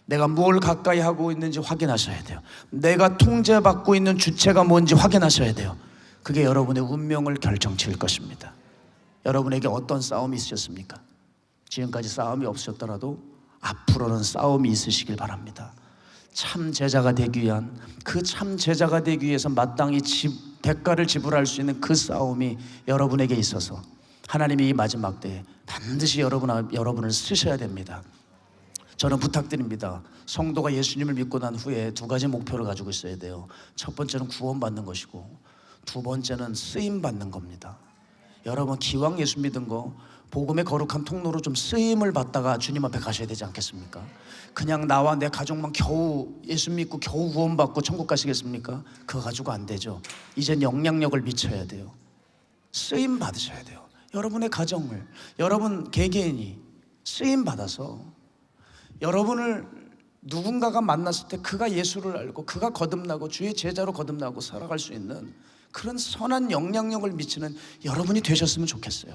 내가 뭘 가까이 하고 있는지 확인하셔야 돼요. 내가 통제받고 있는 주체가 뭔지 확인하셔야 돼요. 그게 여러분의 운명을 결정지을 것입니다. 여러분에게 어떤 싸움이 있으셨습니까? 지금까지 싸움이 없으셨더라도 앞으로는 싸움이 있으시길 바랍니다. 참 제자가 되기 위한, 그 참 제자가 되기 위해서 마땅히 대가를 지불할 수 있는 그 싸움이 여러분에게 있어서 하나님이 이 마지막 때에 반드시 여러분을 쓰셔야 됩니다. 저는 부탁드립니다. 성도가 예수님을 믿고 난 후에 두 가지 목표를 가지고 있어야 돼요. 첫 번째는 구원받는 것이고, 두 번째는 쓰임받는 겁니다. 여러분, 기왕 예수 믿은 거 복음의 거룩한 통로로 좀 쓰임을 받다가 주님 앞에 가셔야 되지 않겠습니까? 그냥 나와 내 가족만 겨우 예수 믿고 겨우 구원받고 천국 가시겠습니까? 그거 가지고 안 되죠. 이젠 영향력을 미쳐야 돼요. 쓰임 받으셔야 돼요. 여러분의 가정을, 여러분 개개인이 쓰임 받아서 여러분을 누군가가 만났을 때 그가 예수를 알고 그가 거듭나고 주의 제자로 거듭나고 살아갈 수 있는 그런 선한 영향력을 미치는 여러분이 되셨으면 좋겠어요.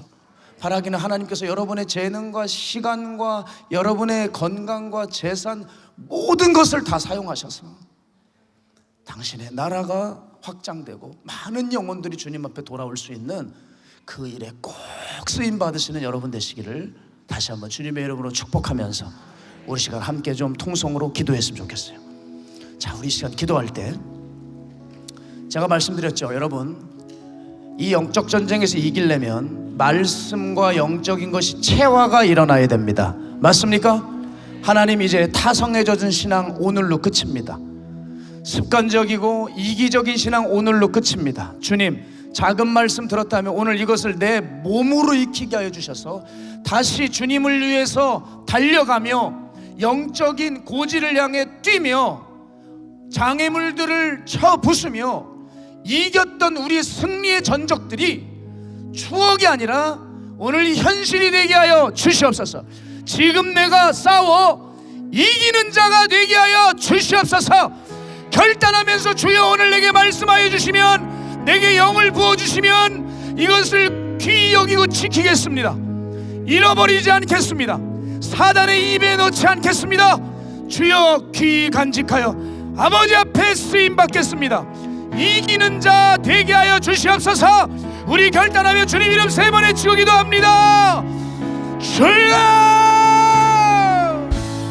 바라기는 하나님께서 여러분의 재능과 시간과 여러분의 건강과 재산 모든 것을 다 사용하셔서 당신의 나라가 확장되고 많은 영혼들이 주님 앞에 돌아올 수 있는 그 일에 꼭 쓰임 받으시는 여러분 되시기를 다시 한번 주님의 이름으로 축복하면서 우리 시간 함께 좀 통성으로 기도했으면 좋겠어요. 자, 우리 시간 기도할 때 제가 말씀드렸죠. 여러분, 이 영적 전쟁에서 이기려면 말씀과 영적인 것이 체화가 일어나야 됩니다. 맞습니까? 하나님, 이제 타성에 젖은 신앙 오늘로 끝입니다. 습관적이고 이기적인 신앙 오늘로 끝입니다. 주님, 작은 말씀 들었다면 오늘 이것을 내 몸으로 익히게 하여 주셔서 다시 주님을 위해서 달려가며 영적인 고지를 향해 뛰며 장애물들을 쳐 부수며 이겼던 우리의 승리의 전적들이 추억이 아니라 오늘 현실이 되게 하여 주시옵소서. 지금 내가 싸워 이기는 자가 되게 하여 주시옵소서. 결단하면서 주여 오늘 내게 말씀하여 주시면, 내게 영을 부어주시면 이것을 귀히 여기고 지키겠습니다. 잃어버리지 않겠습니다. 사단의 입에 넣지 않겠습니다. 주여 귀히 간직하여 아버지 앞에 쓰임받겠습니다. 이기는 자 되게 하여 주시옵소서. 우리 결단하며 주님 이름 3번 외치고 기도합니다. 주여!